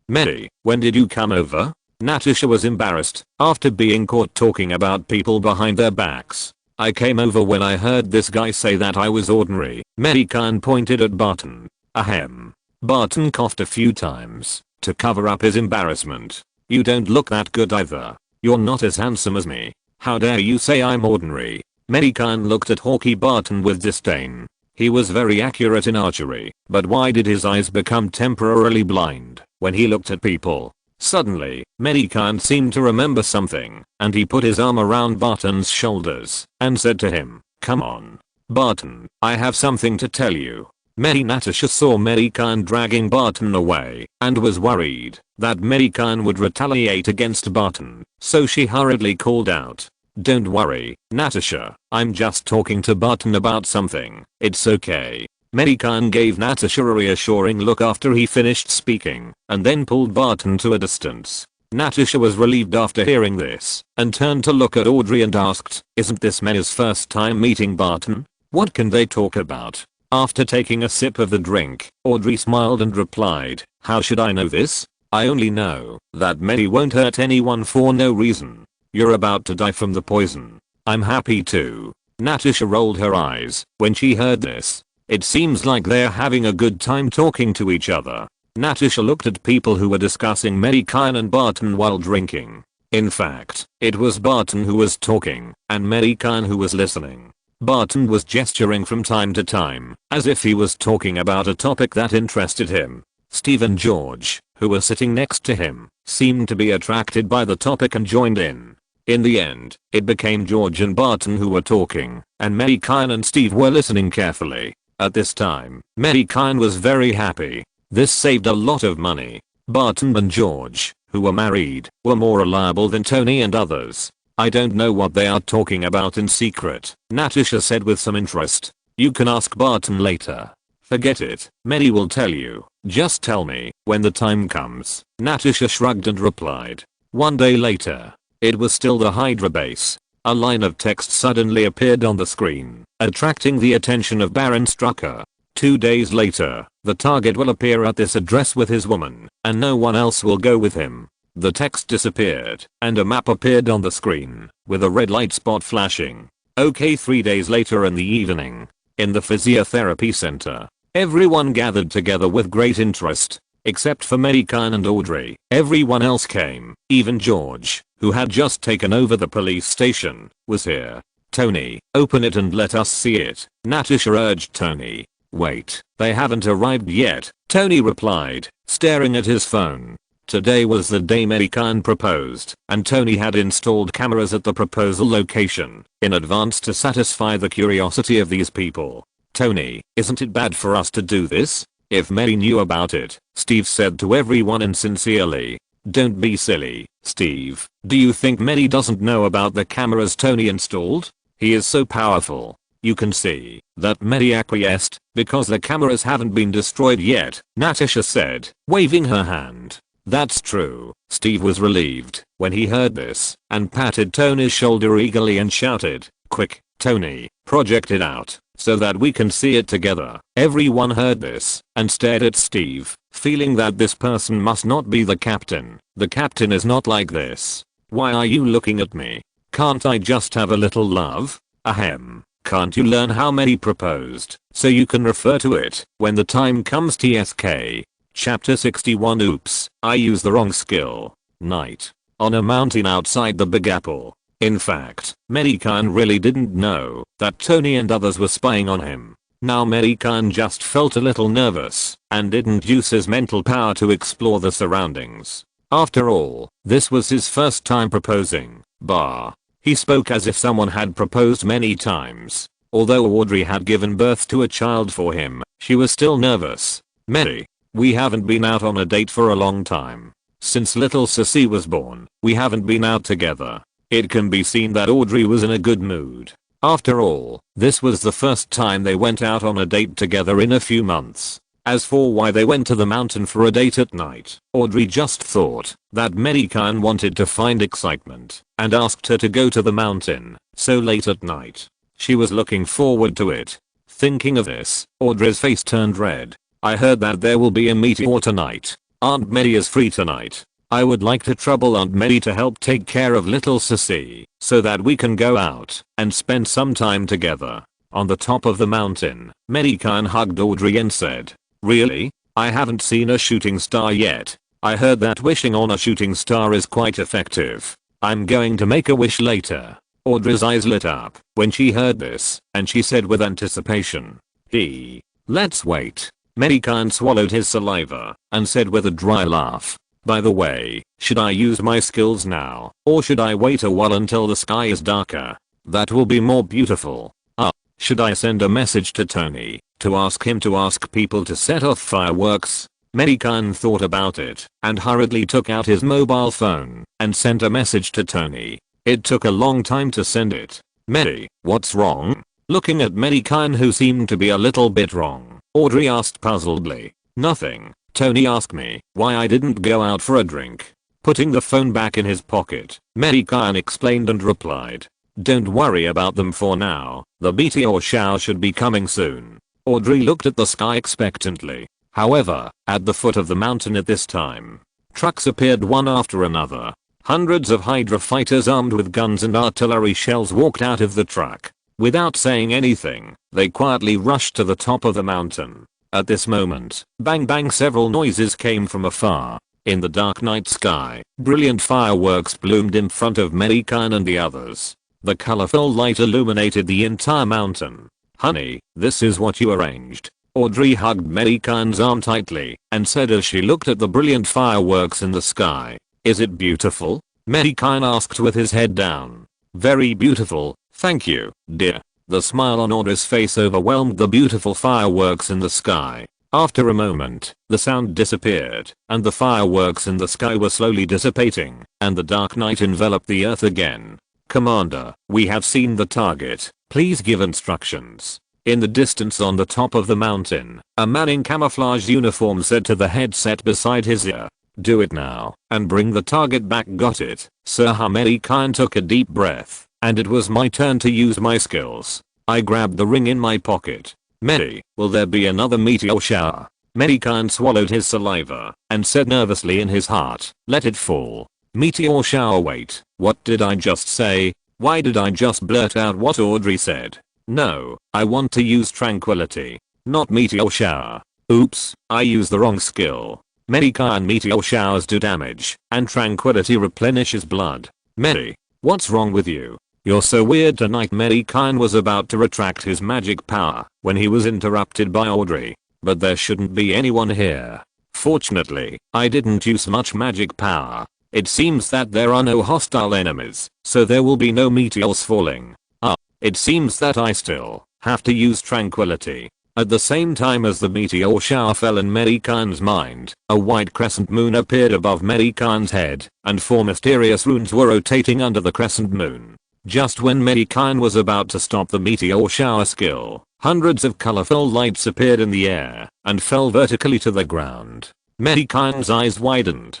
Mei, when did you come over? Natasha was embarrassed after being caught talking about people behind their backs. I came over when I heard this guy say that I was ordinary. Mei Gan pointed at Barton. Ahem. Barton coughed a few times to cover up his embarrassment. You don't look that good either. You're not as handsome as me. How dare you say I'm ordinary? Mei Gan looked at Hawkeye Barton with disdain. He was very accurate in archery, but why did his eyes become temporarily blind when he looked at people? Suddenly, Mei Gan seemed to remember something, and he put his arm around Barton's shoulders and said to him, come on. Barton, I have something to tell you. Natasha saw Mei Gan dragging Barton away and was worried that Mei Gan would retaliate against Barton, so she hurriedly called out, don't worry, Natasha, I'm just talking to Barton about something. It's okay. Mei Gan gave Natasha a reassuring look after he finished speaking, and then pulled Barton to a distance. Natasha was relieved after hearing this, and turned to look at Audrey and asked, isn't this Mei's first time meeting Barton? What can they talk about? After taking a sip of the drink, Audrey smiled and replied, how should I know this? I only know that Mei won't hurt anyone for no reason. You're about to die from the poison. I'm happy too. Natasha rolled her eyes when she heard this. It seems like they're having a good time talking to each other. Natasha looked at people who were discussing Mei Gan and Barton while drinking. In fact, it was Barton who was talking and Mei Gan who was listening. Barton was gesturing from time to time, as if he was talking about a topic that interested him. Steve and George, who were sitting next to him, seemed to be attracted by the topic and joined in. In the end, it became George and Barton who were talking, and Mei Gan and Steve were listening carefully. At this time, Mei Gan was very happy. This saved a lot of money. Barton and George, who were married, were more reliable than Tony and others. I don't know what they are talking about in secret, Natasha said with some interest. You can ask Barton later. Forget it, Mei will tell you. Just tell me when the time comes. Natasha shrugged and replied. One day later. It was still the Hydra base. A line of text suddenly appeared on the screen, attracting the attention of Baron Strucker. 2 days later, the target will appear at this address with his woman, and no one else will go with him. The text disappeared, and a map appeared on the screen, with a red light spot flashing. Okay, 3 days later in the evening, in the physiotherapy center, everyone gathered together with great interest. Except for Mei Gan and Audrey, everyone else came, even George, who had just taken over the police station, was here. Tony, open it and let us see it, Natasha urged Tony. Wait, they haven't arrived yet, Tony replied, staring at his phone. Today was the day Mei Gan proposed, and Tony had installed cameras at the proposal location, in advance to satisfy the curiosity of these people. Tony, isn't it bad for us to do this? If Mei knew about it, Steve said to everyone insincerely. Don't be silly, Steve. Do you think Mei doesn't know about the cameras Tony installed? He is so powerful. You can see that Mei acquiesced because the cameras haven't been destroyed yet, Natasha said, waving her hand. That's true. Steve was relieved when he heard this and patted Tony's shoulder eagerly and shouted, quick, Tony, project it out so that we can see it together. Everyone heard this and stared at Steve, feeling that this person must not be the captain. The captain is not like this. Why are you looking at me? Can't I just have a little love? Ahem. Can't you learn how Mei proposed so you can refer to it when the time comes? TSK. Chapter 61. Oops, I used the wrong skill. Night. On a mountain outside the Big Apple. In fact, Mei Gan really didn't know that Tony and others were spying on him. Now Mei Gan just felt a little nervous and didn't use his mental power to explore the surroundings. After all, this was his first time proposing. He spoke as if someone had proposed many times. Although Audrey had given birth to a child for him, she was still nervous. Mei, we haven't been out on a date for a long time. Since little Sissy was born, we haven't been out together. It can be seen that Audrey was in a good mood. After all, this was the first time they went out on a date together in a few months. As for why they went to the mountain for a date at night, Audrey just thought that Mei Gan wanted to find excitement and asked her to go to the mountain so late at night. She was looking forward to it. Thinking of this, Audrey's face turned red. I heard that there will be a meteor tonight. Aunt Mei is free tonight. I would like to trouble Aunt Mei to help take care of little Sissy so that we can go out and spend some time together. On the top of the mountain, Mei Gan hugged Audrey and said, really? I haven't seen a shooting star yet. I heard that wishing on a shooting star is quite effective. I'm going to make a wish later. Audrey's eyes lit up when she heard this and she said with anticipation, let's wait. Mei Gan swallowed his saliva and said with a dry laugh, by the way, should I use my skills now, or should I wait a while until the sky is darker? That will be more beautiful. Should I send a message to Tony to ask him to ask people to set off fireworks? Mei Gan thought about it and hurriedly took out his mobile phone and sent a message to Tony. It took a long time to send it. Mei, what's wrong? Looking at Mei Gan, who seemed to be a little bit wrong, Audrey asked puzzledly. Nothing. Tony asked me why I didn't go out for a drink. Putting the phone back in his pocket, Mei Gan explained and replied, don't worry about them for now. The meteor shower should be coming soon. Audrey looked at the sky expectantly. However, at the foot of the mountain at this time, trucks appeared one after another. Hundreds of Hydra fighters armed with guns and artillery shells walked out of the truck. Without saying anything, they quietly rushed to the top of the mountain. At this moment, bang bang, several noises came from afar. In the dark night sky, brilliant fireworks bloomed in front of Mei Gan and the others. The colorful light illuminated the entire mountain. "Honey, this is what you arranged." Audrey hugged Mei Gan's arm tightly and said as she looked at the brilliant fireworks in the sky. "Is it beautiful?" Mei Gan asked with his head down. "Very beautiful, thank you, dear." The smile on Audrey's face overwhelmed the beautiful fireworks in the sky. After a moment, the sound disappeared, and the fireworks in the sky were slowly dissipating, and the dark night enveloped the earth again. "Commander, we have seen the target. Please give instructions." In the distance on the top of the mountain, a man in camouflage uniform said to the headset beside his ear. "Do it now, and bring the target back." "Got it, sir." Mei Gan took a deep breath, and it was my turn to use my skills. I grabbed the ring in my pocket. "Mei, will there be another meteor shower?" Mei Gan swallowed his saliva, and said nervously in his heart, "Let it fall." Meteor shower. Wait, what did I just say? Why did I just blurt out what Audrey said? No, I want to use tranquility, not meteor shower. Oops, I used the wrong skill. Mei Gan. Meteor showers do damage, and tranquility replenishes blood. Mei, what's wrong with you? You're so weird tonight. Mei Gan was about to retract his magic power when he was interrupted by Audrey. But there shouldn't be anyone here. Fortunately, I didn't use much magic power. It seems that there are no hostile enemies, so there will be no meteors falling. It seems that I still have to use tranquility. At the same time as the meteor shower fell in Mei Gan's mind, a white crescent moon appeared above Mei Gan's head, and 4 mysterious runes were rotating under the crescent moon. Just when Mei Gan was about to stop the meteor shower skill, hundreds of colorful lights appeared in the air and fell vertically to the ground. Mei Gan's eyes widened.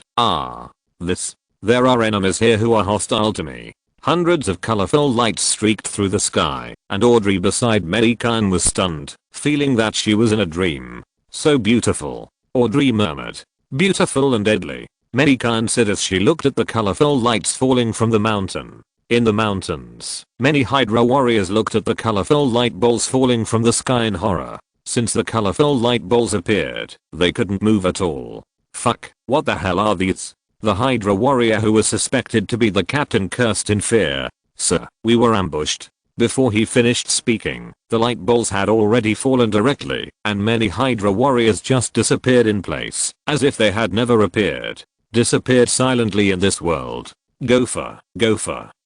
There are enemies here who are hostile to me. Hundreds of colorful lights streaked through the sky, and Audrey beside Mei Gan was stunned, feeling that she was in a dream. "So beautiful," Audrey murmured. "Beautiful and deadly," Mei Gan said as she looked at the colorful lights falling from the mountain. In the mountains, many Hydra warriors looked at the colorful light balls falling from the sky in horror. Since the colorful light balls appeared, they couldn't move at all. "Fuck, what the hell are these?" The Hydra warrior who was suspected to be the captain cursed in fear. "Sir, we were ambushed." Before he finished speaking, the light balls had already fallen directly, and many Hydra warriors just disappeared in place, as if they had never appeared. Disappeared silently in this world. Gopher,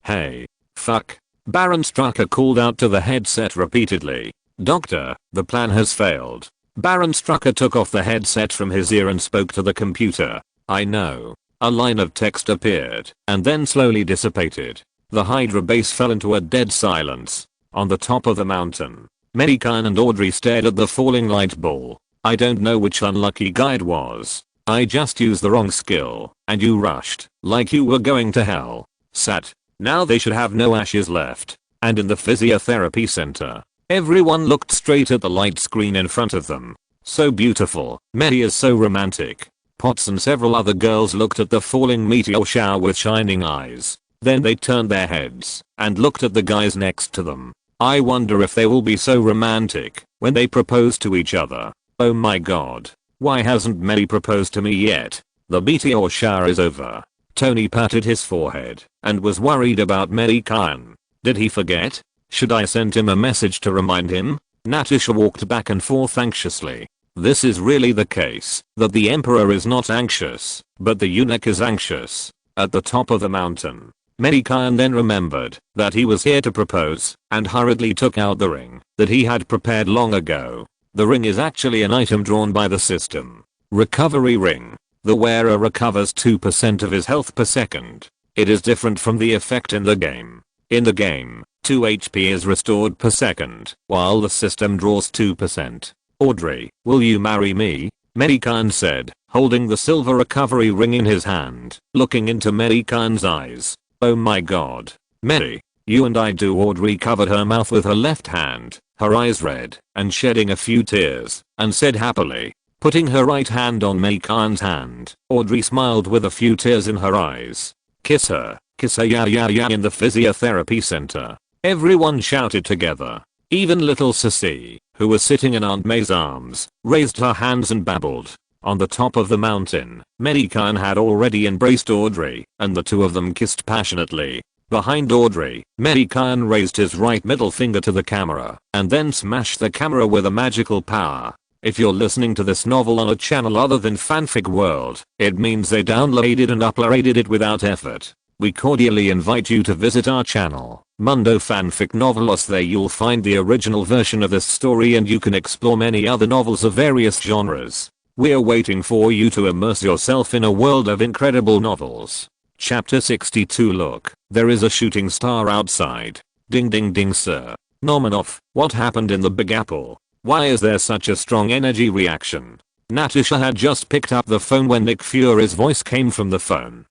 hey. Fuck. Baron Strucker called out to the headset repeatedly. "Doctor, the plan has failed." Baron Strucker took off the headset from his ear and spoke to the computer. "I know." A line of text appeared, and then slowly dissipated. The Hydra base fell into a dead silence. On the top of the mountain, Mei Gan and Audrey stared at the falling light ball. "I don't know which unlucky guy it was. I just used the wrong skill, and you rushed, like you were going to hell." Sat. Now they should have no ashes left. And in the physiotherapy center, everyone looked straight at the light screen in front of them. "So beautiful. Mei is so romantic." Potts and several other girls looked at the falling meteor shower with shining eyes. Then they turned their heads and looked at the guys next to them. "I wonder if they will be so romantic when they propose to each other. Oh my god. Why hasn't Mei proposed to me yet? The meteor shower is over." Tony patted his forehead and was worried about Mei Gan. Did he forget? Should I send him a message to remind him? Natasha walked back and forth anxiously. This is really the case, that the Emperor is not anxious, but the eunuch is anxious. At the top of the mountain, Mei Gan then remembered that he was here to propose, and hurriedly took out the ring that he had prepared long ago. The ring is actually an item drawn by the system. Recovery ring. The wearer recovers 2% of his health per second. It is different from the effect in the game. In the game, 2 HP is restored per second, while the system draws 2%. "Audrey, will you marry me?" Mei Gan said, holding the silver recovery ring in his hand, looking into Mei Gan's eyes. "Oh my god. Mei, you and I do." Audrey covered her mouth with her left hand, her eyes red, and shedding a few tears, and said happily. Putting her right hand on Mei Gan's hand, Audrey smiled with a few tears in her eyes. Kiss her, yeah yeah yeah." In the physiotherapy center, everyone shouted together. Even little Sissy, who was sitting in Aunt May's arms, raised her hands and babbled. On the top of the mountain, Mei Gan had already embraced Audrey, and the two of them kissed passionately. Behind Audrey, Mei Gan raised his right middle finger to the camera, and then smashed the camera with a magical power. If you're listening to this novel on a channel other than Fanfic World, it means they downloaded and uploaded it without effort. We cordially invite you to visit our channel, Mundo Fanfic Novelos. There you'll find the original version of this story and you can explore many other novels of various genres. We're waiting for you to immerse yourself in a world of incredible novels. Chapter 62. Look, there is a shooting star outside. Ding ding ding sir. Nominov, what happened in the Big Apple? Why is there such a strong energy reaction? Natasha had just picked up the phone when Nick Fury's voice came from the phone.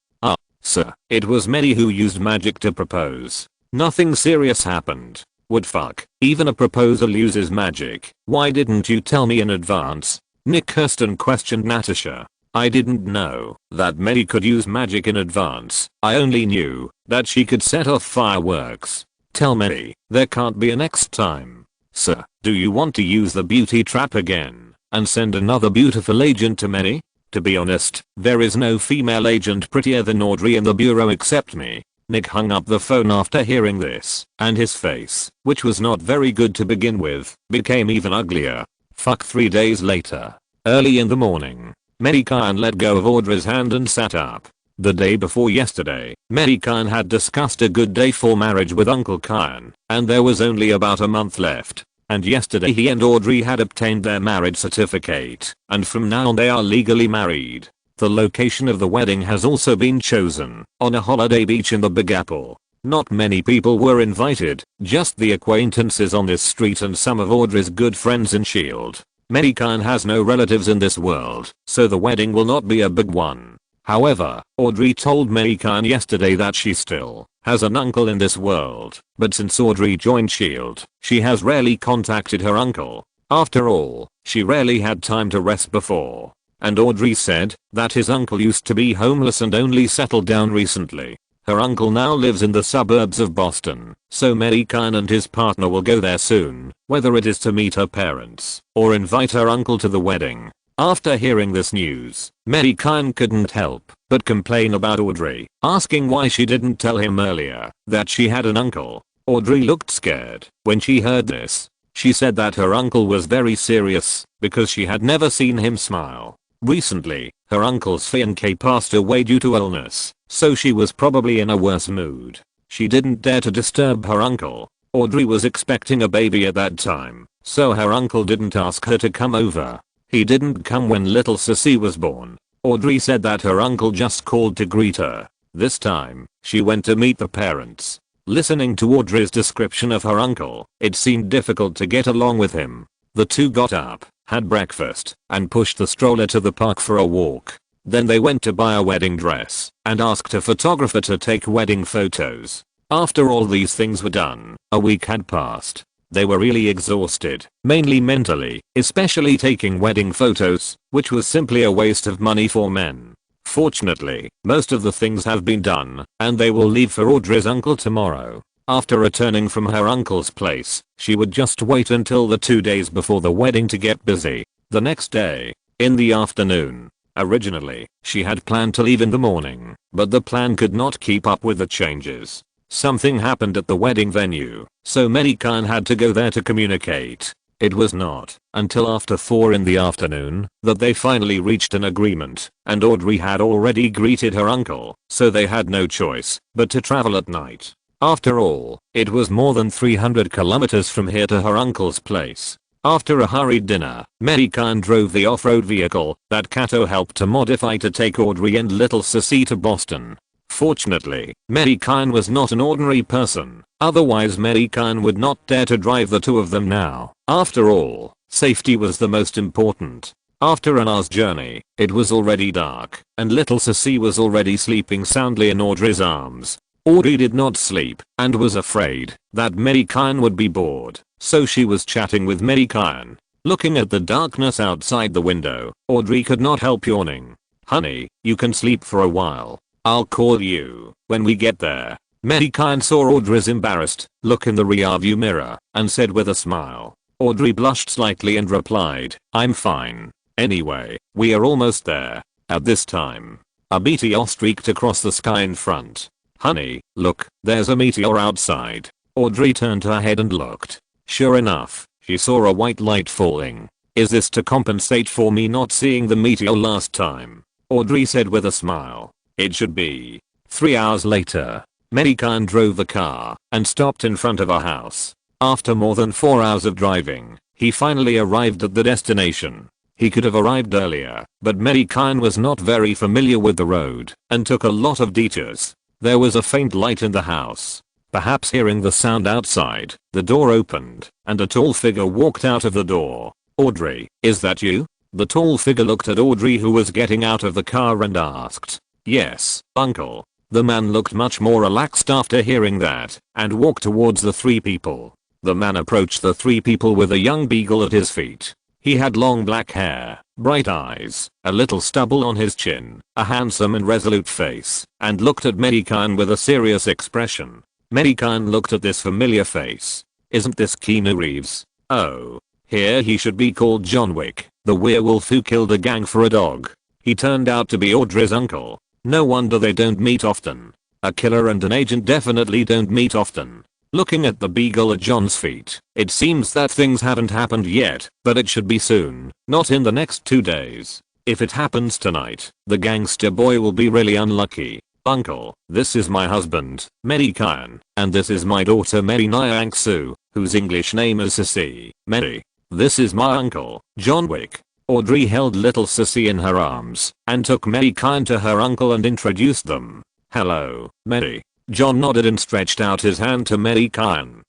Sir, it was Mei who used magic to propose. Nothing serious happened. What fuck, even a proposal uses magic. Why didn't you tell me in advance? Nick Kirsten questioned Natasha. I didn't know that Mei could use magic in advance. I only knew that she could set off fireworks. Tell Mei there can't be a next time. Sir, do you want to use the beauty trap again and send another beautiful agent to Mei? To be honest, there is no female agent prettier than Audrey in the bureau except me. Nick hung up the phone after hearing this, and his face, which was not very good to begin with, became even uglier. Fuck. 3 days later. Early in the morning, Mei Gan let go of Audrey's hand and sat up. The day before yesterday, Mei Gan had discussed a good day for marriage with Uncle Kyan, and there was only about a month left. And yesterday he and Audrey had obtained their marriage certificate, and from now on they are legally married. The location of the wedding has also been chosen, on a holiday beach in the Big Apple. Not many people were invited, just the acquaintances on this street and some of Audrey's good friends in S.H.I.E.L.D. Mei Gan has no relatives in this world, so the wedding will not be a big one. However, Audrey told Mei Gan yesterday that she still has an uncle in this world, but since Audrey joined S.H.I.E.L.D, she has rarely contacted her uncle. After all, she rarely had time to rest before. And Audrey said that his uncle used to be homeless and only settled down recently. Her uncle now lives in the suburbs of Boston, so Mei Gan and his partner will go there soon, whether it is to meet her parents or invite her uncle to the wedding. After hearing this news, Mei Gan couldn't help but complain about Audrey, asking why she didn't tell him earlier that she had an uncle. Audrey looked scared when she heard this. She said that her uncle was very serious because she had never seen him smile. Recently, her uncle's fiancé passed away due to illness, so she was probably in a worse mood. She didn't dare to disturb her uncle. Audrey was expecting a baby at that time, so her uncle didn't ask her to come over. He didn't come when little Sissy was born. Audrey said that her uncle just called to greet her. This time, she went to meet the parents. Listening to Audrey's description of her uncle, it seemed difficult to get along with him. The two got up, had breakfast, and pushed the stroller to the park for a walk. Then they went to buy a wedding dress, and asked a photographer to take wedding photos. After all these things were done, a week had passed. They were really exhausted, mainly mentally, especially taking wedding photos, which was simply a waste of money for men. Fortunately, most of the things have been done, and they will leave for Audrey's uncle tomorrow. After returning from her uncle's place, she would just wait until the 2 days before the wedding to get busy. The next day, in the afternoon. Originally, she had planned to leave in the morning, but the plan could not keep up with the changes. Something happened at the wedding venue, so Mei Gan had to go there to communicate. It was not until after 4 in the afternoon that they finally reached an agreement, and Audrey had already greeted her uncle, so they had no choice but to travel at night. After all, it was more than 300 kilometers from here to her uncle's place. After a hurried dinner, Mei Gan drove the off-road vehicle that Kato helped to modify to take Audrey and little Sissy to Boston. Fortunately, Mei Gan was not an ordinary person, otherwise Mei Gan would not dare to drive the two of them now. After all, safety was the most important. After an hour's journey, it was already dark, and little Sissy was already sleeping soundly in Audrey's arms. Audrey did not sleep, and was afraid that Mei Gan would be bored, so she was chatting with Mei Gan. Looking at the darkness outside the window, Audrey could not help yawning. Honey, you can sleep for a while. I'll call you when we get there. Mei Gan saw Audrey's embarrassed look in the rearview mirror and said with a smile. Audrey blushed slightly and replied, I'm fine. Anyway, we are almost there. At this time, a meteor streaked across the sky in front. Honey, look, there's a meteor outside. Audrey turned her head and looked. Sure enough, she saw a white light falling. Is this to compensate for me not seeing the meteor last time? Audrey said with a smile. It should be. 3 hours later, Mei Gan drove the car and stopped in front of a house. After more than 4 hours of driving, he finally arrived at the destination. He could have arrived earlier, but Mei Gan was not very familiar with the road and took a lot of detours. There was a faint light in the house. Perhaps hearing the sound outside, the door opened and a tall figure walked out of the door. Audrey, is that you? The tall figure looked at Audrey who was getting out of the car and asked. Yes, uncle. The man looked much more relaxed after hearing that and walked towards the three people. The man approached the three people with a young beagle at his feet. He had long black hair, bright eyes, a little stubble on his chin, a handsome and resolute face, and looked at Mei Gan with a serious expression. Mei Gan looked at this familiar face. Isn't this Keanu Reeves? Oh. Here he should be called John Wick, the werewolf who killed a gang for a dog. He turned out to be Audrey's uncle. No wonder they don't meet often. A killer and an agent definitely don't meet often. Looking at the beagle at John's feet, it seems that things haven't happened yet, but it should be soon, not in the next 2 days. If it happens tonight, the gangster boy will be really unlucky. Uncle, this is my husband, Mei Gan, and this is my daughter Mei Nyang-soo, whose English name is Sissy. Mei. This is my uncle, John Wick. Audrey held little Sissy in her arms and took Mei Gan to her uncle and introduced them. Hello, Mei. John nodded and stretched out his hand to Mei Gan.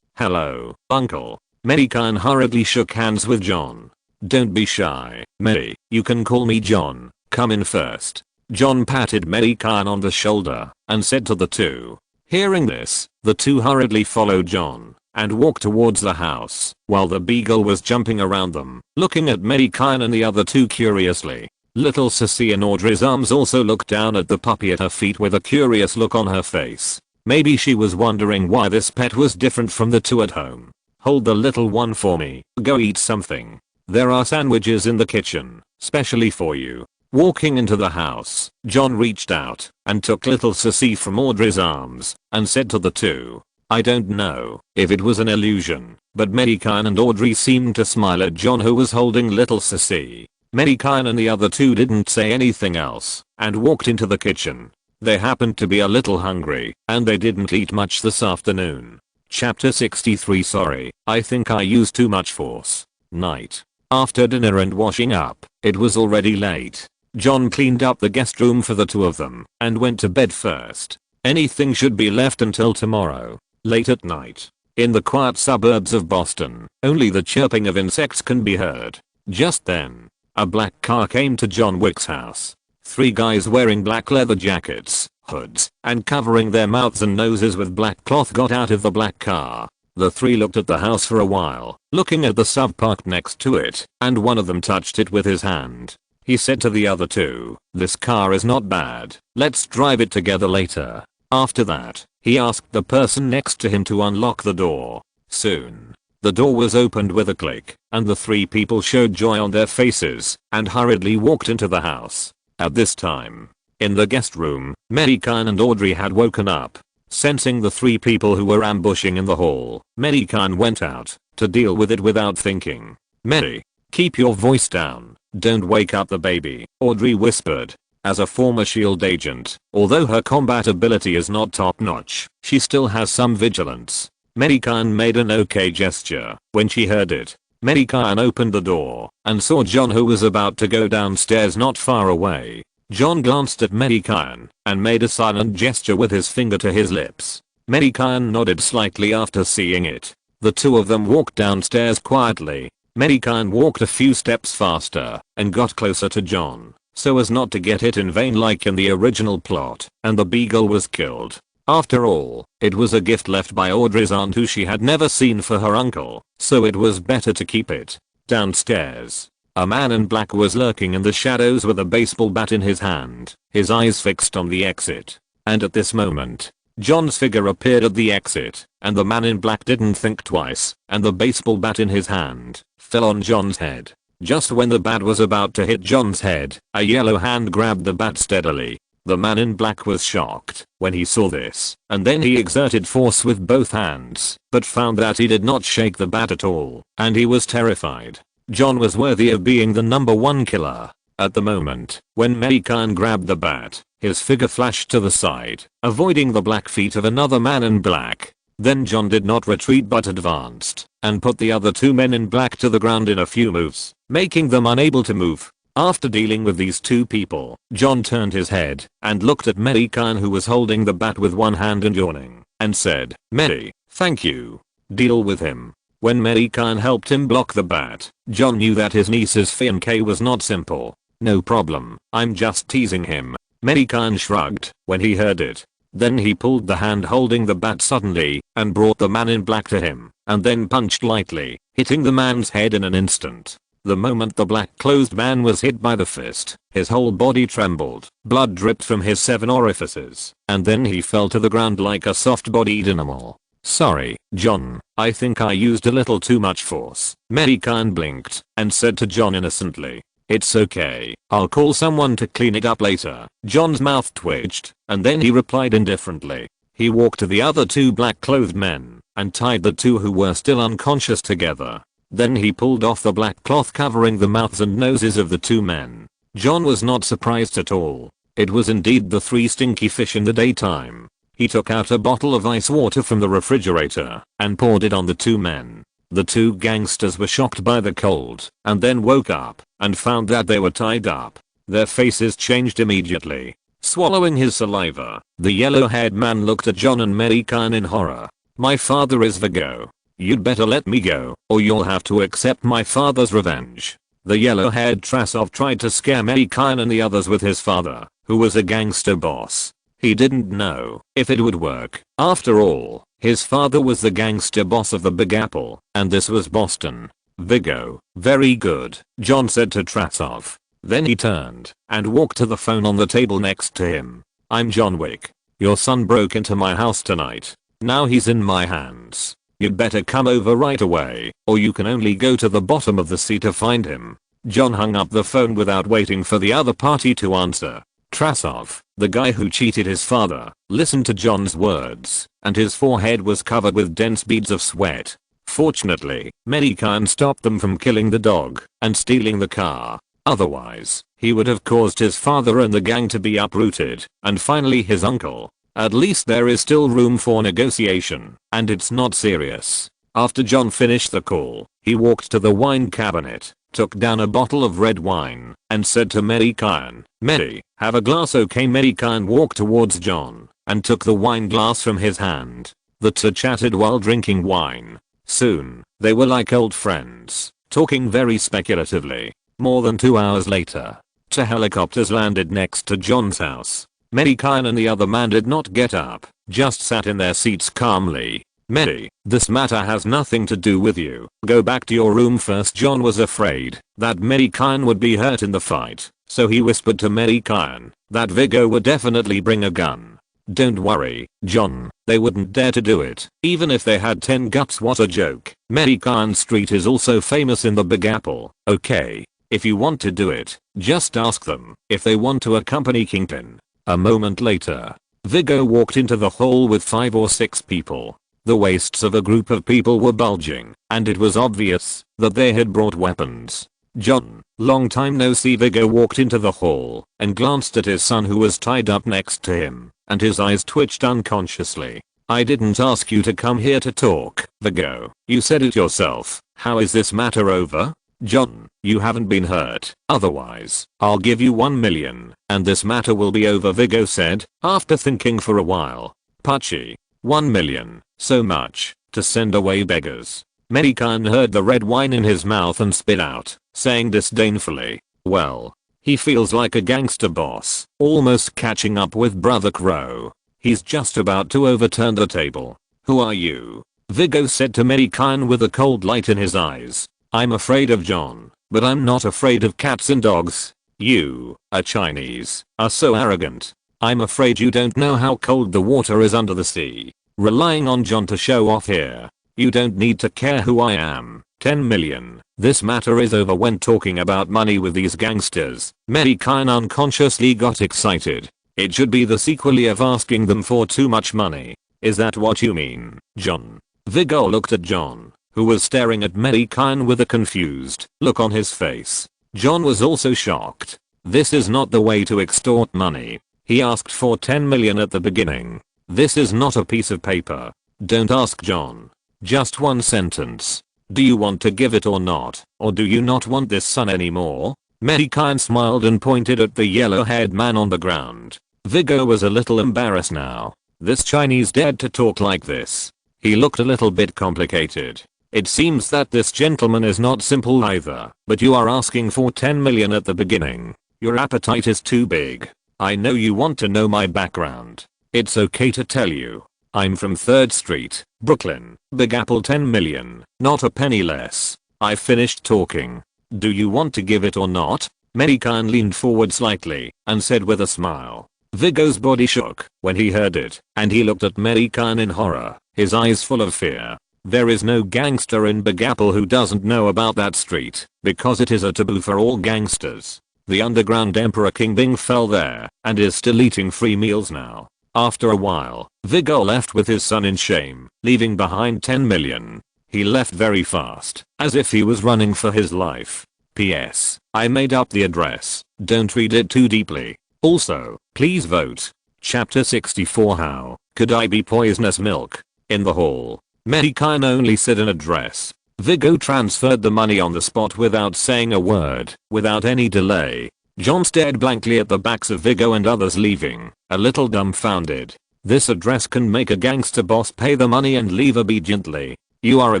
Hello, uncle. Mei Gan hurriedly shook hands with John. Don't be shy, Mei. You can call me John. Come in first. John patted Mei Gan on the shoulder and said to the two. Hearing this, the two hurriedly followed John and walked towards the house while the beagle was jumping around them, looking at Mei Gan and the other two curiously. Little Sissy in Audrey's arms also looked down at the puppy at her feet with a curious look on her face. Maybe she was wondering why this pet was different from the two at home. Hold the little one for me. Go eat something. There are sandwiches in the kitchen, specially for you. Walking into the house, John reached out and took little Sissy from Audrey's arms and said to the two. I don't know if it was an illusion, but Mei Gan and Audrey seemed to smile at John who was holding little Sissy. Mei Gan and the other two didn't say anything else and walked into the kitchen. They happened to be a little hungry and they didn't eat much this afternoon. Chapter 63. Sorry, I think I used too much force. Night. After dinner and washing up, it was already late. John cleaned up the guest room for the two of them and went to bed first. Anything should be left until tomorrow. Late at night, in the quiet suburbs of Boston, only the chirping of insects can be heard. Just then, a black car came to John Wick's house. 3 guys wearing black leather jackets, hoods, and covering their mouths and noses with black cloth got out of the black car. The 3 looked at the house for a while, looking at the sub parked next to it, and one of them touched it with his hand. He said to the other 2, this car is not bad, let's drive it together later. After that, he asked the person next to him to unlock the door. Soon, the door was opened with a click, and the 3 people showed joy on their faces and hurriedly walked into the house. At this time, in the guest room, Mei Gan and Audrey had woken up. Sensing the 3 people who were ambushing in the hall, Mei Gan went out to deal with it without thinking. Mei, keep your voice down. Don't wake up the baby, Audrey whispered. As a former S.H.I.E.L.D. agent, although her combat ability is not top-notch, she still has some vigilance. Mei Gan made an okay gesture when she heard it. Mei Gan opened the door and saw John who was about to go downstairs not far away. John glanced at Mei Gan and made a silent gesture with his finger to his lips. Mei Gan nodded slightly after seeing it. The two of them walked downstairs quietly. Mei Gan walked a few steps faster and got closer to John, so as not to get hit in vain like in the original plot, and the beagle was killed. After all, it was a gift left by Audrey's aunt who she had never seen for her uncle, so it was better to keep it. Downstairs, a man in black was lurking in the shadows with a baseball bat in his hand, his eyes fixed on the exit. And at this moment, John's figure appeared at the exit, and the man in black didn't think twice, and the baseball bat in his hand fell on John's head. Just when the bat was about to hit John's head, a yellow hand grabbed the bat steadily. The man in black was shocked when he saw this, and then he exerted force with both hands, but found that he did not shake the bat at all, and he was terrified. John was worthy of being the #1 killer. At the moment, when Mei Gan grabbed the bat, his figure flashed to the side, avoiding the black feet of another man in black. Then John did not retreat but advanced, and put the other two men in black to the ground in a few moves, making them unable to move. After dealing with these two people, John turned his head and looked at Mei Gan, who was holding the bat with one hand and yawning, and said, "Mei, thank you. Deal with him." When Mei Gan helped him block the bat, John knew that his niece's fiancé was not simple. "No problem, I'm just teasing him." Mei Gan shrugged when he heard it. Then he pulled the hand holding the bat suddenly and brought the man in black to him, and then punched lightly, hitting the man's head in an instant. The moment the black-clothed man was hit by the fist, his whole body trembled, blood dripped from his 7 orifices, and then he fell to the ground like a soft-bodied animal. "Sorry, John, I think I used a little too much force." Mei Gan blinked and said to John innocently, "It's okay, I'll call someone to clean it up later." John's mouth twitched, and then he replied indifferently. He walked to the other two black-clothed men and tied the two who were still unconscious together. Then he pulled off the black cloth covering the mouths and noses of the two men. John was not surprised at all. It was indeed the 3 stinky fish in the daytime. He took out a bottle of ice water from the refrigerator and poured it on the two men. The two gangsters were shocked by the cold and then woke up and found that they were tied up. Their faces changed immediately. Swallowing his saliva, the yellow-haired man looked at John and Mei Gan in horror. "My father is Vigo. You'd better let me go, or you'll have to accept my father's revenge." The yellow-haired Trasov tried to scare Mei Gan and the others with his father, who was a gangster boss. He didn't know if it would work. After all, his father was the gangster boss of the Big Apple, and this was Boston. "Vigo, very good," John said to Trasov. Then he turned and walked to the phone on the table next to him. "I'm John Wick. Your son broke into my house tonight. Now he's in my hands. You'd better come over right away, or you can only go to the bottom of the sea to find him." John hung up the phone without waiting for the other party to answer. Trasov, the guy who cheated his father, listened to John's words, and his forehead was covered with dense beads of sweat. Fortunately, Mei Gan stopped them from killing the dog and stealing the car. Otherwise, he would have caused his father and the gang to be uprooted, and finally his uncle. At least there is still room for negotiation, and it's not serious. After John finished the call, he walked to the wine cabinet, took down a bottle of red wine, and said to Mei Gan, "Mei, have a glass." Okay. Mei Gan walked towards John and took the wine glass from his hand. The two chatted while drinking wine. Soon, they were like old friends, talking very speculatively. More than 2 hours later, 2 helicopters landed next to John's house. Mei Gan and the other man did not get up, just sat in their seats calmly. "Mei, this matter has nothing to do with you. Go back to your room first." John was afraid that Mei Gan would be hurt in the fight, so he whispered to Mei Gan that Vigo would definitely bring a gun. "Don't worry, John, they wouldn't dare to do it, even if they had 10 guts." What a joke. Mei Gan Street is also famous in the Big Apple. Okay, if you want to do it, just ask them if they want to accompany Kingpin. A moment later, Vigo walked into the hall with 5 or 6 people. The waists of a group of people were bulging, and it was obvious that they had brought weapons. "John, long time no see." Vigo walked into the hall and glanced at his son, who was tied up next to him, and his eyes twitched unconsciously. "I didn't ask you to come here to talk, Vigo. You said it yourself. How is this matter over?" "John, you haven't been hurt. Otherwise, I'll give you 1 million, and this matter will be over," Vigo said, after thinking for a while. "Puchy. 1 million, so much, to send away beggars." Mei Gan heard the red wine in his mouth and spit out, saying disdainfully, "Well, he feels like a gangster boss, almost catching up with Brother Crow. He's just about to overturn the table." "Who are you?" Vigo said to Mei Gan with a cold light in his eyes. "I'm afraid of John, but I'm not afraid of cats and dogs. You, a Chinese, are so arrogant. I'm afraid you don't know how cold the water is under the sea. Relying on John to show off here. You don't need to care who I am. 10 million. This matter is over. When talking about money with these gangsters, Mei Gan unconsciously got excited. It should be the sequel of asking them for too much money. Is that what you mean, John? Viggo looked at John, who was staring at Mei Gan with a confused look on his face. John was also shocked. This is not the way to extort money. He asked for 10 million at the beginning. This is not a piece of paper. Don't ask John. Just one sentence. Do you want to give it or not? Or do you not want this son anymore? Mei Gan smiled and pointed at the yellow-haired man on the ground. Viggo was a little embarrassed now. This Chinese dared to talk like this. He looked a little bit complicated. It seems that this gentleman is not simple either, but you are asking for 10 million at the beginning. Your appetite is too big. I know you want to know my background. It's okay to tell you. I'm from 3rd Street, Brooklyn, Big Apple. 10 million, not a penny less. I finished talking. Do you want to give it or not? Mei Gan leaned forward slightly and said with a smile. Viggo's body shook when he heard it, and he looked at Mei Gan in horror, his eyes full of fear. There is no gangster in Big Apple who doesn't know about that street, because it is a taboo for all gangsters. The underground Emperor King Bing fell there and is still eating free meals now. After a while, Viggo left with his son in shame, leaving behind 10 million. He left very fast, as if he was running for his life. P.S. I made up the address. Don't read it too deeply. Also, please vote. Chapter 64. How could I be poisonous milk? In the hall, Mei Gan only said an address. Viggo transferred the money on the spot without saying a word, without any delay. John stared blankly at the backs of Viggo and others leaving, a little dumbfounded. This address can make a gangster boss pay the money and leave obediently. You are a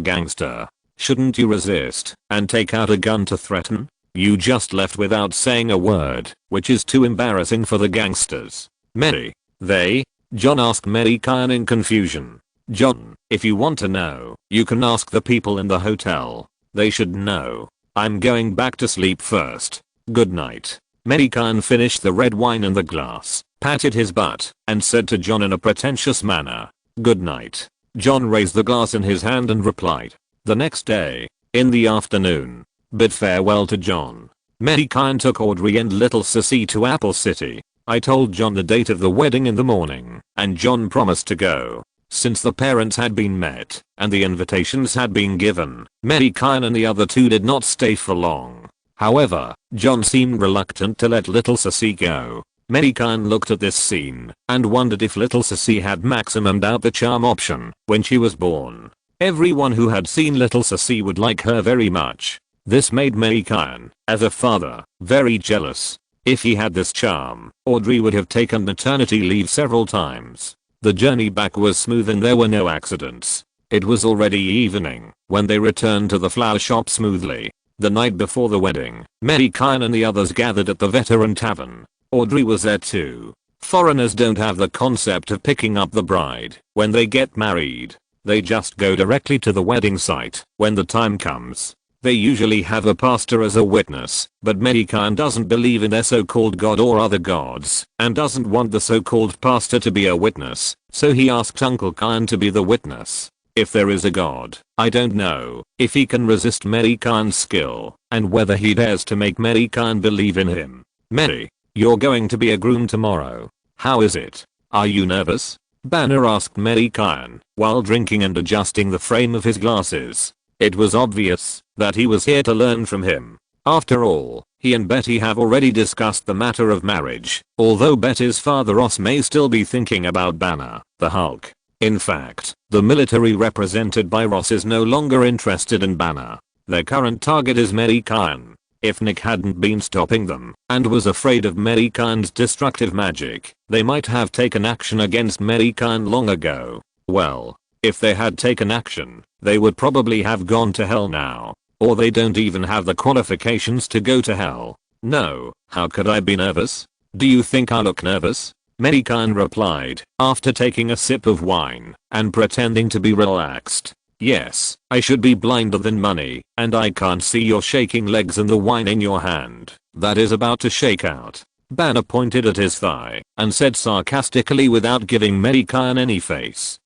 gangster. Shouldn't you resist and take out a gun to threaten? You just left without saying a word, which is too embarrassing for the gangsters. They? John asked Mei Gan in confusion. John, if you want to know, you can ask the people in the hotel. They should know. I'm going back to sleep first. Good night. Mei Gan finished the red wine in the glass, patted his butt, and said to John in a pretentious manner, good night. John raised the glass in his hand and replied. The next day, in the afternoon, bid farewell to John. Mei Gan took Audrey and little Sissy to Apple City. I told John the date of the wedding in the morning, and John promised to go. Since the parents had been met, and the invitations had been given, Mei Gan and the other two did not stay for long. However, John seemed reluctant to let little Sissy go. Mei Gan looked at this scene and wondered if little Sissy had maximumed out the charm option when she was born. Everyone who had seen little Sissy would like her very much. This made Mei Gan, as a father, very jealous. If he had this charm, Audrey would have taken maternity leave several times. The journey back was smooth and there were no accidents. It was already evening when they returned to the flower shop smoothly. The night before the wedding, Mei Gan and the others gathered at the Veteran Tavern. Audrey was there too. Foreigners don't have the concept of picking up the bride when they get married. They just go directly to the wedding site when the time comes. They usually have a pastor as a witness, but Mei Gan doesn't believe in their so-called god or other gods, and doesn't want the so-called pastor to be a witness, so he asked Uncle Gan to be the witness. If there is a god, I don't know if he can resist Mei Gan's skill, and whether he dares to make Mei Gan believe in him. Mei, you're going to be a groom tomorrow. How is it? Are you nervous? Banner asked Mei Gan, while drinking and adjusting the frame of his glasses. It was obvious that he was here to learn from him. After all, he and Betty have already discussed the matter of marriage, although Betty's father Ross may still be thinking about Banner, the Hulk. In fact, the military represented by Ross is no longer interested in Banner. Their current target is Mei Gan. If Nick hadn't been stopping them and was afraid of Mei Gan's destructive magic, they might have taken action against Mei Gan long ago. Well, if they had taken action, they would probably have gone to hell now. Or they don't even have the qualifications to go to hell. No, how could I be nervous? Do you think I look nervous? Mei Gan replied, after taking a sip of wine and pretending to be relaxed. Yes, I should be blinder than money, and I can't see your shaking legs and the wine in your hand that is about to shake out. Banner pointed at his thigh and said sarcastically without giving Mei Gan any face.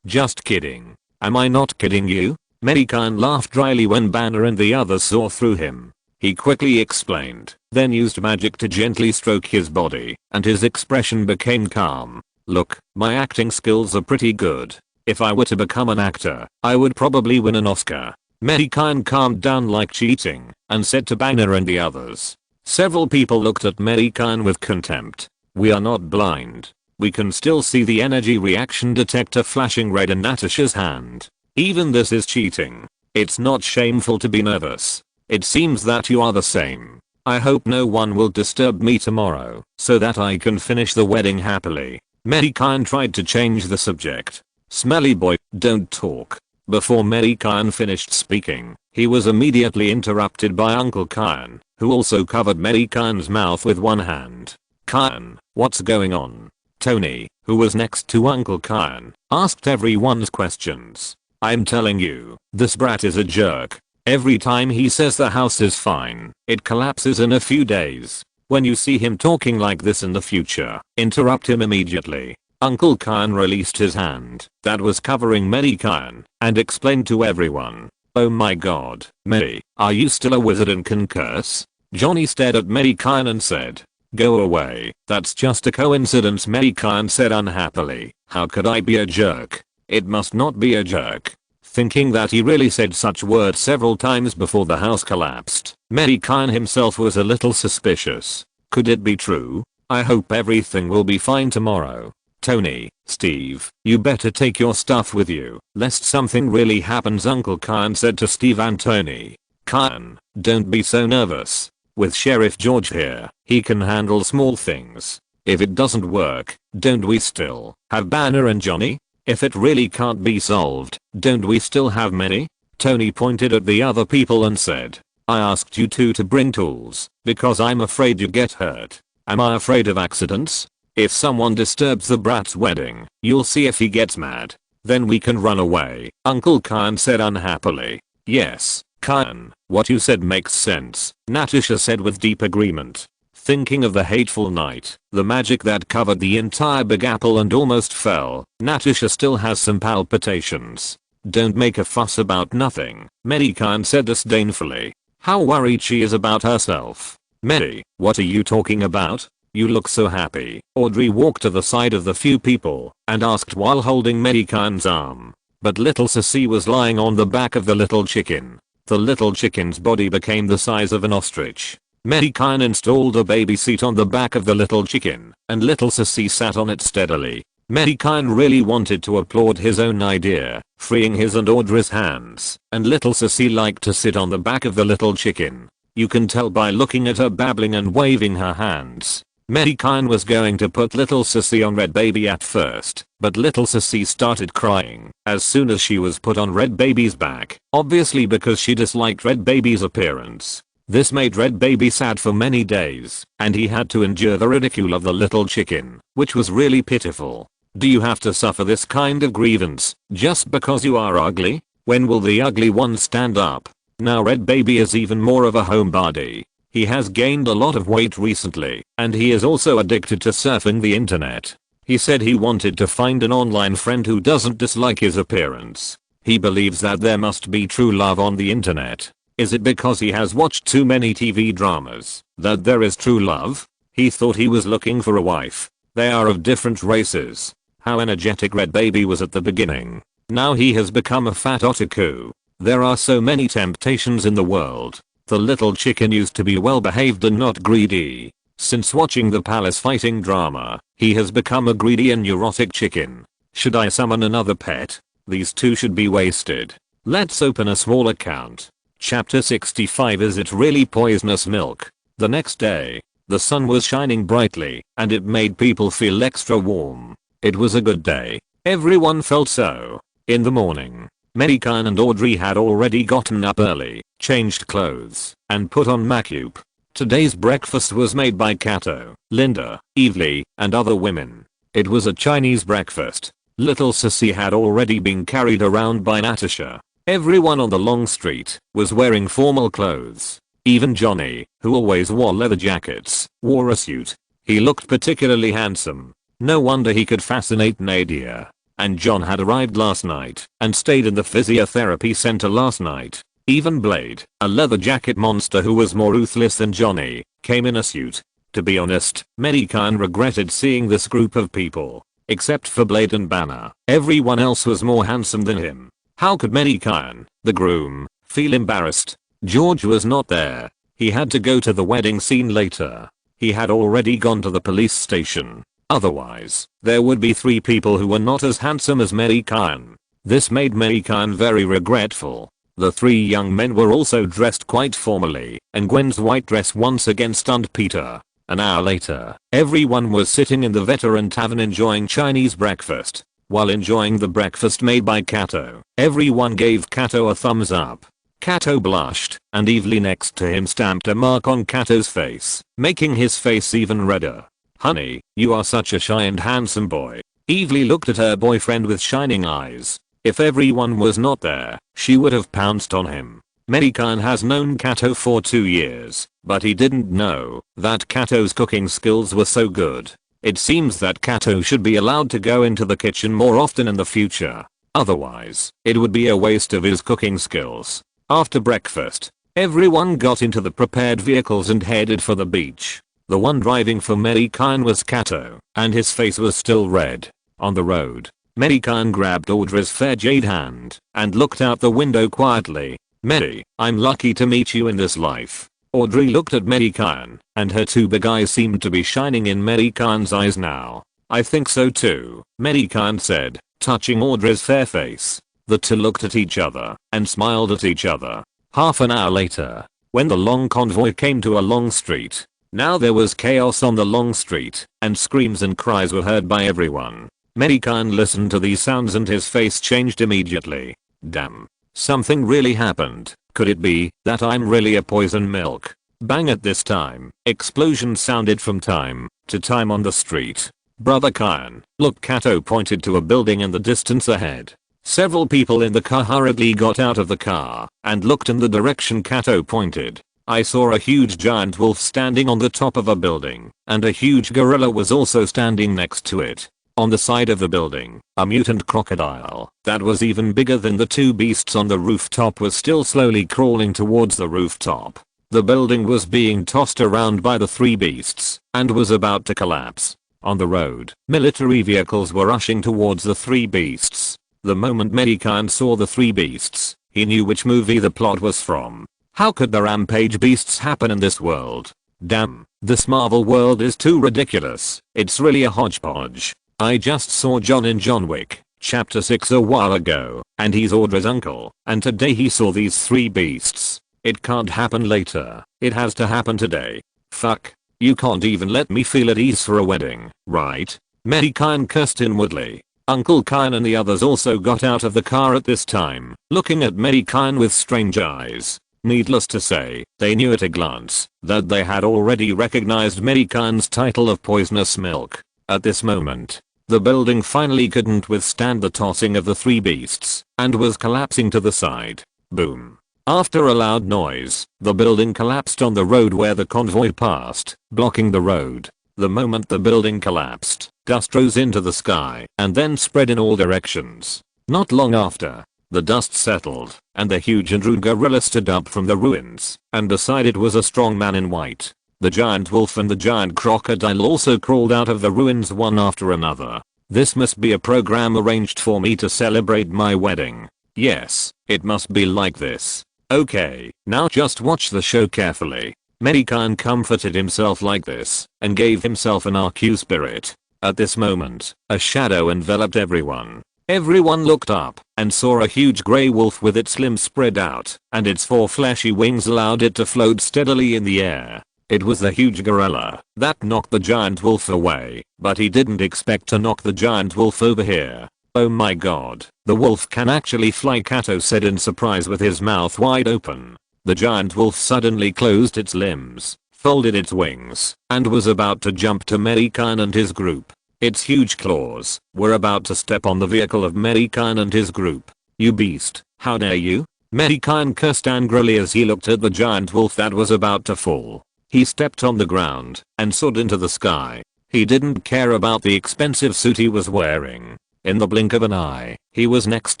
Just kidding. Am I not kidding you? Mei Gan laughed dryly when Banner and the others saw through him. He quickly explained, then used magic to gently stroke his body, and his expression became calm. Look, my acting skills are pretty good. If I were to become an actor, I would probably win an Oscar. Mei Gan calmed down like cheating, and said to Banner and the others. Several people looked at Mei Gan with contempt. We are not blind. We can still see the energy reaction detector flashing red in Natasha's hand. Even this is cheating. It's not shameful to be nervous. It seems that you are the same. I hope no one will disturb me tomorrow, so that I can finish the wedding happily. Mei Gan tried to change the subject. Smelly boy, don't talk. Before Mei Gan finished speaking, he was immediately interrupted by Uncle Kyan, who also covered Mei Gan's mouth with one hand. Kyan, what's going on? Tony, who was next to Uncle Kyan, asked everyone's questions. I'm telling you, this brat is a jerk. Every time he says the house is fine, it collapses in a few days. When you see him talking like this in the future, interrupt him immediately. Uncle Kyan released his hand that was covering Mei Gan and explained to everyone. Oh my god, Mei, are you still a wizard and can curse? Johnny stared at Mei Gan and said, go away, that's just a coincidence. Mei Gan said unhappily. How could I be a jerk? It must not be a jerk. Thinking that he really said such words several times before the house collapsed, Mei Gan himself was a little suspicious. Could it be true? I hope everything will be fine tomorrow. Tony, Steve, you better take your stuff with you, lest something really happens, Uncle Kyan said to Steve and Tony. Kyan, don't be so nervous. With Sheriff George here, he can handle small things. If it doesn't work, don't we still have Banner and Johnny? If it really can't be solved, don't we still have many? Tony pointed at the other people and said, I asked you two to bring tools, because I'm afraid you get hurt. Am I afraid of accidents? If someone disturbs the brat's wedding, you'll see if he gets mad. Then we can run away, Uncle Kyan said unhappily. Yes, Kyan, what you said makes sense, Natasha said with deep agreement. Thinking of the hateful night, the magic that covered the entire Big Apple and almost fell, Natasha still has some palpitations. Don't make a fuss about nothing, Mei Gan said disdainfully. How worried she is about herself. Mei, what are you talking about? You look so happy. Audrey walked to the side of the few people and asked while holding Mei Gan's arm. But little Sissy was lying on the back of the little chicken. The little chicken's body became the size of an ostrich. Mei Gan installed a baby seat on the back of the little chicken, and little Sissy sat on it steadily. Mei Gan really wanted to applaud his own idea, freeing his and Audrey's hands, and little Sissy liked to sit on the back of the little chicken. You can tell by looking at her babbling and waving her hands. Mei Gan was going to put little Sissy on Red Baby at first, but little Sissy started crying as soon as she was put on Red Baby's back, obviously because she disliked Red Baby's appearance. This made Red Baby sad for many days, and he had to endure the ridicule of the little chicken, which was really pitiful. Do you have to suffer this kind of grievance just because you are ugly? When will the ugly one stand up? Now Red Baby is even more of a homebody. He has gained a lot of weight recently, and he is also addicted to surfing the internet. He said he wanted to find an online friend who doesn't dislike his appearance. He believes that there must be true love on the internet. Is it because he has watched too many TV dramas that there is true love? He thought he was looking for a wife. They are of different races. How energetic Red Baby was at the beginning. Now he has become a fat otaku. There are so many temptations in the world. The little chicken used to be well behaved and not greedy. Since watching the palace fighting drama, he has become a greedy and neurotic chicken. Should I summon another pet? These two should be wasted. Let's open a small account. Chapter 65. Is it really poisonous milk? The next day, the sun was shining brightly, and it made people feel extra warm. It was a good day. Everyone felt so. In the morning, Mei Gan and Audrey had already gotten up early, changed clothes, and put on makeup. Today's breakfast was made by Kato, Linda, Evely, and other women. It was a Chinese breakfast. Little Sissy had already been carried around by Natasha. Everyone on the long street was wearing formal clothes. Even Johnny, who always wore leather jackets, wore a suit. He looked particularly handsome. No wonder he could fascinate Nadia. and John had arrived last night and stayed in the physiotherapy center last night. Even Blade, a leather jacket monster who was more ruthless than Johnny, came in a suit. To be honest, Mei Gan regretted seeing this group of people. Except for Blade and Banner, everyone else was more handsome than him. How could Mei Gan, the groom, feel embarrassed? George was not there. He had to go to the wedding scene later. He had already gone to the police station. Otherwise, there would be 3 people who were not as handsome as Mei Gan. This made Mei Gan very regretful. The 3 young men were also dressed quite formally, and Gwen's white dress once again stunned Peter. An hour later, everyone was sitting in the veteran tavern enjoying Chinese breakfast. While enjoying the breakfast made by Kato, everyone gave Kato a thumbs up. Kato blushed, and Evely next to him stamped a mark on Kato's face, making his face even redder. "Honey, you are such a shy and handsome boy." Evely looked at her boyfriend with shining eyes. If everyone was not there, she would have pounced on him. Mei Gan has known Kato for 2 years, but he didn't know that Kato's cooking skills were so good. It seems that Kato should be allowed to go into the kitchen more often in the future. Otherwise, it would be a waste of his cooking skills. After breakfast, everyone got into the prepared vehicles and headed for the beach. The one driving for Mei Gan was Kato, and his face was still red. On the road, Mei Gan grabbed Audrey's fair jade hand and looked out the window quietly. "Mei, I'm lucky to meet you in this life." Audrey looked at Mei Gan, and her 2 big eyes seemed to be shining in Mei Gan's eyes now. "I think so too," Mei Gan said, touching Audrey's fair face. The 2 looked at each other and smiled at each other. Half an hour later, when the long convoy came to a long street. Now there was chaos on the long street, and screams and cries were heard by everyone. Mei Gan listened to these sounds and his face changed immediately. Damn. Something really happened. Could it be that I'm really a poison milk? Bang at this time. Explosions sounded from time to time on the street. "Brother Gan, look." Kato pointed to a building in the distance ahead. Several people in the car hurriedly got out of the car and looked in the direction Kato pointed. I saw a huge giant wolf standing on the top of a building, and a huge gorilla was also standing next to it. On the side of the building, a mutant crocodile that was even bigger than the 2 beasts on the rooftop was still slowly crawling towards the rooftop. The building was being tossed around by the 3 beasts and was about to collapse. On the road, military vehicles were rushing towards the 3 beasts. The moment Mei Gan saw the 3 beasts, he knew which movie the plot was from. How could the rampage beasts happen in this world? Damn, this Marvel world is too ridiculous. It's really a hodgepodge. I just saw John in John Wick, chapter 6 a while ago, and he's Audrey's uncle, and today he saw these 3 beasts. It can't happen later. It has to happen today. Fuck. You can't even let me feel at ease for a wedding, right? Mei Gan cursed inwardly. Uncle Kyan and the others also got out of the car at this time, looking at Mei Gan with strange eyes. Needless to say, they knew at a glance that they had already recognized Mei Gan's title of poisonous milk. At this moment, the building finally couldn't withstand the tossing of the 3 beasts and was collapsing to the side. Boom. After a loud noise, the building collapsed on the road where the convoy passed, blocking the road. The moment the building collapsed, dust rose into the sky and then spread in all directions. Not long after, the dust settled, and the huge and rude gorilla stood up from the ruins and beside it was a strong man in white. The giant wolf and the giant crocodile also crawled out of the ruins one after another. This must be a program arranged for me to celebrate my wedding. Yes, it must be like this. Okay, now just watch the show carefully. Mei Gan comforted himself like this and gave himself an RQ spirit. At this moment, a shadow enveloped everyone. Everyone looked up and saw a huge grey wolf with its limbs spread out, and its 4 fleshy wings allowed it to float steadily in the air. It was the huge gorilla that knocked the giant wolf away, but he didn't expect to knock the giant wolf over here. Oh my god, the wolf can actually fly, Kato said in surprise with his mouth wide open. The giant wolf suddenly closed its limbs, folded its wings, and was about to jump to Mei Gan and his group. Its huge claws were about to step on the vehicle of Mei Gan and his group. You beast, how dare you? Mei Gan cursed angrily as he looked at the giant wolf that was about to fall. He stepped on the ground and soared into the sky. He didn't care about the expensive suit he was wearing. In the blink of an eye, he was next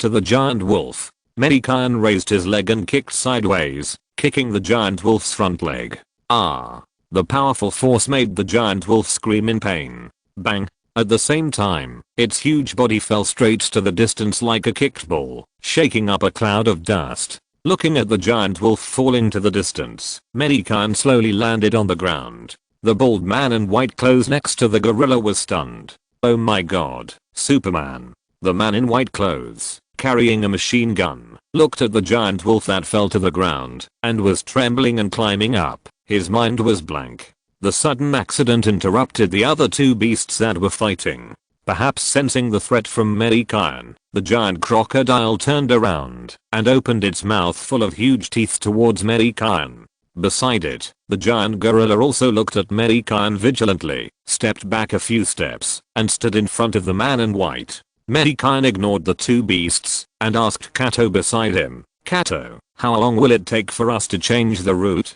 to the giant wolf. Mei Gan raised his leg and kicked sideways, kicking the giant wolf's front leg. Ah! The powerful force made the giant wolf scream in pain. Bang! At the same time, its huge body fell straight to the distance like a kicked ball, shaking up a cloud of dust. Looking at the giant wolf falling to the distance, Mei Gan slowly landed on the ground. The bald man in white clothes next to the gorilla was stunned. Oh my god, Superman. The man in white clothes, carrying a machine gun, looked at the giant wolf that fell to the ground, and was trembling and climbing up. His mind was blank. The sudden accident interrupted the other two beasts that were fighting. Perhaps sensing the threat from Mei Gan, the giant crocodile turned around and opened its mouth full of huge teeth towards Mei Gan. Beside it, the giant gorilla also looked at Mei Gan vigilantly, stepped back a few steps, and stood in front of the man in white. Mei Gan ignored the two beasts and asked Kato beside him, "Kato, how long will it take for us to change the route?"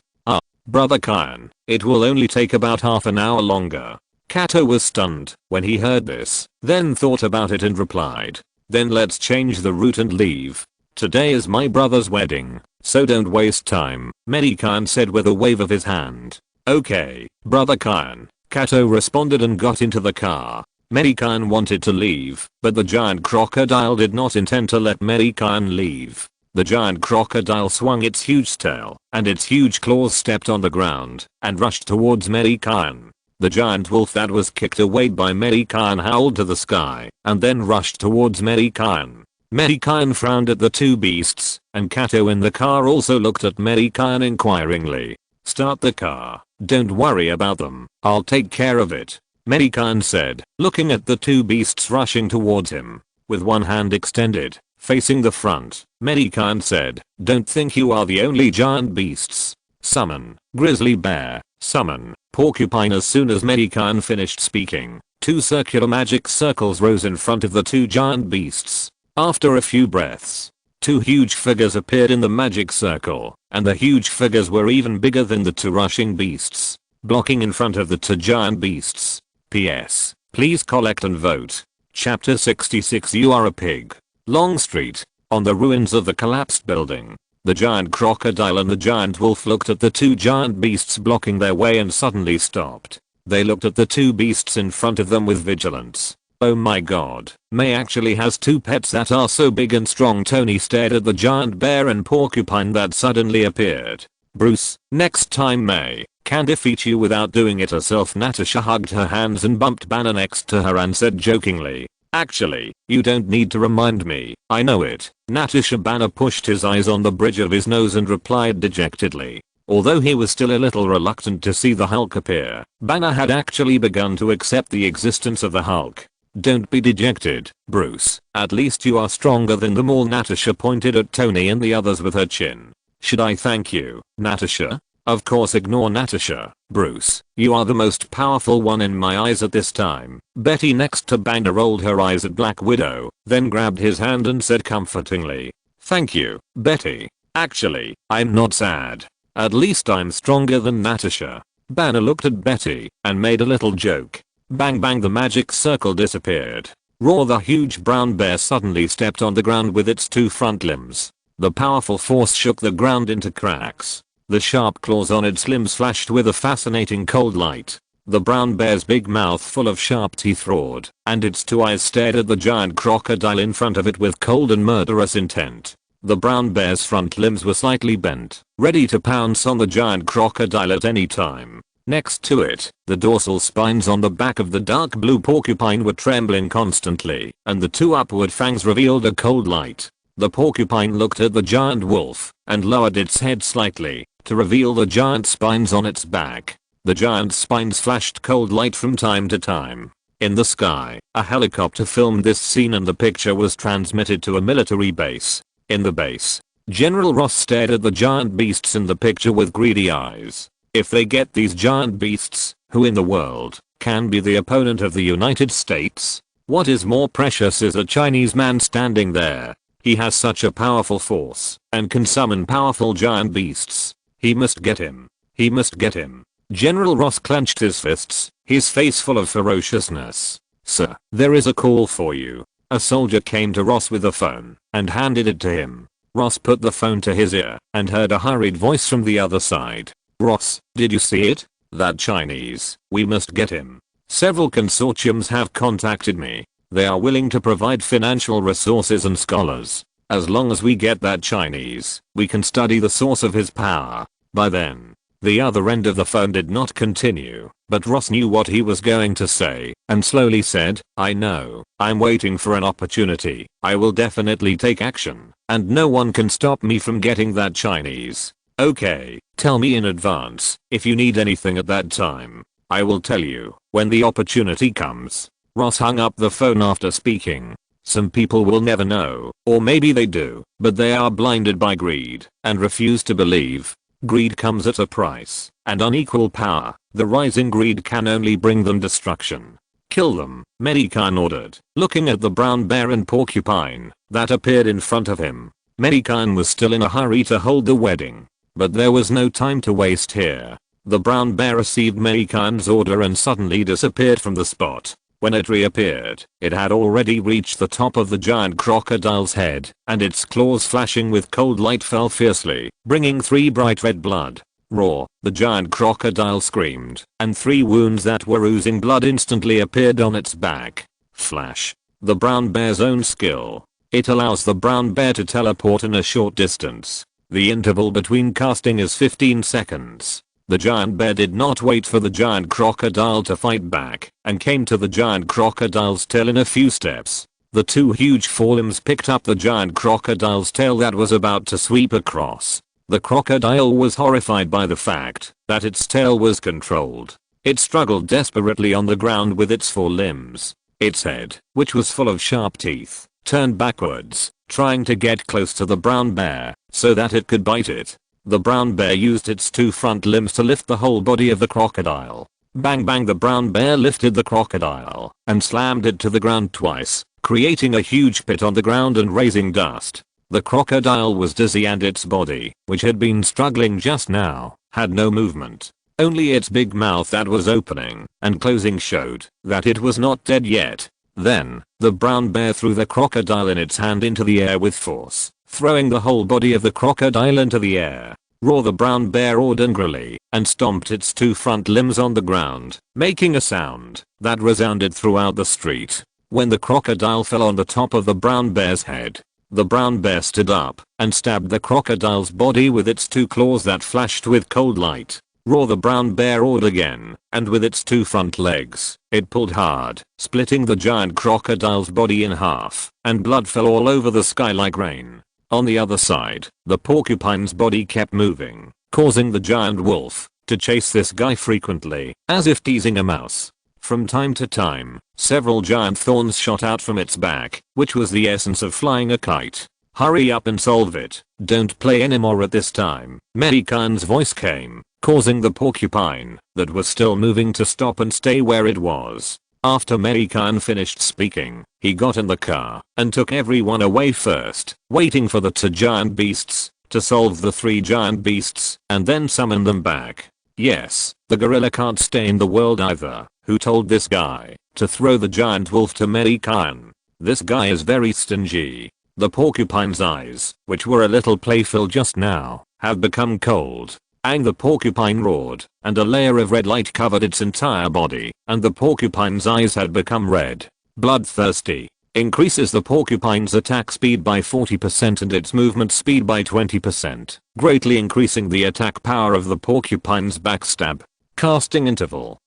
"Brother Gan, it will only take about half an hour longer." Kato was stunned when he heard this, then thought about it and replied, "Then let's change the route and leave. Today is my brother's wedding, so don't waste time," Mei Gan said with a wave of his hand. "Okay, Brother Gan," Kato responded and got into the car. Mei Gan wanted to leave, but the giant crocodile did not intend to let Mei Gan leave. The giant crocodile swung its huge tail, and its huge claws stepped on the ground and rushed towards Mei Gan. The giant wolf that was kicked away by Mei Gan howled to the sky and then rushed towards Mei Gan. Mei Gan frowned at the two beasts, and Kato in the car also looked at Mei Gan inquiringly. "Start the car, don't worry about them, I'll take care of it," Mei Gan said, looking at the two beasts rushing towards him. With one hand extended, facing the front, Mei Gan said, "Don't think you are the only giant beasts. Summon, grizzly bear, summon, porcupine." As soon as Mei Gan finished speaking, two circular magic circles rose in front of the two giant beasts. After a few breaths, two huge figures appeared in the magic circle, and the huge figures were even bigger than the two rushing beasts, blocking in front of the two giant beasts. PS. Please collect and vote. Chapter 66. You are a pig. Long Street. On the ruins of the collapsed building, the giant crocodile and the giant wolf looked at the two giant beasts blocking their way and suddenly stopped. They looked at the two beasts in front of them with vigilance. Oh my god, Mei actually has two pets that are so big and strong. Tony stared at the giant bear and porcupine that suddenly appeared. "Bruce, next time Mei can defeat you without doing it herself." Natasha hugged her hands and bumped Banner next to her and said jokingly, "Actually, you don't need to remind me, I know it." Natasha. Banner pushed his eyes on the bridge of his nose and replied dejectedly. Although he was still a little reluctant to see the Hulk appear, Banner had actually begun to accept the existence of the Hulk. "Don't be dejected, Bruce, at least you are stronger than them all." Natasha pointed at Tony and the others with her chin. "Should I thank you, Natasha?" "Of course, ignore Natasha, Bruce. You are the most powerful one in my eyes at this time." Betty next to Banner rolled her eyes at Black Widow, then grabbed his hand and said comfortingly, "Thank you, Betty. Actually, I'm not sad. At least I'm stronger than Natasha." Banner looked at Betty and made a little joke. Bang bang, the magic circle disappeared. Roar. The huge brown bear suddenly stepped on the ground with its two front limbs. The powerful force shook the ground into cracks. The sharp claws on its limbs flashed with a fascinating cold light. The brown bear's big mouth full of sharp teeth roared, and its two eyes stared at the giant crocodile in front of it with cold and murderous intent. The brown bear's front limbs were slightly bent, ready to pounce on the giant crocodile at any time. Next to it, the dorsal spines on the back of the dark blue porcupine were trembling constantly, and the two upward fangs revealed a cold light. The porcupine looked at the giant wolf and lowered its head slightly to reveal the giant spines on its back. The giant spines flashed cold light from time to time. In the sky, a helicopter filmed this scene and the picture was transmitted to a military base. In the base, General Ross stared at the giant beasts in the picture with greedy eyes. If they get these giant beasts, who in the world can be the opponent of the United States? What is more precious is a Chinese man standing there. He has such a powerful force and can summon powerful giant beasts. He must get him. He must get him. General Ross clenched his fists, his face full of ferociousness. "Sir, there is a call for you." A soldier came to Ross with a phone and handed it to him. Ross put the phone to his ear and heard a hurried voice from the other side. "Ross, did you see it? That Chinese. We must get him. Several consortiums have contacted me. They are willing to provide financial resources and scholars. As long as we get that Chinese, we can study the source of his power." By then, the other end of the phone did not continue, but Ross knew what he was going to say and slowly said, "I know. I'm waiting for an opportunity. I will definitely take action, and no one can stop me from getting that Chinese. Okay, tell me in advance if you need anything at that time. I will tell you when the opportunity comes." Ross hung up the phone after speaking. Some people will never know, or maybe they do, but they are blinded by greed and refuse to believe. Greed comes at a price, and unequal power. The rising greed can only bring them destruction. "Kill them," Mei Gan ordered, looking at the brown bear and porcupine that appeared in front of him. Mei Gan was still in a hurry to hold the wedding, but there was no time to waste here. The brown bear received Mei Gan's order and suddenly disappeared from the spot. When it reappeared, it had already reached the top of the giant crocodile's head, and its claws flashing with cold light fell fiercely, bringing 3 bright red blood. Roar, the giant crocodile screamed, and 3 wounds that were oozing blood instantly appeared on its back. Flash. The brown bear's own skill. It allows the brown bear to teleport in a short distance. The interval between casting is 15 seconds. The giant bear did not wait for the giant crocodile to fight back and came to the giant crocodile's tail in a few steps. The 2 huge forelimbs picked up the giant crocodile's tail that was about to sweep across. The crocodile was horrified by the fact that its tail was controlled. It struggled desperately on the ground with its 4 limbs. Its head, which was full of sharp teeth, turned backwards, trying to get close to the brown bear so that it could bite it. The brown bear used its 2 front limbs to lift the whole body of the crocodile. Bang bang, the brown bear lifted the crocodile and slammed it to the ground twice, creating a huge pit on the ground and raising dust. The crocodile was dizzy and its body, which had been struggling just now, had no movement. Only its big mouth that was opening and closing showed that it was not dead yet. Then, the brown bear threw the crocodile in its hand into the air with force, throwing the whole body of the crocodile into the air. Roar, the brown bear roared angrily and stomped its 2 front limbs on the ground, making a sound that resounded throughout the street. When the crocodile fell on the top of the brown bear's head, the brown bear stood up and stabbed the crocodile's body with its 2 claws that flashed with cold light. Roar, the brown bear roared again, and with its 2 front legs, it pulled hard, splitting the giant crocodile's body in half, and blood fell all over the sky like rain. On the other side, the porcupine's body kept moving, causing the giant wolf to chase this guy frequently, as if teasing a mouse. From time to time, several giant thorns shot out from its back, which was the essence of flying a kite. "Hurry up and solve it. Don't play anymore at this time," Mei Gan's voice came, causing the porcupine that was still moving to stop and stay where it was. After Mei Gan finished speaking, he got in the car and took everyone away first, waiting for the 2 giant beasts to solve the 3 giant beasts and then summon them back. Yes, the gorilla can't stay in the world either. Who told this guy to throw the giant wolf to Mei Gan? This guy is very stingy. The porcupine's eyes, which were a little playful just now, have become cold. And the porcupine roared, and a layer of red light covered its entire body, and the porcupine's eyes had become red. Bloodthirsty. Increases the porcupine's attack speed by 40% and its movement speed by 20%, greatly increasing the attack power of the porcupine's backstab. Casting interval: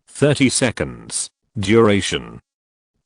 30 seconds. Duration: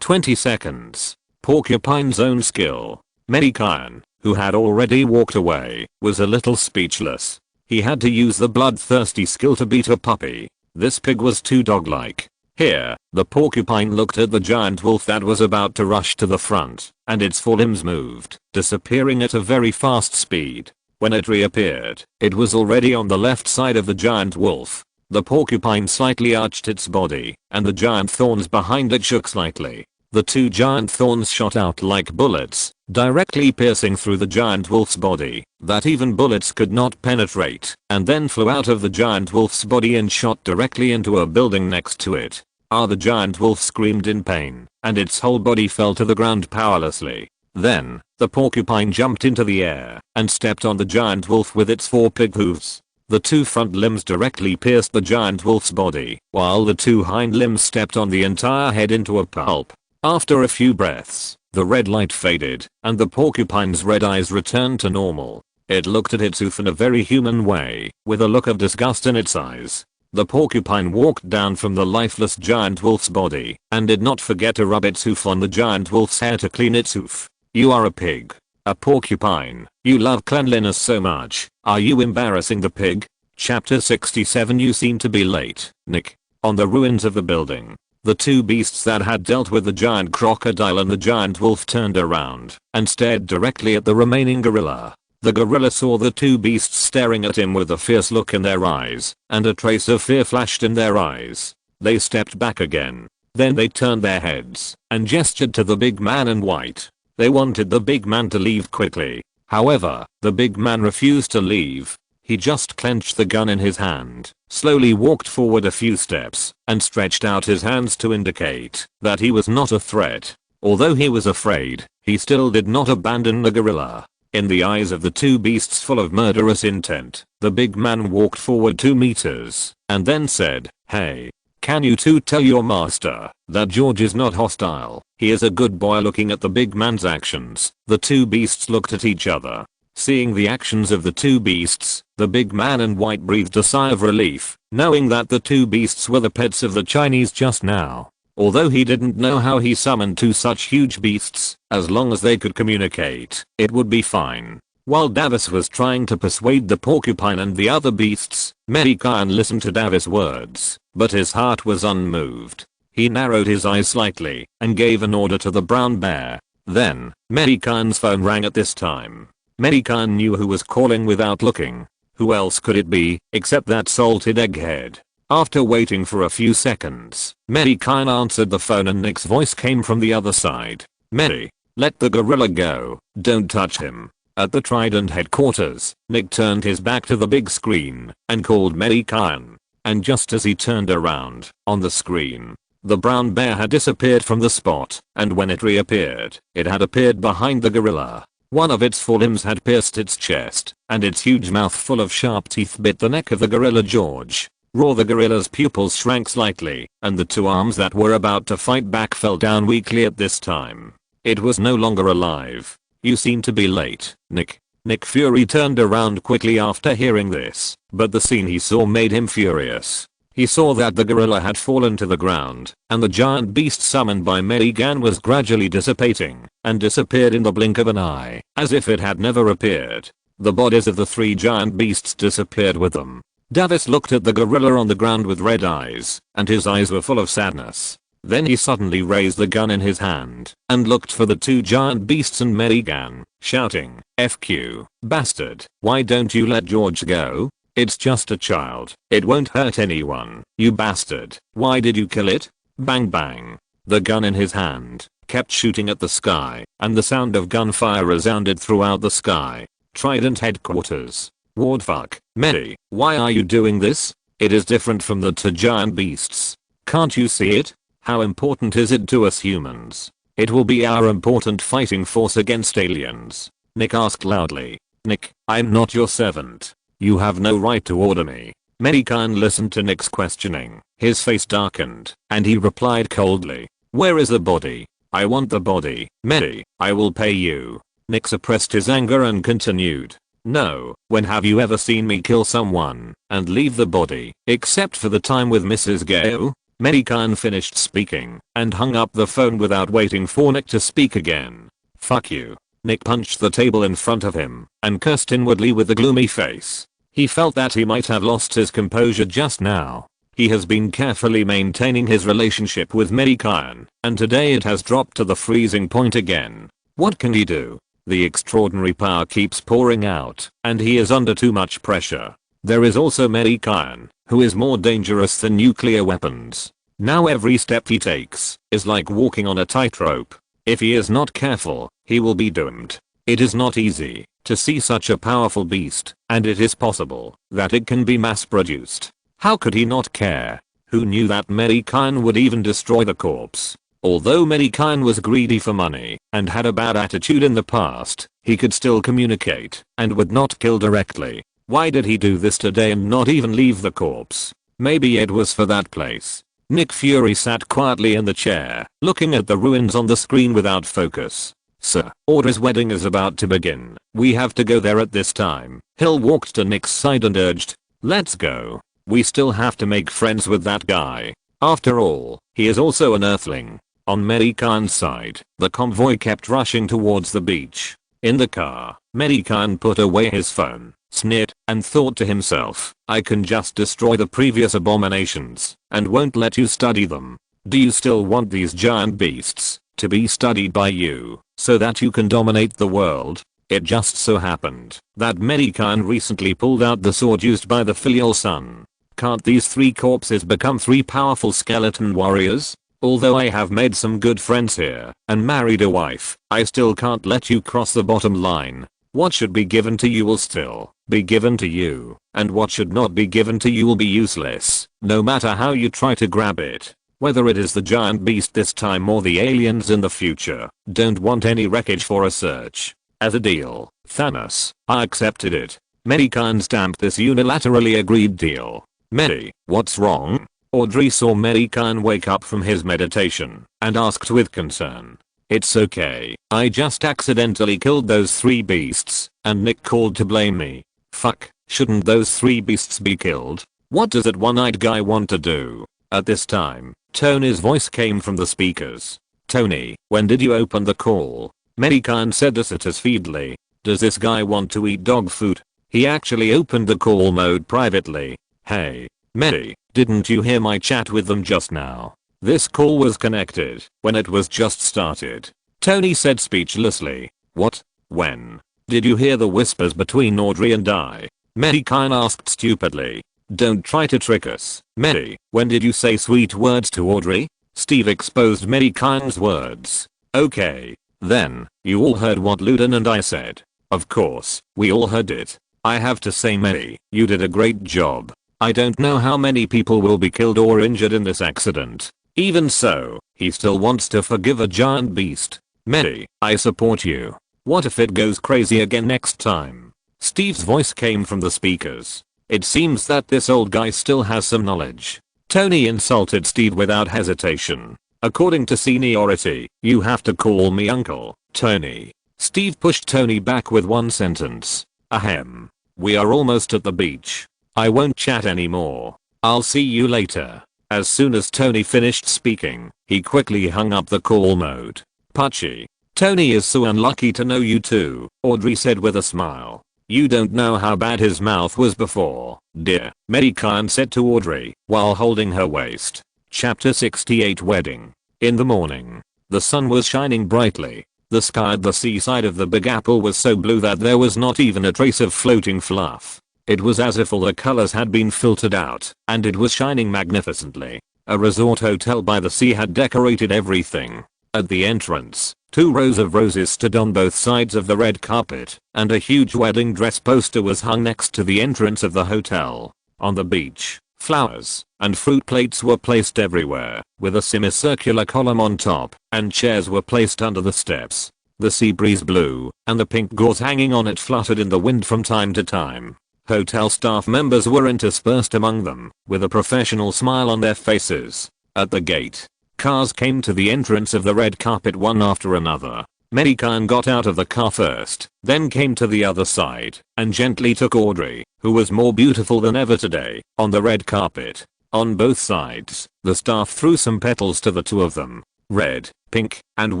20 seconds. Porcupine's own skill. Mei Gan, who had already walked away, was a little speechless. He had to use the bloodthirsty skill to beat a puppy. This pig was too dog-like. Here, the porcupine looked at the giant wolf that was about to rush to the front, and its 4 limbs moved, disappearing at a very fast speed. When it reappeared, it was already on the left side of the giant wolf. The porcupine slightly arched its body, and the giant thorns behind it shook slightly. The 2 giant thorns shot out like bullets, directly piercing through the giant wolf's body that even bullets could not penetrate, and then flew out of the giant wolf's body and shot directly into a building next to it. The giant wolf screamed in pain, and its whole body fell to the ground powerlessly. Then, the porcupine jumped into the air and stepped on the giant wolf with its 4 pig hooves. The 2 front limbs directly pierced the giant wolf's body, while the 2 hind limbs stepped on the entire head into a pulp. After a few breaths, the red light faded, and the porcupine's red eyes returned to normal. It looked at its hoof in a very human way, with a look of disgust in its eyes. The porcupine walked down from the lifeless giant wolf's body, and did not forget to rub its hoof on the giant wolf's hair to clean its hoof. You are a pig. A porcupine. You love cleanliness so much. Are you embarrassing the pig? Chapter 67. You seem to be late, Nick. On the ruins of the building, the 2 beasts that had dealt with the giant crocodile and the giant wolf turned around and stared directly at the remaining gorilla. The gorilla saw the 2 beasts staring at him with a fierce look in their eyes, and a trace of fear flashed in their eyes. They stepped back again. Then they turned their heads and gestured to the big man in white. They wanted the big man to leave quickly. However, the big man refused to leave. He just clenched the gun in his hand, slowly walked forward a few steps, and stretched out his hands to indicate that he was not a threat. Although he was afraid, he still did not abandon the gorilla. In the eyes of the 2 beasts full of murderous intent, the big man walked forward 2 meters, and then said, "Hey. Can you 2 tell your master that George is not hostile? He is a good boy." Looking at the big man's actions, the 2 beasts looked at each other. Seeing the actions of the 2 beasts, the big man in white breathed a sigh of relief, knowing that the 2 beasts were the pets of the Chinese just now. Although he didn't know how he summoned 2 such huge beasts, as long as they could communicate, it would be fine. While Davis was trying to persuade the porcupine and the other beasts, Mei Gan listened to Davis' words, but his heart was unmoved. He narrowed his eyes slightly and gave an order to the brown bear. Then, Mei Gan's phone rang at this time. Mei Gan knew who was calling without looking. Who else could it be, except that salted egghead? After waiting for a few seconds, Mei Gan answered the phone and Nick's voice came from the other side. "Mei, let the gorilla go. Don't touch him." At the Trident headquarters, Nick turned his back to the big screen and called Mei Gan. And just as he turned around, on the screen, the brown bear had disappeared from the spot, and when it reappeared, it had appeared behind the gorilla. One of its 4 limbs had pierced its chest, and its huge mouth full of sharp teeth bit the neck of the gorilla George. Raw, the gorilla's pupils shrank slightly, and the 2 arms that were about to fight back fell down weakly at this time. It was no longer alive. "You seem to be late, Nick." Nick Fury turned around quickly after hearing this, but the scene he saw made him furious. He saw that the gorilla had fallen to the ground, and the giant beast summoned by Mei Gan was gradually dissipating, and disappeared in the blink of an eye, as if it had never appeared. The bodies of the 3 giant beasts disappeared with them. Davis looked at the gorilla on the ground with red eyes, and his eyes were full of sadness. Then he suddenly raised the gun in his hand and looked for the 2 giant beasts and Mei Gan, shouting, "FQ, bastard, why don't you let George go? It's just a child. It won't hurt anyone. You bastard, why did you kill it?" Bang bang. The gun in his hand kept shooting at the sky, and the sound of gunfire resounded throughout the sky. Trident headquarters. "What fuck, Mei, why are you doing this? It is different from the 2 giant beasts. Can't you see it? How important is it to us humans? It will be our important fighting force against aliens." Nick asked loudly. "Nick, I'm not your servant. You have no right to order me." Mei Gan listened to Nick's questioning. His face darkened, and he replied coldly, "Where is the body? I want the body. Mei, I will pay you." Nick suppressed his anger and continued, "No, when have you ever seen me kill someone and leave the body, except for the time with Mrs. Gale?" Mei Gan finished speaking and hung up the phone without waiting for Nick to speak again. "Fuck you." Nick punched the table in front of him and cursed inwardly with a gloomy face. He felt that he might have lost his composure just now. He has been carefully maintaining his relationship with Mei Gan, and today it has dropped to the freezing point again. What can he do? The extraordinary power keeps pouring out, and he is under too much pressure. There is also Mei Gan, who is more dangerous than nuclear weapons. Now every step he takes is like walking on a tightrope. If he is not careful, he will be doomed. It is not easy to see such a powerful beast, and it is possible that it can be mass produced. How could he not care? Who knew that Mei Gan would even destroy the corpse? Although Mei Gan was greedy for money and had a bad attitude in the past, he could still communicate and would not kill directly. Why did he do this today and not even leave the corpse? Maybe it was for that place. Nick Fury sat quietly in the chair, looking at the ruins on the screen without focus. Sir, Audrey's wedding is about to begin. We have to go there at this time. Hill walked to Nick's side and urged, let's go. We still have to make friends with that guy. After all, he is also an earthling. On Mei Gan's side, the convoy kept rushing towards the beach. In the car, Mei Gan put away his phone, sneered, and thought to himself, I can just destroy the previous abominations, and won't let you study them. Do you still want these giant beasts to be studied by you, so that you can dominate the world? It just so happened that Mei Gan recently pulled out the sword used by the filial son. Can't these 3 corpses become 3 powerful skeleton warriors? Although I have made some good friends here and married a wife, I still can't let you cross the bottom line. What should be given to you will still be given to you, and what should not be given to you will be useless, no matter how you try to grab it. Whether it is the giant beast this time or the aliens in the future, don't want any wreckage for a search. As a deal, Thanos, I accepted it. Mei Gan stamped this unilaterally agreed deal. Mei, what's wrong? Audrey saw Mei Gan wake up from his meditation and asked with concern. It's okay, I just accidentally killed those 3 beasts and Nick called to blame me. Fuck, shouldn't those 3 beasts be killed? What does that one-eyed guy want to do? At this time, Tony's voice came from the speakers. Tony, when did you open the call? Mei Gan said this satisfiedly. Does this guy want to eat dog food? He actually opened the call mode privately. Hey, Mei, didn't you hear my chat with them just now? This call was connected when it was just started. Tony said speechlessly. What? When? Did you hear the whispers between Audrey and I? Mei Gan asked stupidly. Don't try to trick us. Mei, when did you say sweet words to Audrey? Steve exposed Mei Gan's words. Okay. Then, you all heard what Luden and I said. Of course, we all heard it. I have to say Mei, you did a great job. I don't know how many people will be killed or injured in this accident. Even so, he still wants to forgive a giant beast. Mei, I support you. What if it goes crazy again next time? Steve's voice came from the speakers. It seems that this old guy still has some knowledge. Tony insulted Steve without hesitation. According to seniority, you have to call me Uncle Tony. Steve pushed Tony back with one sentence. Ahem. We are almost at the beach. I won't chat anymore. I'll see you later. As soon as Tony finished speaking, he quickly hung up the call mode. Puchy. Tony is so unlucky to know you too, Audrey said with a smile. You don't know how bad his mouth was before, dear, Mei Gan said to Audrey while holding her waist. Chapter 68 Wedding. In the morning, the sun was shining brightly. The sky at the seaside of the Big Apple was so blue that there was not even a trace of floating fluff. It was as if all the colors had been filtered out, and it was shining magnificently. A resort hotel by the sea had decorated everything. At the entrance, 2 rows of roses stood on both sides of the red carpet, and a huge wedding dress poster was hung next to the entrance of the hotel. On the beach, flowers and fruit plates were placed everywhere, with a semicircular column on top, and chairs were placed under the steps. The sea breeze blew, and the pink gauze hanging on it fluttered in the wind from time to time. Hotel staff members were interspersed among them, with a professional smile on their faces. At the gate, cars came to the entrance of the red carpet one after another. Mei Gan got out of the car first, then came to the other side, and gently took Audrey, who was more beautiful than ever today, on the red carpet. On both sides, the staff threw some petals to the 2 of them. Red, pink, and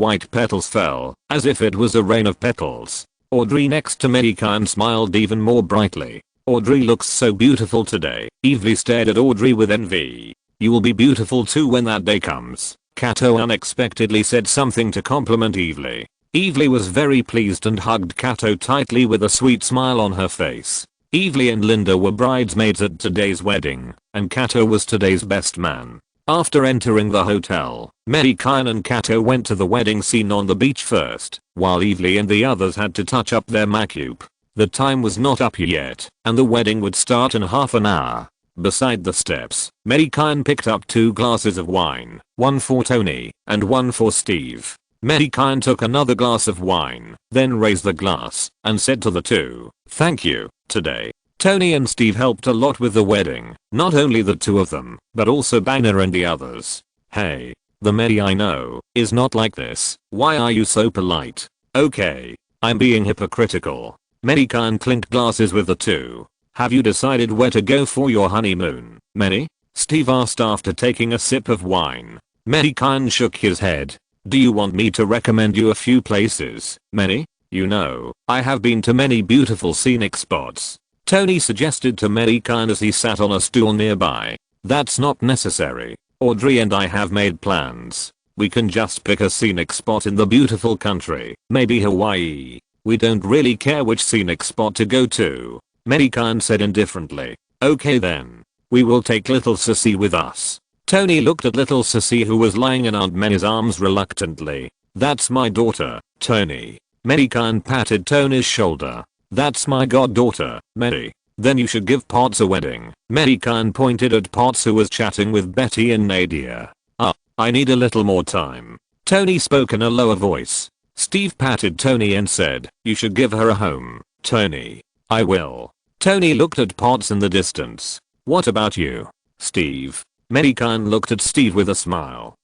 white petals fell, as if it was a rain of petals. Audrey next to Mei Gan smiled even more brightly. Audrey looks so beautiful today. Evely stared at Audrey with envy. You will be beautiful too when that day comes. Kato unexpectedly said something to compliment Evely. Evely was very pleased and hugged Kato tightly with a sweet smile on her face. Evely and Linda were bridesmaids at today's wedding, and Kato was today's best man. After entering the hotel, Mei Gan and Kato went to the wedding scene on the beach first, while Evely and the others had to touch up their makeup. The time was not up yet, and the wedding would start in half an hour. Beside the steps, Mei Gan picked up 2 glasses of wine, one for Tony and one for Steve. Mei Gan took another glass of wine, then raised the glass and said to the two, "Thank you, today. Tony and Steve helped a lot with the wedding, not only the two of them, but also Banner and the others. Hey, the Mei I know is not like this. Why are you so polite?" "Okay, I'm being hypocritical." Mei Gan clinked glasses with the two. "Have you decided where to go for your honeymoon, Mei?" Steve asked after taking a sip of wine. Mei Gan shook his head. "Do you want me to recommend you a few places, Mei? You know, I have been to many beautiful scenic spots." Tony suggested to Mei Gan as he sat on a stool nearby. "That's not necessary. Audrey and I have made plans. We can just pick a scenic spot in the beautiful country, maybe Hawaii. We don't really care which scenic spot to go to." Mei Gan said indifferently. "Okay then. We will take little Sissy with us." Tony looked at little Sissy who was lying in Aunt Mei's arms reluctantly. "That's my daughter, Tony." Mei Gan patted Tony's shoulder. "That's my goddaughter, Mei. Then you should give Potts a wedding." Mei Gan pointed at Potts who was chatting with Betty and Nadia. I need a little more time." Tony spoke in a lower voice. Steve patted Tony and said, "You should give her a home, Tony." "I will." Tony looked at Potts in the distance. "What about you, Steve?" Mei Gan looked at Steve with a smile.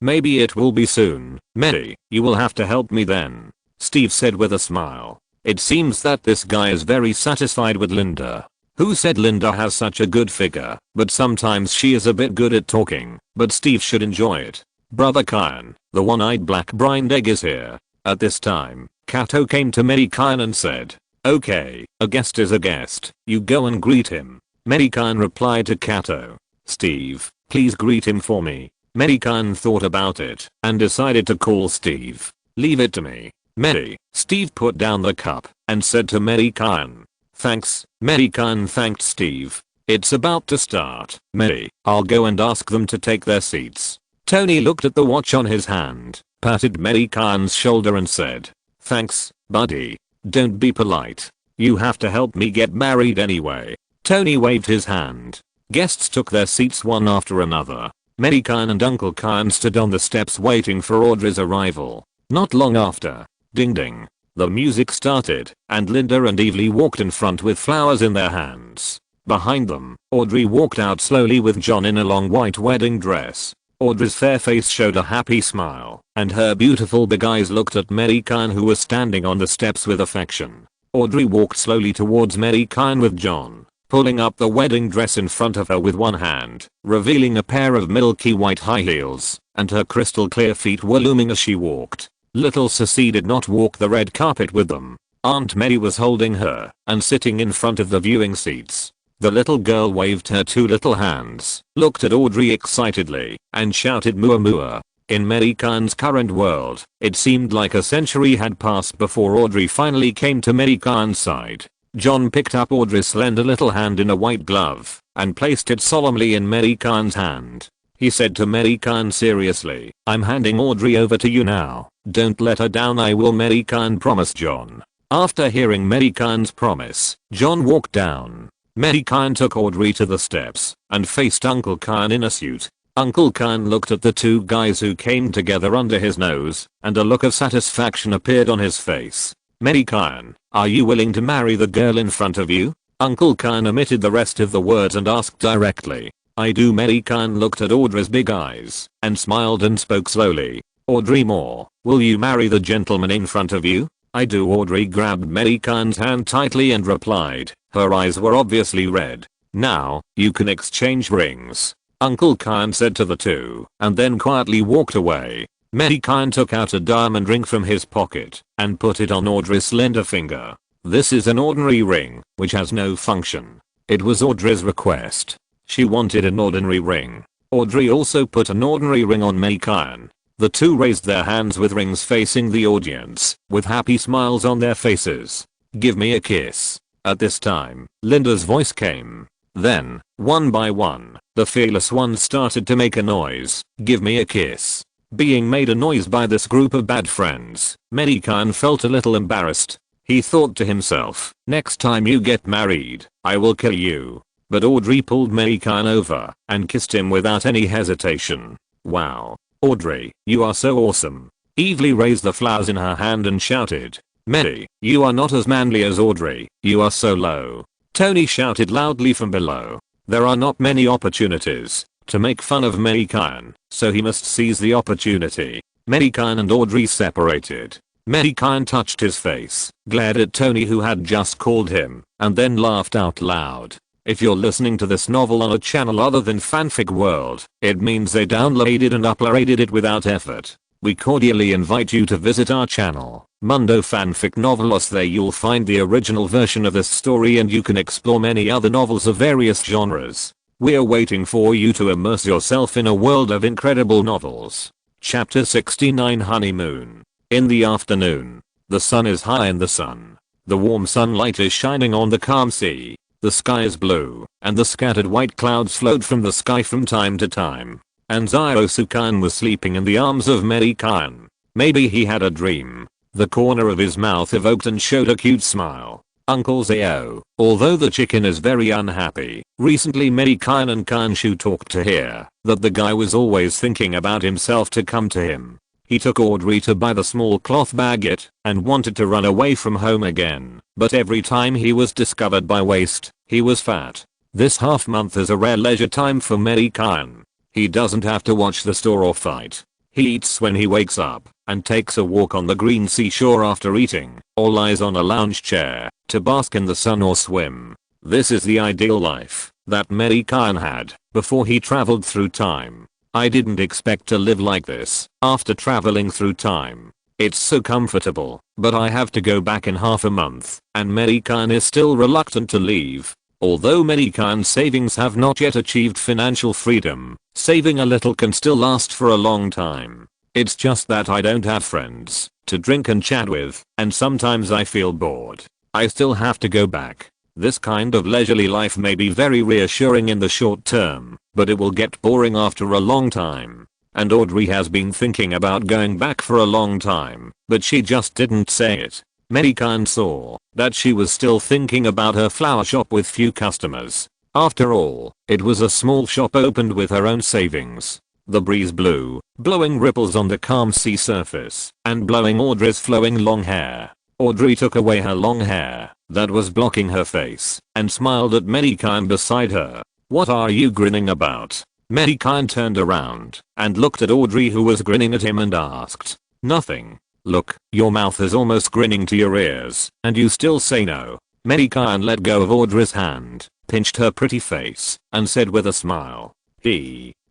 Maybe it will be soon. Mei, you will have to help me then," Steve said with a smile. It seems that this guy is very satisfied with Linda. Who said Linda has such a good figure, but sometimes she is a bit good at talking, but Steve should enjoy it. Brother Kyan, the one-eyed black brined egg is here. At this time, Kato came to Mei Gan and said, "Okay, a guest is a guest, you go and greet him." Mei Gan replied to Kato, "Steve, please greet him for me." Mei Gan thought about it and decided to call Steve. "Leave it to me, Mei." Steve put down the cup and said to Mei Gan, "Thanks." Mei Gan thanked Steve. "It's about to start, Mei. I'll go and ask them to take their seats." Tony looked at the watch on his hand, patted Mei Gan's shoulder and said, "Thanks, buddy. Don't be polite. You have to help me get married anyway." Tony waved his hand. Guests took their seats one after another. Mei Gan and Uncle Kyan stood on the steps waiting for Audrey's arrival. Not long after, ding ding, the music started, and Linda and Evely walked in front with flowers in their hands. Behind them, Audrey walked out slowly with John in a long white wedding dress. Audrey's fair face showed a happy smile, and her beautiful big eyes looked at Mei Gan who was standing on the steps with affection. Audrey walked slowly towards Mei Gan with John, pulling up the wedding dress in front of her with one hand, revealing a pair of milky white high heels, and her crystal clear feet were looming as she walked. Little Sissy did not walk the red carpet with them. Aunt Mei was holding her and sitting in front of the viewing seats. The little girl waved her 2 little hands, looked at Audrey excitedly, and shouted "Mua Mua." In Mei Gan's current world, it seemed like a century had passed before Audrey finally came to Mei Gan's side. John picked up Audrey's slender little hand in a white glove and placed it solemnly in Mei Gan's hand. He said to Mei Gan seriously, "I'm handing Audrey over to you now. Don't let her down." "I will," Mei Gan promised John. After hearing Mei Gan's promise, John walked down. Mei Gan took Audrey to the steps and faced Uncle Kyan in a suit. Uncle Kyan looked at the 2 guys who came together under his nose, and a look of satisfaction appeared on his face. "Mei Gan, are you willing to marry the girl in front of you?" Uncle Kyan omitted the rest of the words and asked directly. "I do." Mei Gan looked at Audrey's big eyes and smiled and spoke slowly. "Audrey Moore, will you marry the gentleman in front of you?" "I do." Audrey grabbed Mei Gan's hand tightly and replied. Her eyes were obviously red. "Now, you can exchange rings," Uncle Kyan said to the two, and then quietly walked away. Mei Gan took out a diamond ring from his pocket and put it on Audrey's slender finger. This is an ordinary ring, which has no function. It was Audrey's request. She wanted an ordinary ring. Audrey also put an ordinary ring on Mei Gan. The two raised their hands with rings facing the audience, with happy smiles on their faces. "Give me a kiss." At this time, Linda's voice came. Then, one by one, the fearless ones started to make a noise. "Give me a kiss." Being made a noise by this group of bad friends, Mei Gan felt a little embarrassed. He thought to himself, "Next time you get married, I will kill you." but Audrey pulled Mei Gan over and kissed him without any hesitation. Wow. Audrey, you are so awesome. Evely raised the flowers in her hand and shouted. Mei, you are not as manly as Audrey, you are so low. Tony shouted loudly from below. There are not many opportunities to make fun of Mei Gan, so he must seize the opportunity. Mei Gan and Audrey separated. Mei Gan touched his face, glared at Tony who had just called him, and then laughed out loud. If you're listening to this novel on a channel other than Fanfic World, it means they downloaded and uploaded it without effort. We cordially invite you to visit our channel, Mundo Fanfic Novelos. There you'll find the original version of this story and you can explore many other novels of various genres. We're waiting for you to immerse yourself in a world of incredible novels. Chapter 69 Honeymoon. In the afternoon. The sun is high in the sun. The warm sunlight is shining on the calm sea. The sky is blue, and the scattered white clouds float from the sky from time to time. And Zio-Sukan was sleeping in the arms of Mei Gan. Maybe he had a dream. The corner of his mouth evoked and showed a cute smile. Uncle Zio, although the chicken is very unhappy, recently Mei Gan and Kanshu talked to hear that the guy was always thinking about himself to come to him. He took Audrey to buy the small cloth baguette and wanted to run away from home again, but every time he was discovered by waste, he was fat. This half month is a rare leisure time for Mei Gan. He doesn't have to watch the store or fight. He eats when he wakes up and takes a walk on the green seashore after eating, or lies on a lounge chair to bask in the sun or swim. This is the ideal life that Mei Gan had before he traveled through time. I didn't expect to live like this after traveling through time. It's so comfortable, but I have to go back in half a month, and Mei Gan is still reluctant to leave. Although Mei Gan's savings have not yet achieved financial freedom, saving a little can still last for a long time. It's just that I don't have friends to drink and chat with, and sometimes I feel bored. I still have to go back. This kind of leisurely life may be very reassuring in the short term, but it will get boring after a long time. And Audrey has been thinking about going back for a long time, but she just didn't say it. Mei Gan saw that she was still thinking about her flower shop with few customers. After all, it was a small shop opened with her own savings. The breeze blew, blowing ripples on the calm sea surface and blowing Audrey's flowing long hair. Audrey took away her long hair that was blocking her face and smiled at Mei Gan beside her. What are you grinning about? Mei Gan turned around and looked at Audrey who was grinning at him and asked. Nothing. Look, your mouth is almost grinning to your ears, and you still say no. Mei Gan let go of Audrey's hand, pinched her pretty face, and said with a smile.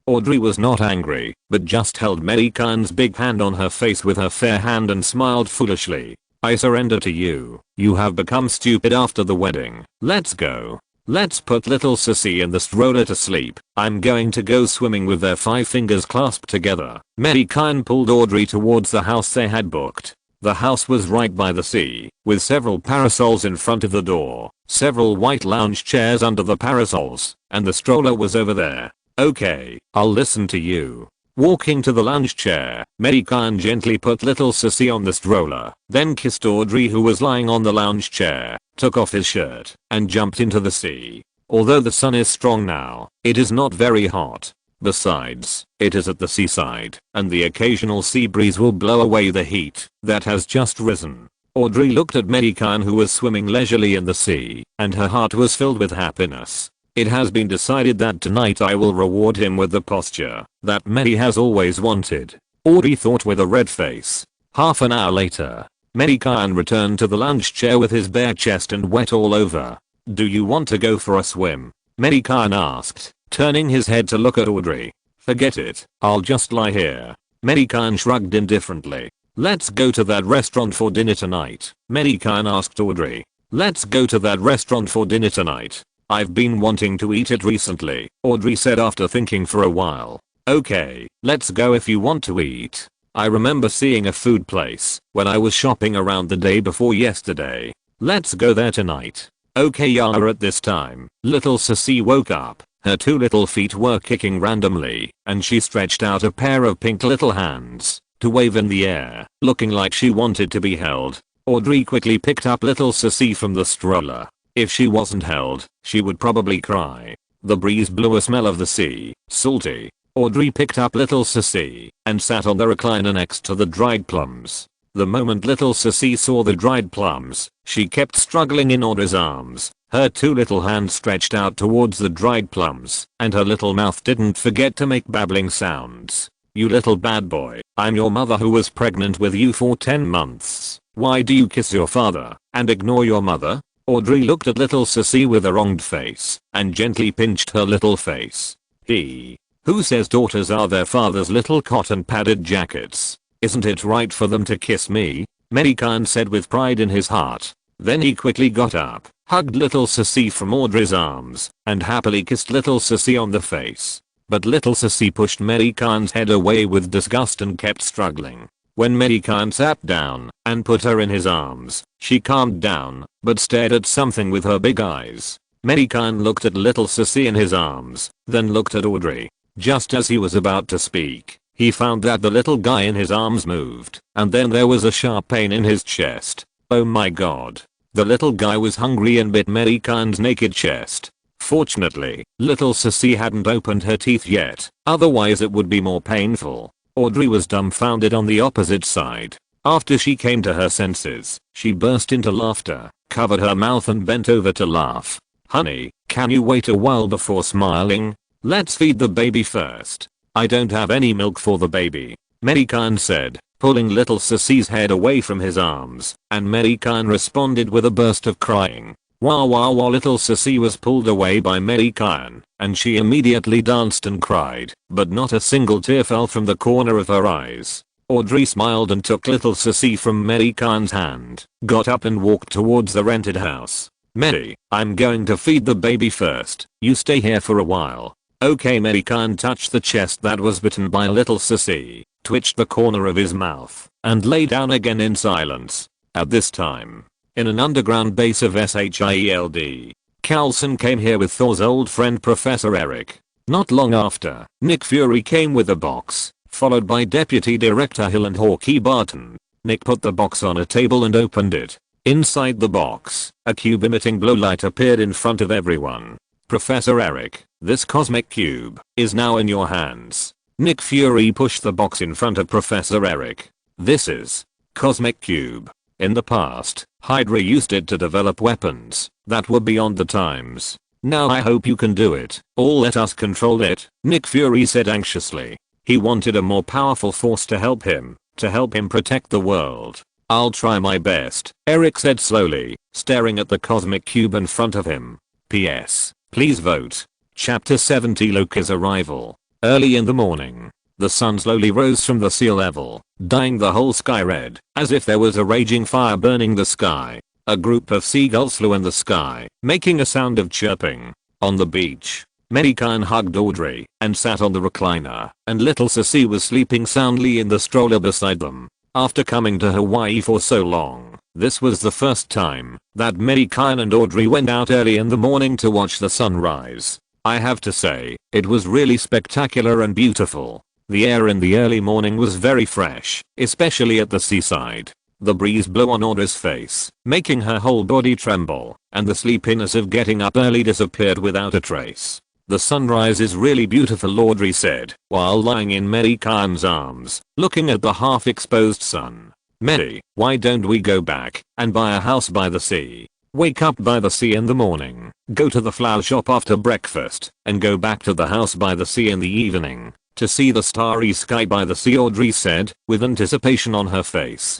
Audrey was not angry, but just held Mei Gan's big hand on her face with her fair hand and smiled foolishly. I surrender to you. You have become stupid after the wedding. Let's go. Let's put little sissy in the stroller to sleep. I'm going to go swimming with their 5 fingers clasped together. Mei Gan pulled Audrey towards the house they had booked. The house was right by the sea, with several parasols in front of the door, several white lounge chairs under the parasols, and the stroller was over there. Okay, I'll listen to you. Walking to the lounge chair, Mei Gan gently put little sissy on the stroller, then kissed Audrey who was lying on the lounge chair, took off his shirt, and jumped into the sea. Although the sun is strong now, it is not very hot. Besides, it is at the seaside, and the occasional sea breeze will blow away the heat that has just risen. Audrey looked at Mei Gan who was swimming leisurely in the sea, and her heart was filled with happiness. It has been decided that tonight I will reward him with the posture that Mei has always wanted. Audrey thought with a red face. Half an hour later, Mei Gan returned to the lounge chair with his bare chest and wet all over. Do you want to go for a swim? Mei Gan asked, turning his head to look at Audrey. Forget it, I'll just lie here. Mei Gan shrugged indifferently. Let's go to that restaurant for dinner tonight. Mei Gan asked Audrey. Let's go to that restaurant for dinner tonight. I've been wanting to eat it recently, Audrey said after thinking for a while. Okay, let's go if you want to eat. I remember seeing a food place when I was shopping around the day before yesterday. Let's go there tonight. Okay Yara. At this time, little Sissy woke up. Her 2 little feet were kicking randomly, and she stretched out a pair of pink little hands to wave in the air, looking like she wanted to be held. Audrey quickly picked up little Sissy from the stroller. If she wasn't held, she would probably cry. The breeze blew a smell of the sea, salty. Audrey picked up little Sissy and sat on the recliner next to the dried plums. The moment little Sissy saw the dried plums, she kept struggling in Audrey's arms, her two little hands stretched out towards the dried plums, and her little mouth didn't forget to make babbling sounds. You little bad boy, I'm your mother who was pregnant with you for 10 months. Why do you kiss your father and ignore your mother? Audrey looked at little Sissy with a wronged face and gently pinched her little face. Who says daughters are their father's little cotton padded jackets? Isn't it right for them to kiss me? Mei Gan said with pride in his heart. Then he quickly got up, hugged little Sissy from Audrey's arms, and happily kissed little Sissy on the face. But little Sissy pushed Mei Gan's head away with disgust and kept struggling. When Mei Gan sat down and put her in his arms, she calmed down, but stared at something with her big eyes. Mei Gan looked at little Sissy in his arms, then looked at Audrey. Just as he was about to speak, he found that the little guy in his arms moved, and then there was a sharp pain in his chest. Oh my god. The little guy was hungry and bit Mei Gan's naked chest. Fortunately, little Sissy hadn't opened her teeth yet, otherwise it would be more painful. Audrey was dumbfounded on the opposite side. After she came to her senses, she burst into laughter, covered her mouth and bent over to laugh. Honey, can you wait a while before smiling? Let's feed the baby first. I don't have any milk for the baby, Mei Gan said, pulling little Sissy's head away from his arms, and Mei Gan responded with a burst of crying. Wah wah wah. Little Sissy was pulled away by Mei Gan, and she immediately danced and cried, but not a single tear fell from the corner of her eyes. Audrey smiled and took little Sissy from Mei Gan's hand, got up and walked towards the rented house. Mei, I'm going to feed the baby first, you stay here for a while. Okay. Mei Gan touched the chest that was bitten by little Sissy, twitched the corner of his mouth, and lay down again in silence. At this time, in an underground base of S.H.I.E.L.D, Coulson came here with Thor's old friend Professor Eric. Not long after, Nick Fury came with a box, followed by Deputy Director Hill and Hawkeye Barton. Nick put the box on a table and opened it. Inside the box, a cube emitting blue light appeared in front of everyone. Professor Eric, this cosmic cube is now in your hands. Nick Fury pushed the box in front of Professor Eric. This is Cosmic Cube. In the past, Hydra used it to develop weapons that were beyond the times. Now I hope you can do it, or let us control it, Nick Fury said anxiously. He wanted a more powerful force to help him protect the world. I'll try my best, Eric said slowly, staring at the cosmic cube in front of him. P.S. Please vote. Chapter 70. Loki's arrival. Early in the morning, the sun slowly rose from the sea level, dyeing the whole sky red, as if there was a raging fire burning the sky. A group of seagulls flew in the sky, making a sound of chirping. On the beach, Mei Gan hugged Audrey and sat on the recliner, and little Sissy was sleeping soundly in the stroller beside them. After coming to Hawaii for so long, this was the first time that Mei Gan and Audrey went out early in the morning to watch the sunrise. I have to say, it was really spectacular and beautiful. The air in the early morning was very fresh, especially at the seaside. The breeze blew on Audrey's face, making her whole body tremble, and the sleepiness of getting up early disappeared without a trace. The sunrise is really beautiful, Audrey said, while lying in Mei Gan's arms, looking at the half-exposed sun. Mei, why don't we go back and buy a house by the sea? Wake up by the sea in the morning, go to the flower shop after breakfast, and go back to the house by the sea in the evening, to see the starry sky by the sea, Audrey said, with anticipation on her face.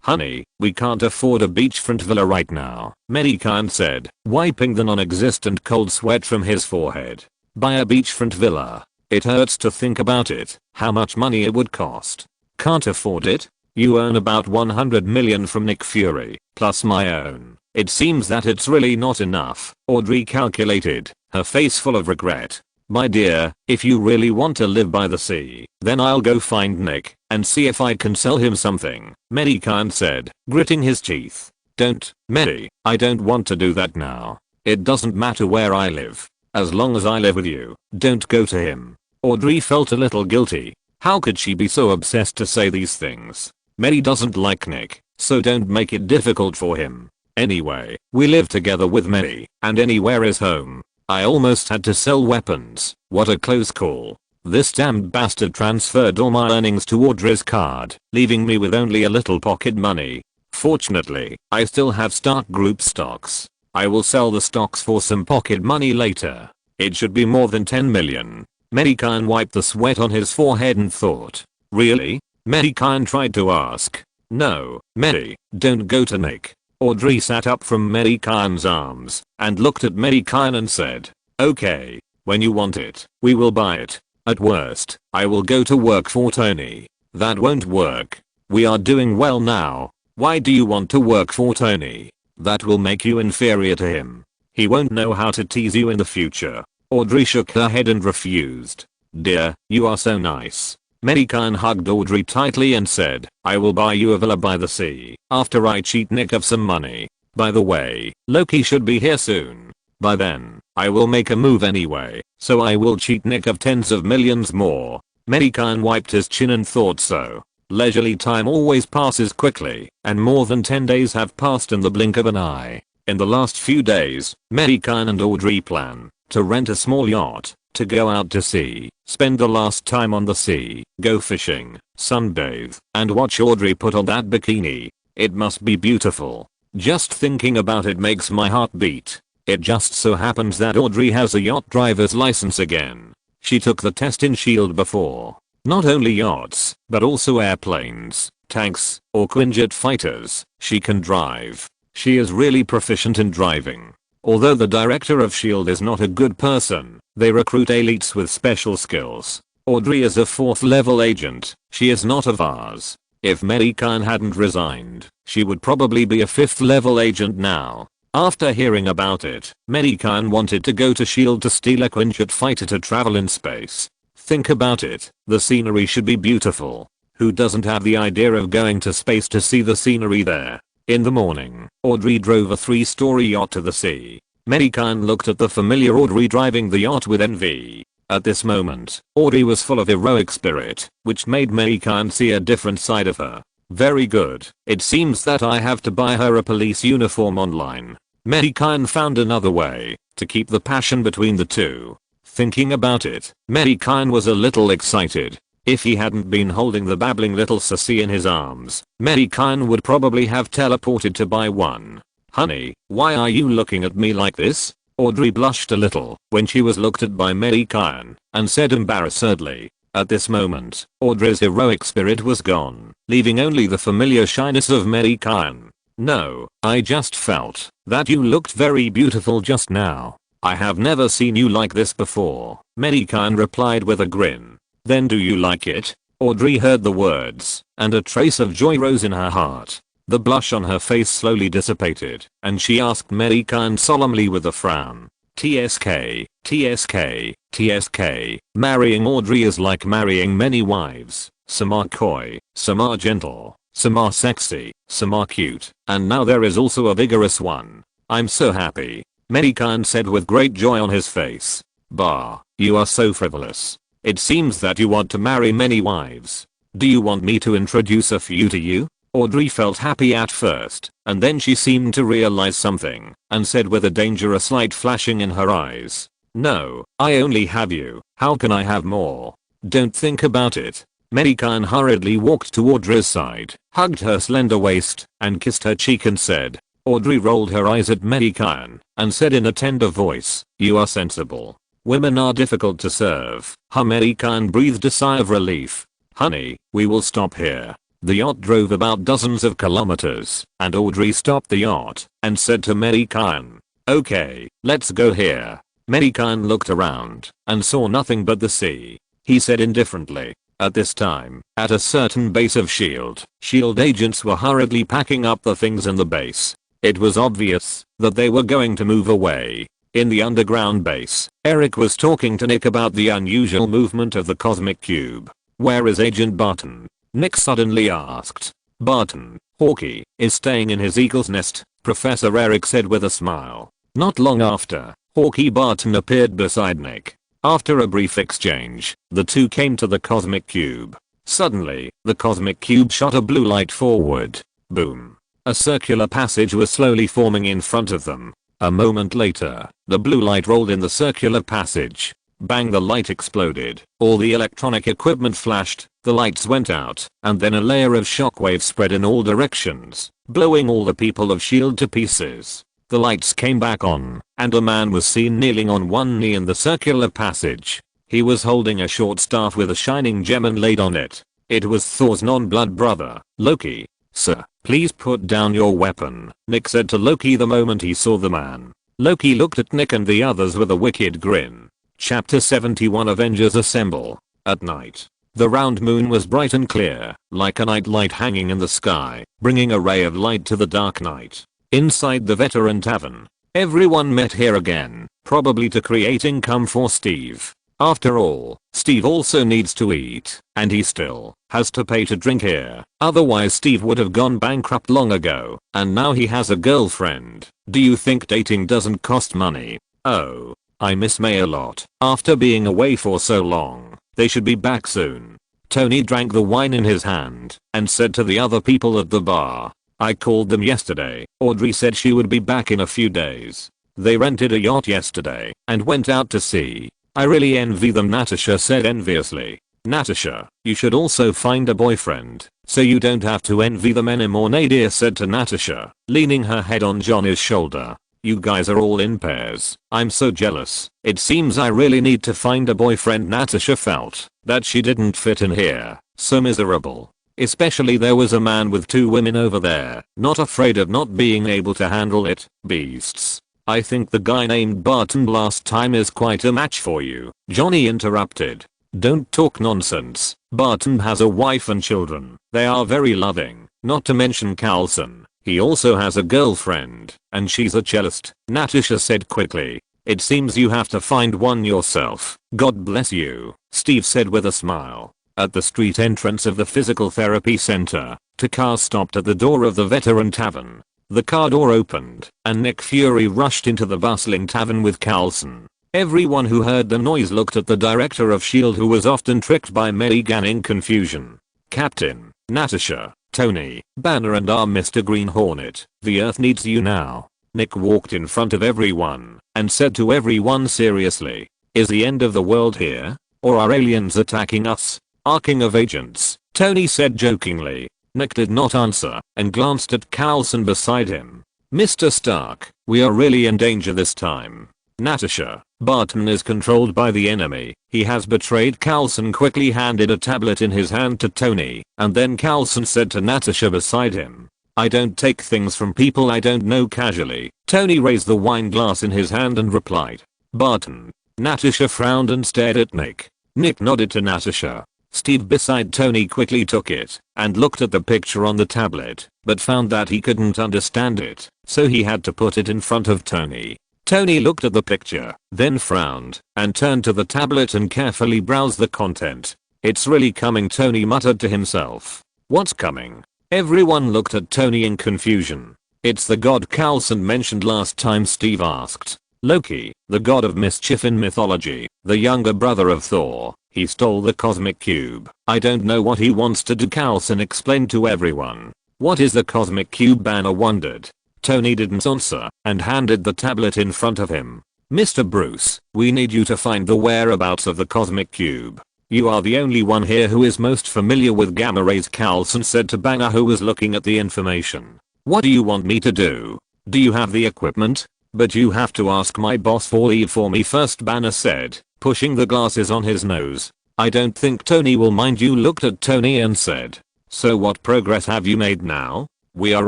Honey, we can't afford a beachfront villa right now, Mei Gan said, wiping the non-existent cold sweat from his forehead. Buy a beachfront villa? It hurts to think about it, how much money it would cost. Can't afford it? You earn about 100 million from Nick Fury, plus my own. It seems that it's really not enough, Audrey calculated, her face full of regret. My dear, if you really want to live by the sea, then I'll go find Nick and see if I can sell him something, Mei Gan said, gritting his teeth. Don't, Mei, I don't want to do that now. It doesn't matter where I live. As long as I live with you, don't go to him. Audrey felt a little guilty. How could she be so obsessed to say these things? Mei doesn't like Nick, so don't make it difficult for him. Anyway, we live together with Mei, and anywhere is home. I almost had to sell weapons. What a close call. This damned bastard transferred all my earnings to Audrey's card, leaving me with only a little pocket money. Fortunately, I still have Stark Group stocks. I will sell the stocks for some pocket money later. It should be more than 10 million. Mei Gan wiped the sweat on his forehead and thought. Really? Mei Gan tried to ask. No, Mei, don't go to Nick. Audrey sat up from Mei Gan's arms and looked at Mei Gan and said, okay, when you want it, we will buy it. At worst, I will go to work for Tony. That won't work. We are doing well now. Why do you want to work for Tony? That will make you inferior to him. He won't know how to tease you in the future. Audrey shook her head and refused. Dear, you are so nice. Mei Gan hugged Audrey tightly and said, I will buy you a villa by the sea after I cheat Nick of some money. By the way, Loki should be here soon. By then, I will make a move anyway, so I will cheat Nick of tens of millions more. Mei Gan wiped his chin and thought so. Leisurely time always passes quickly, and more than 10 days have passed in the blink of an eye. In the last few days, Mei Gan and Audrey plan to rent a small yacht, to go out to sea, spend the last time on the sea, go fishing, sunbathe, and watch Audrey put on that bikini. It must be beautiful. Just thinking about it makes my heart beat. It just so happens that Audrey has a yacht driver's license again. She took the test in S.H.I.E.L.D. before. Not only yachts, but also airplanes, tanks, or Quinjet fighters, she can drive. She is really proficient in driving. Although the director of S.H.I.E.L.D. is not a good person, they recruit elites with special skills. Audrey is a 4th level agent. She is not a vase. If Mei Gan hadn't resigned, she would probably be a 5th level agent now. After hearing about it, Mei Gan wanted to go to S.H.I.E.L.D. to steal a Quinjet fighter to travel in space. Think about it, the scenery should be beautiful. Who doesn't have the idea of going to space to see the scenery there? In the morning, Audrey drove a 3-story yacht to the sea. Mei Gan looked at the familiar Audrey driving the yacht with envy. At this moment, Audrey was full of heroic spirit, which made Mei Gan see a different side of her. Very good. It seems that I have to buy her a police uniform online. Mei Gan found another way to keep the passion between the two. Thinking about it, Mei Gan was a little excited. If he hadn't been holding the babbling little sissy in his arms, Mei Gan would probably have teleported to buy one. Honey, why are you looking at me like this? Audrey blushed a little when she was looked at by Mei Gan and said embarrassedly. At this moment, Audrey's heroic spirit was gone, leaving only the familiar shyness of Mei Gan. No, I just felt that you looked very beautiful just now. I have never seen you like this before, Mei Gan replied with a grin. Then do you like it? Audrey heard the words, and a trace of joy rose in her heart. The blush on her face slowly dissipated, and she asked Mei Gan solemnly with a frown. TSK, TSK, TSK, marrying Audrey is like marrying many wives. Some are coy, some are gentle, some are sexy, some are cute, and now there is also a vigorous one. I'm so happy, Mei Gan said with great joy on his face. Bah, you are so frivolous. It seems that you want to marry many wives. Do you want me to introduce a few to you? Audrey felt happy at first, and then she seemed to realize something, and said with a dangerous light flashing in her eyes. No, I only have you. How can I have more? Don't think about it. Mei Gan hurriedly walked to Audrey's side, hugged her slender waist, and kissed her cheek and said. Audrey rolled her eyes at Mei Gan, and said in a tender voice, you are sensible. Women are difficult to serve. Mei Gan breathed a sigh of relief. Honey, we will stop here. The yacht drove about dozens of kilometers, and Audrey stopped the yacht and said to Mei Gan, okay, let's go here. Mei Gan looked around and saw nothing but the sea. He said indifferently, at this time, at a certain base of S.H.I.E.L.D. agents were hurriedly packing up the things in the base. It was obvious that they were going to move away. In the underground base, Eric was talking to Nick about the unusual movement of the cosmic cube. Where is Agent Barton? Nick suddenly asked. Barton, Hawkeye, is staying in his eagle's nest, Professor Eric said with a smile. Not long after, Hawkeye Barton appeared beside Nick. After a brief exchange, the two came to the cosmic cube. Suddenly, the cosmic cube shot a blue light forward. Boom. A circular passage was slowly forming in front of them. A moment later, the blue light rolled in the circular passage. Bang, the light exploded. All the electronic equipment flashed, the lights went out, and then a layer of shockwaves spread in all directions, blowing all the people of S.H.I.E.L.D. to pieces. The lights came back on, and a man was seen kneeling on one knee in the circular passage. He was holding a short staff with a shining gem inlaid on it. It was Thor's non-blood brother, Loki. "Sir, please put down your weapon," Nick said to Loki the moment he saw the man. Loki looked at Nick and the others with a wicked grin. Chapter 71 Avengers Assemble. At night. The round moon was bright and clear, like a night light hanging in the sky, bringing a ray of light to the dark night. Inside the veteran tavern, everyone met here again, probably to create income for Steve. After all, Steve also needs to eat, and he still has to pay to drink here. Otherwise Steve would have gone bankrupt long ago, and now he has a girlfriend. Do you think dating doesn't cost money? Oh, I miss Mei a lot. After being away for so long, they should be back soon. Tony drank the wine in his hand and said to the other people at the bar, "I called them yesterday. Audrey said she would be back in a few days. They rented a yacht yesterday and went out to sea. I really envy them," Natasha said enviously. "Natasha, you should also find a boyfriend, so you don't have to envy them anymore," Nadia said to Natasha, leaning her head on Johnny's shoulder. "You guys are all in pairs. I'm so jealous. It seems I really need to find a boyfriend." Natasha felt that she didn't fit in here. So miserable. Especially there was a man with 2 women over there, not afraid of not being able to handle it. Beasts. "I think the guy named Barton last time is quite a match for you," Johnny interrupted. "Don't talk nonsense. Barton has a wife and children. They are very loving, not to mention Carlson. He also has a girlfriend, and she's a cellist," Natasha said quickly. "It seems you have to find one yourself." "God bless you," Steve said with a smile. At the street entrance of the physical therapy center, the car stopped at the door of the veteran tavern. The car door opened, and Nick Fury rushed into the bustling tavern with Carlson. Everyone who heard the noise looked at the director of S.H.I.E.L.D. who was often tricked by Mei Gan in confusion. "Captain, Natasha, Tony, Banner and our Mr. Green Hornet, the Earth needs you now." Nick walked in front of everyone and said to everyone seriously, "Is the end of the world here? Or are aliens attacking us?" "Arcing of agents," Tony said jokingly. Nick did not answer and glanced at Carlson beside him. "Mr. Stark, we are really in danger this time." "Natasha, Barton is controlled by the enemy. He has betrayed." Carlson quickly handed a tablet in his hand to Tony, and then Carlson said to Natasha beside him, "I don't take things from people I don't know casually." Tony raised the wine glass in his hand and replied, "Barton." Natasha frowned and stared at Nick. Nick nodded to Natasha. Steve beside Tony quickly took it and looked at the picture on the tablet, but found that he couldn't understand it, so he had to put it in front of Tony. Tony looked at the picture, then frowned, and turned to the tablet and carefully browsed the content. "It's really coming," Tony muttered to himself. "What's coming?" Everyone looked at Tony in confusion. "It's the god Carlson mentioned last time," Steve asked. "Loki, the god of mischief in mythology, the younger brother of Thor. He stole the cosmic cube. I don't know what he wants to do," Carlson explained to everyone. "What is the cosmic cube?" Banner wondered. Tony didn't answer and handed the tablet in front of him. "Mr. Bruce, we need you to find the whereabouts of the cosmic cube. You are the only one here who is most familiar with gamma rays," Carlson said to Banner, who was looking at the information. "What do you want me to do? Do you have the equipment? But you have to ask my boss for leave for me first," Banner said, pushing the glasses on his nose. "I don't think Tony will mind." You looked at Tony and said, "So what progress have you made now?" "We are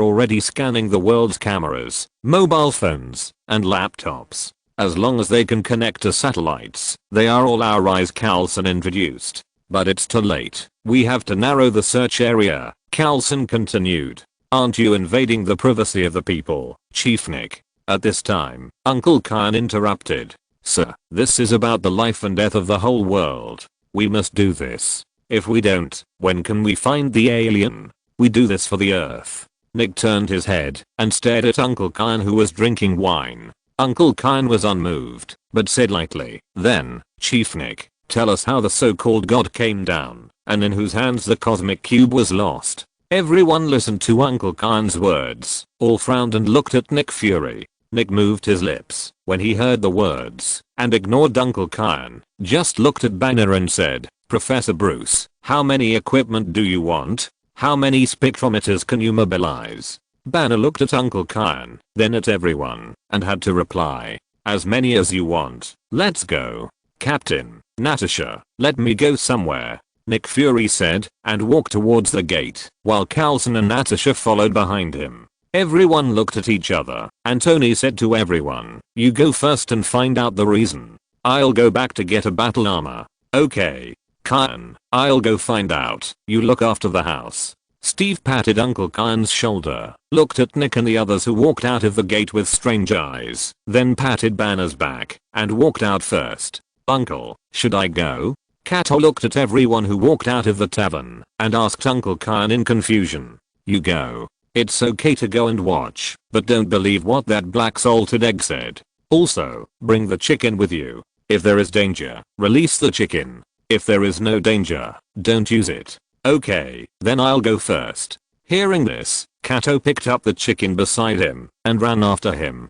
already scanning the world's cameras, mobile phones, and laptops. As long as they can connect to satellites, they are all our eyes," Carlson introduced. "But it's too late. We have to narrow the search area," Carlson continued. "Aren't you invading the privacy of the people, Chief Nick?" At this time, Uncle Kyan interrupted. "Sir, this is about the life and death of the whole world. We must do this. If we don't, when can we find the alien? We do this for the Earth." Nick turned his head and stared at Uncle Kyan, who was drinking wine. Uncle Kyan was unmoved, but said lightly, "Then, Chief Nick, tell us how the so-called god came down, and in whose hands the cosmic cube was lost." Everyone listened to Uncle Khan's words, all frowned and looked at Nick Fury. Nick moved his lips when he heard the words and ignored Uncle Khan, just looked at Banner and said, "Professor Bruce, how many equipment do you want? How many spectrometers can you mobilize?" Banner looked at Uncle Khan, then at everyone, and had to reply, "As many as you want. Let's go." "Captain, Natasha, let me go somewhere," Nick Fury said, and walked towards the gate, while Coulson and Natasha followed behind him. Everyone looked at each other, and Tony said to everyone, "You go first and find out the reason. I'll go back to get a battle armor." "Okay. Khan, I'll go find out. You look after the house." Steve patted Uncle Khan's shoulder, looked at Nick and the others who walked out of the gate with strange eyes, then patted Banner's back, and walked out first. "Uncle, should I go?" Kato looked at everyone who walked out of the tavern, and asked Uncle Khan in confusion. "You go. It's okay to go and watch, but don't believe what that black salted egg said. Also, bring the chicken with you. If there is danger, release the chicken. If there is no danger, don't use it." "Okay, then I'll go first." Hearing this, Kato picked up the chicken beside him and ran after him.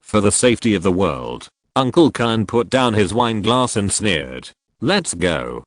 For the safety of the world. Uncle Khan put down his wine glass and sneered. Let's go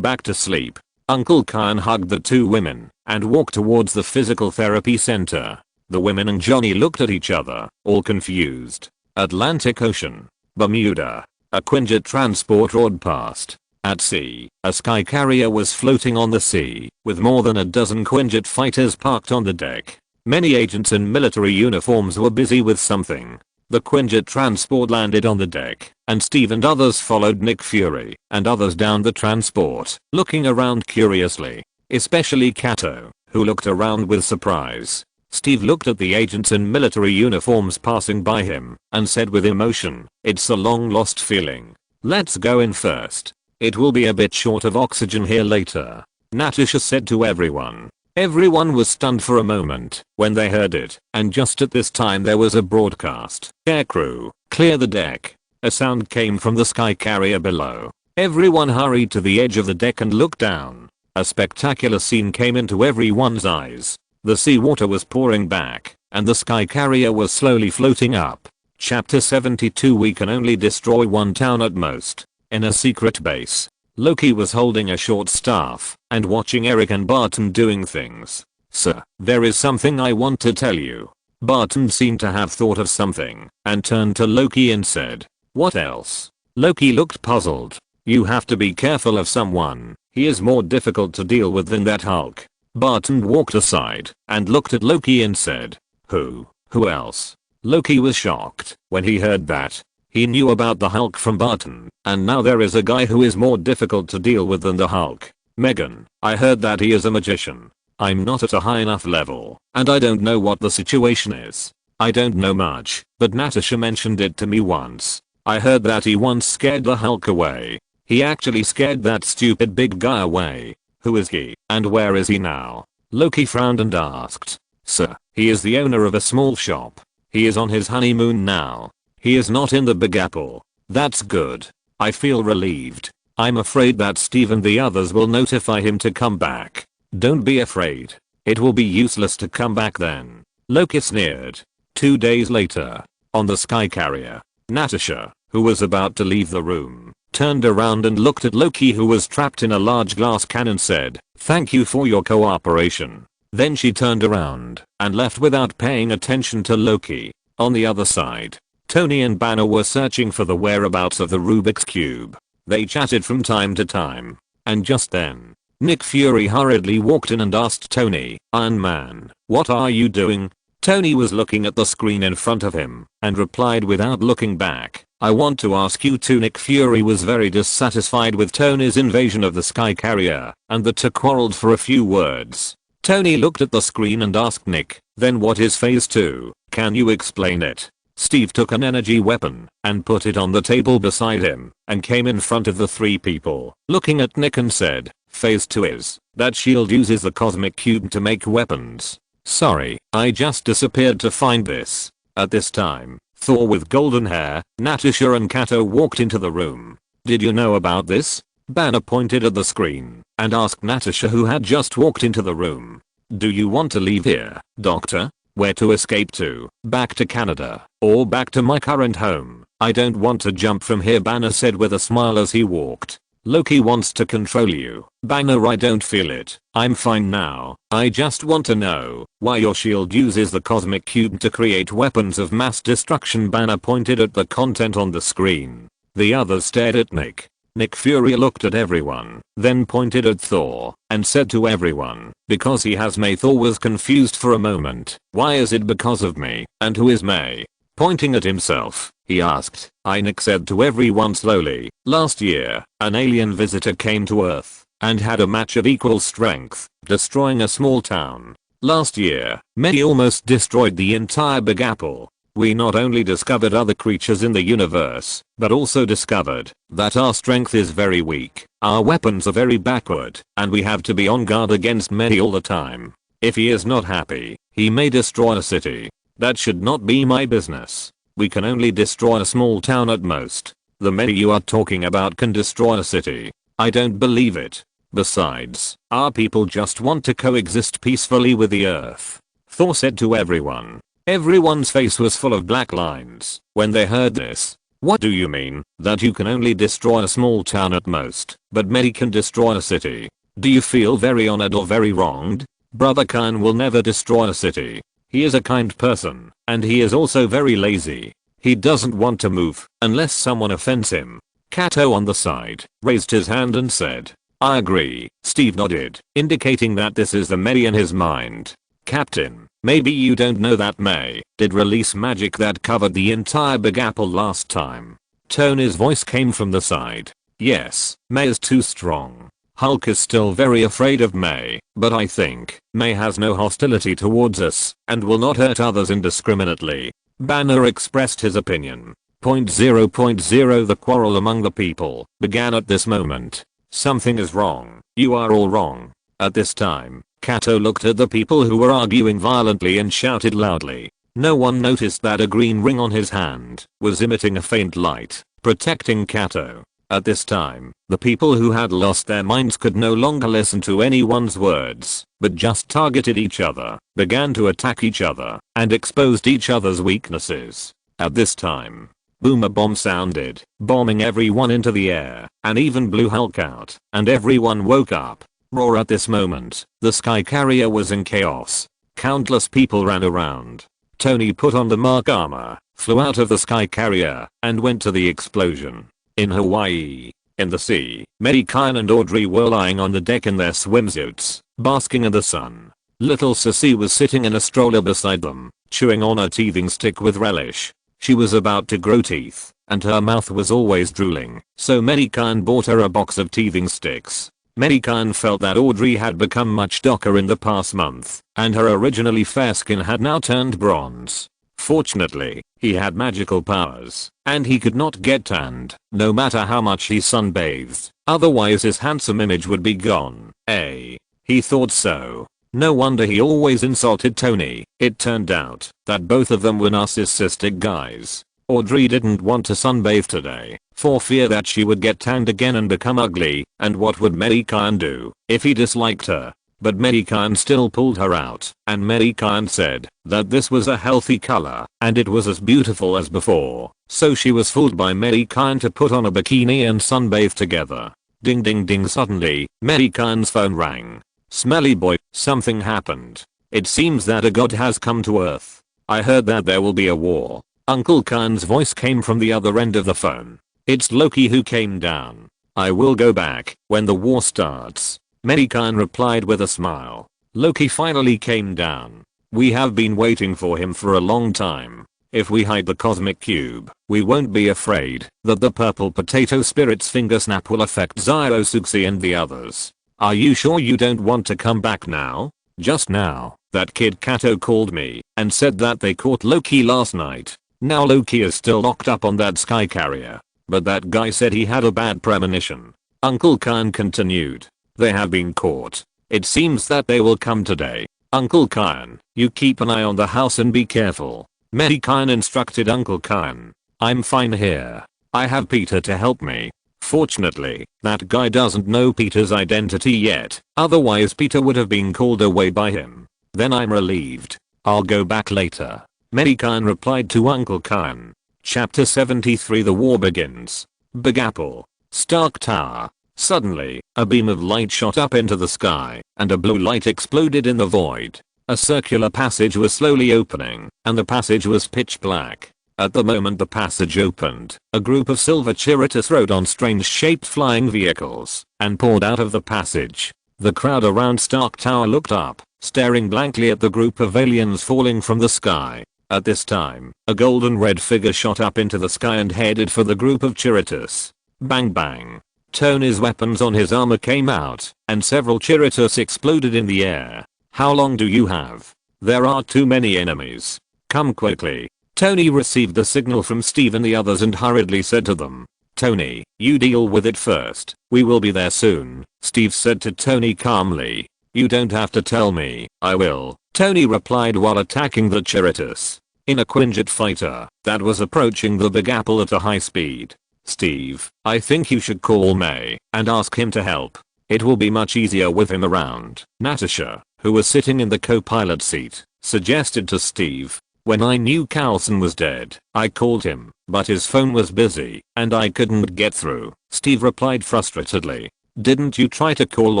back to sleep." Uncle Khan hugged the two women and walked towards the physical therapy center. The women and Johnny looked at each other, all confused. Atlantic Ocean. Bermuda. A Quinjet transport roared past. At sea, a sky carrier was floating on the sea, with more than a dozen Quinjet fighters parked on the deck. Many agents in military uniforms were busy with something. The Quinjet transport landed on the deck, and Steve and others followed Nick Fury and others down the transport, looking around curiously. Especially Kato, who looked around with surprise. Steve looked at the agents in military uniforms passing by him, and said with emotion, "It's a long lost feeling. Let's go in first. It will be a bit short of oxygen here later," Natasha said to everyone. Everyone was stunned for a moment when they heard it, and just at this time there was a broadcast. "Aircrew, clear the deck." A sound came from the sky carrier below. Everyone hurried to the edge of the deck and looked down. A spectacular scene came into everyone's eyes. The seawater was pouring back, and the sky carrier was slowly floating up. Chapter 72. We can only destroy one town at most. In a secret base, Loki was holding a short staff and watching Eric and Barton doing things. "Sir, there is something I want to tell you." Barton seemed to have thought of something and turned to Loki and said, "What else?" Loki looked puzzled. "You have to be careful of someone. He is more difficult to deal with than that Hulk." Barton walked aside and looked at Loki and said, Who else?" Loki was shocked when he heard that. He knew about the Hulk from Barton, and now there is a guy who is more difficult to deal with than the Hulk. "Mei Gan, I heard that he is a magician. I'm not at a high enough level, and I don't know what the situation is. I don't know much, but Natasha mentioned it to me once. I heard that he once scared the Hulk away. He actually scared that stupid big guy away. Who is he, and where is he now?" Loki frowned and asked. "Sir, he is the owner of a small shop. He is on his honeymoon now. He is not in the Big Apple." "That's good. I feel relieved. I'm afraid that Steve and the others will notify him to come back." "Don't be afraid. It will be useless to come back then." Loki sneered. 2 days later, on the sky carrier, Natasha, who was about to leave the room, turned around and looked at Loki, who was trapped in a large glass can, and said, "Thank you for your cooperation." Then she turned around and left without paying attention to Loki. On the other side, Tony and Banner were searching for the whereabouts of the Rubik's Cube. They chatted from time to time. And just then, Nick Fury hurriedly walked in and asked Tony, "Iron Man, what are you doing?" Tony was looking at the screen in front of him and replied without looking back, "I want to ask you to." Nick Fury was very dissatisfied with Tony's invasion of the sky carrier, and the two quarreled for a few words. Tony looked at the screen and asked Nick, "Then what is phase 2? Can you explain it?" Steve took an energy weapon and put it on the table beside him and came in front of the three people, looking at Nick, and said, "Phase 2 is that S.H.I.E.L.D. uses the cosmic cube to make weapons." "Sorry, I just disappeared to find this." At this time, Thor with golden hair, Natasha and Kato walked into the room. "Did you know about this?" Banner pointed at the screen and asked Natasha, who had just walked into the room. Do you want to leave here, Doctor? Where to escape to? Back to Canada? Or back to my current home? I don't want to jump from here, Banner said with a smile as he walked. Loki wants to control you. Banner, I don't feel it. I'm fine now. I just want to know why your shield uses the cosmic cube to create weapons of mass destruction. Banner pointed at the content on the screen. The others stared at Nick. Nick Fury looked at everyone, then pointed at Thor, and said to everyone, because he has May. Thor was confused for a moment. Why is it because of me? And who is May? Pointing at himself, he asked. Nick said to everyone slowly, last year, an alien visitor came to Earth, and had a match of equal strength, destroying a small town. Last year, May almost destroyed the entire Big Apple. We not only discovered other creatures in the universe, but also discovered that our strength is very weak, our weapons are very backward, and we have to be on guard against May all the time. If he is not happy, he may destroy a city. That should not be my business. We can only destroy a small town at most. The May you are talking about can destroy a city. I don't believe it. Besides, our people just want to coexist peacefully with the Earth. Thor said to everyone. Everyone's face was full of black lines when they heard this. What do you mean, that you can only destroy a small town at most, but May can destroy a city? Do you feel very honored or very wronged? Brother Khan will never destroy a city. He is a kind person, and he is also very lazy. He doesn't want to move, unless someone offends him. Kato on the side, raised his hand and said, I agree. Steve nodded, indicating that this is the May in his mind. Captain, maybe you don't know that May did release magic that covered the entire Big Apple last time. Tony's voice came from the side. Yes, May is too strong. Hulk is still very afraid of May, but I think May has no hostility towards us and will not hurt others indiscriminately. Banner expressed his opinion. 0.0 The quarrel among the people began at this moment. Something is wrong. You are all wrong. At this time, Kato looked at the people who were arguing violently and shouted loudly. No one noticed that a green ring on his hand was emitting a faint light, protecting Kato. At this time, the people who had lost their minds could no longer listen to anyone's words, but just targeted each other, began to attack each other, and exposed each other's weaknesses. At this time, Boomer bomb sounded, bombing everyone into the air, and even blew Hulk out, and everyone woke up. Roar at this moment, the sky carrier was in chaos. Countless people ran around. Tony put on the Mark armor, flew out of the sky carrier, and went to the explosion. In Hawaii, in the sea, Mei Gan and Audrey were lying on the deck in their swimsuits, basking in the sun. Little Sissy was sitting in a stroller beside them, chewing on a teething stick with relish. She was about to grow teeth, and her mouth was always drooling, so Mei Gan bought her a box of teething sticks. Mei Gan felt that Audrey had become much darker in the past month, and her originally fair skin had now turned bronze. Fortunately, he had magical powers, and he could not get tanned, no matter how much he sunbathed, otherwise his handsome image would be gone. He thought so. No wonder he always insulted Tony. It turned out that both of them were narcissistic guys. Audrey didn't want to sunbathe today, for fear that she would get tanned again and become ugly, and what would Mei Gan do if he disliked her? But Mei Gan still pulled her out, and Mei Gan said that this was a healthy color, and it was as beautiful as before, so she was fooled by Mei Gan to put on a bikini and sunbathe together. Ding ding ding. Suddenly, Mei Gan's phone rang. Smelly boy, something happened. It seems that a god has come to Earth. I heard that there will be a war. Uncle Khan's voice came from the other end of the phone. It's Loki who came down. I will go back when the war starts. Mei Gan replied with a smile. Loki finally came down. We have been waiting for him for a long time. If we hide the cosmic cube, we won't be afraid that the purple potato spirit's finger snap will affect Zio Suxi and the others. Are you sure you don't want to come back now? Just now, that kid Kato called me and said that they caught Loki last night. Now Loki is still locked up on that sky carrier. But that guy said he had a bad premonition. Uncle Khan continued. They have been caught. It seems that they will come today. Uncle Khan, you keep an eye on the house and be careful. Mei Gan instructed Uncle Khan. I'm fine here. I have Peter to help me. Fortunately, that guy doesn't know Peter's identity yet, otherwise Peter would have been called away by him. Then I'm relieved. I'll go back later. Mei Gan replied to Uncle Khan. Chapter 73. The war begins. Big Apple. Stark Tower. Suddenly, a beam of light shot up into the sky, and a blue light exploded in the void. A circular passage was slowly opening, and the passage was pitch black. At the moment the passage opened, a group of silver chariots rode on strange-shaped flying vehicles, and poured out of the passage. The crowd around Stark Tower looked up, staring blankly at the group of aliens falling from the sky. At this time, a golden red figure shot up into the sky and headed for the group of chariots. Bang bang. Tony's weapons on his armor came out, and several chariots exploded in the air. How long do you have? There are too many enemies. Come quickly. Tony received the signal from Steve and the others and hurriedly said to them, Tony, you deal with it first. We will be there soon, Steve said to Tony calmly. You don't have to tell me, I will, Tony replied while attacking the chariots. In a Quinjet fighter that was approaching the Big Apple at a high speed. Steve, I think you should call May and ask him to help. It will be much easier with him around. Natasha, who was sitting in the co-pilot seat, suggested to Steve. When I knew Carlson was dead, I called him, but his phone was busy, and I couldn't get through. Steve replied frustratedly. Didn't you try to call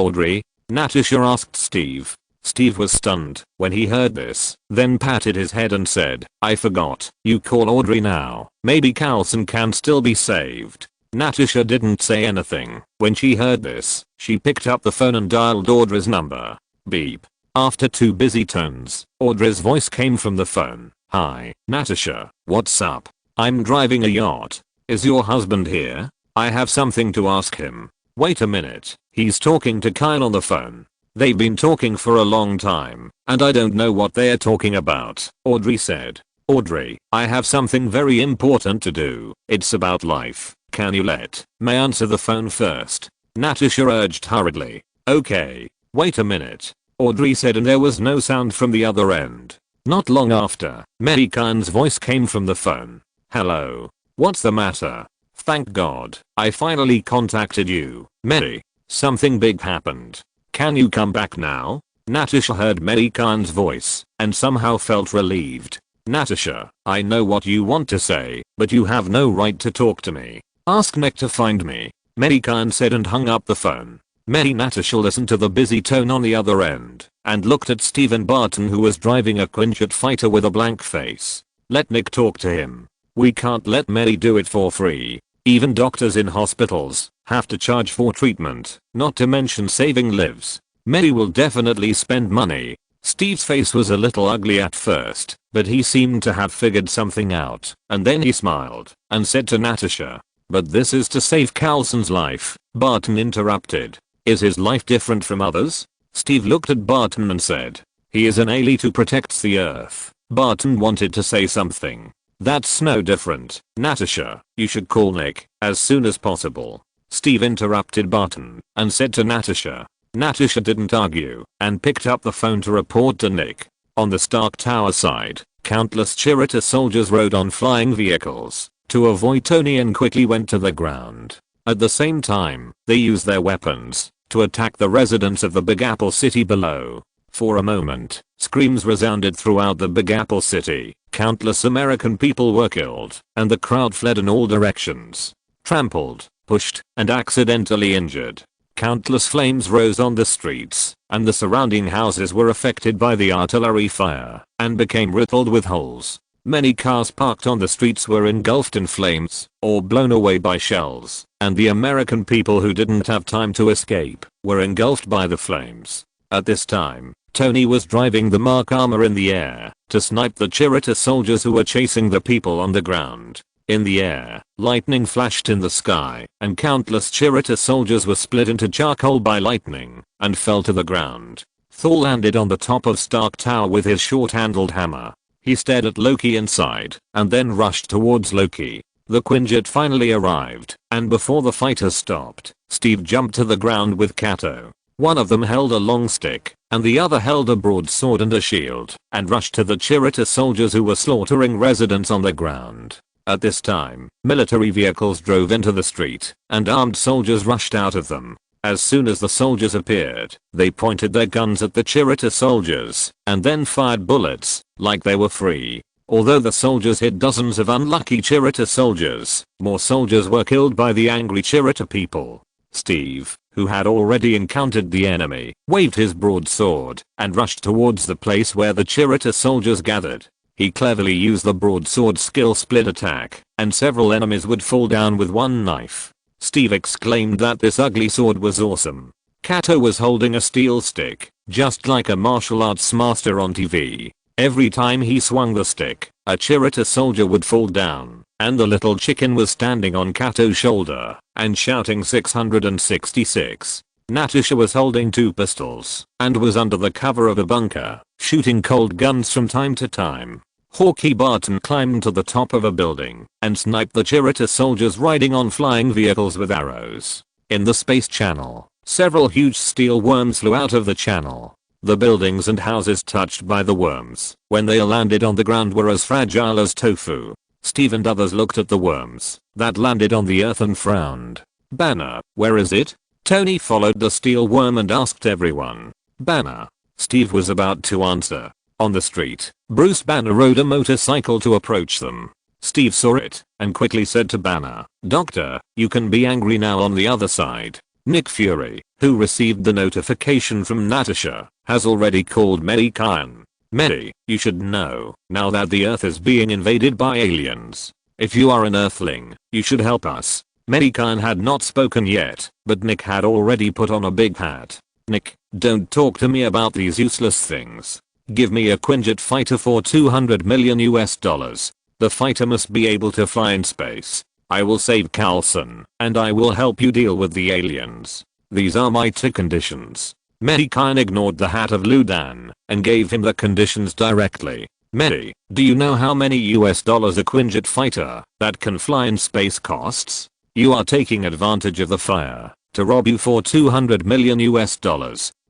Audrey? Natasha asked Steve. Steve was stunned when he heard this, then patted his head and said, I forgot. You call Audrey now. Maybe Carlson can still be saved. Natasha didn't say anything. When she heard this, she picked up the phone and dialed Audrey's number. Beep. After 2 busy turns, Audrey's voice came from the phone. Hi, Natasha, what's up? I'm driving a yacht. Is your husband here? I have something to ask him. Wait a minute, he's talking to Kyle on the phone. They've been talking for a long time, and I don't know what they're talking about, Audrey said. Audrey, I have something very important to do. It's about life. Can you let May answer the phone first? Natasha urged hurriedly. Okay, wait a minute, Audrey said, and there was no sound from the other end. Not long after, Mei Gan's voice came from the phone. Hello. What's the matter? Thank God, I finally contacted you, Mei. Something big happened. Can you come back now? Natasha heard Mei Gan's voice, and somehow felt relieved. Natasha, I know what you want to say, but you have no right to talk to me. Ask Nick to find me, Mei Gan said and hung up the phone. Natasha listened to the busy tone on the other end, and looked at Stephen Barton, who was driving a Quinjet fighter with a blank face. Let Nick talk to him. We can't let Mei do it for free. Even doctors in hospitals have to charge for treatment, not to mention saving lives. Mei will definitely spend money. Steve's face was a little ugly at first, but he seemed to have figured something out, and then he smiled and said to Natasha, but this is to save Carlson's life. Barton interrupted. Is his life different from others? Steve looked at Barton and said, he is an elite who protects the earth. Barton wanted to say something. That's no different. Natasha, you should call Nick as soon as possible. Steve interrupted Barton and said to Natasha. Natasha didn't argue and picked up the phone to report to Nick. On the Stark Tower side, countless Chirita soldiers rode on flying vehicles to avoid Tony and quickly went to the ground. At the same time, they used their weapons to attack the residents of the Big Apple City below. For a moment, screams resounded throughout the Big Apple City. Countless American people were killed, and the crowd fled in all directions. Trampled, pushed, and accidentally injured. Countless flames rose on the streets, and the surrounding houses were affected by the artillery fire, and became riddled with holes. Many cars parked on the streets were engulfed in flames, or blown away by shells, and the American people who didn't have time to escape were engulfed by the flames. At this time, Tony was driving the Mark armor in the air to snipe the Chirita soldiers who were chasing the people on the ground. In the air, lightning flashed in the sky, and countless Chirita soldiers were split into charcoal by lightning and fell to the ground. Thor landed on the top of Stark Tower with his short-handled hammer. He stared at Loki inside, and then rushed towards Loki. The Quinjet finally arrived, and before the fighters stopped, Steve jumped to the ground with Kato. One of them held a long stick, and the other held a broadsword and a shield, and rushed to the Chirita soldiers who were slaughtering residents on the ground. At this time, military vehicles drove into the street, and armed soldiers rushed out of them. As soon as the soldiers appeared, they pointed their guns at the Chirita soldiers, and then fired bullets, like they were free. Although the soldiers hit dozens of unlucky Chirita soldiers, more soldiers were killed by the angry Chirita people. Steve, who had already encountered the enemy, waved his broadsword, and rushed towards the place where the Chirita soldiers gathered. He cleverly used the broadsword skill split attack, and several enemies would fall down with one knife. Steve exclaimed that this ugly sword was awesome. Kato was holding a steel stick, just like a martial arts master on TV. Every time he swung the stick, a Chirita soldier would fall down, and the little chicken was standing on Kato's shoulder, and shouting 666. Natasha was holding 2 pistols, and was under the cover of a bunker, shooting cold guns from time to time. Hawkeye Barton climbed to the top of a building, and sniped the Chirita soldiers riding on flying vehicles with arrows. In the space channel, several huge steel worms flew out of the channel. The buildings and houses touched by the worms, when they landed on the ground, were as fragile as tofu. Steve and others looked at the worms that landed on the earth and frowned. Banner, where is it? Tony followed the steel worm and asked everyone. Banner. Steve was about to answer. On the street, Bruce Banner rode a motorcycle to approach them. Steve saw it, and quickly said to Banner, "Doctor, you can be angry now on the other side." Nick Fury, who received the notification from Natasha, has already called Mei Gan. Mei, you should know, now that the Earth is being invaded by aliens. If you are an Earthling, you should help us. Mei Gan had not spoken yet, but Nick had already put on a big hat. Nick, don't talk to me about these useless things. Give me a Quinjet fighter for $200 million. The fighter must be able to fly in space. I will save Carlson, and I will help you deal with the aliens. These are my 2 conditions. Mei Gan ignored the hat of Ludan, and gave him the conditions directly. Mei, do you know how many $US a Quinjet fighter that can fly in space costs? You are taking advantage of the fire to rob you for $200 million.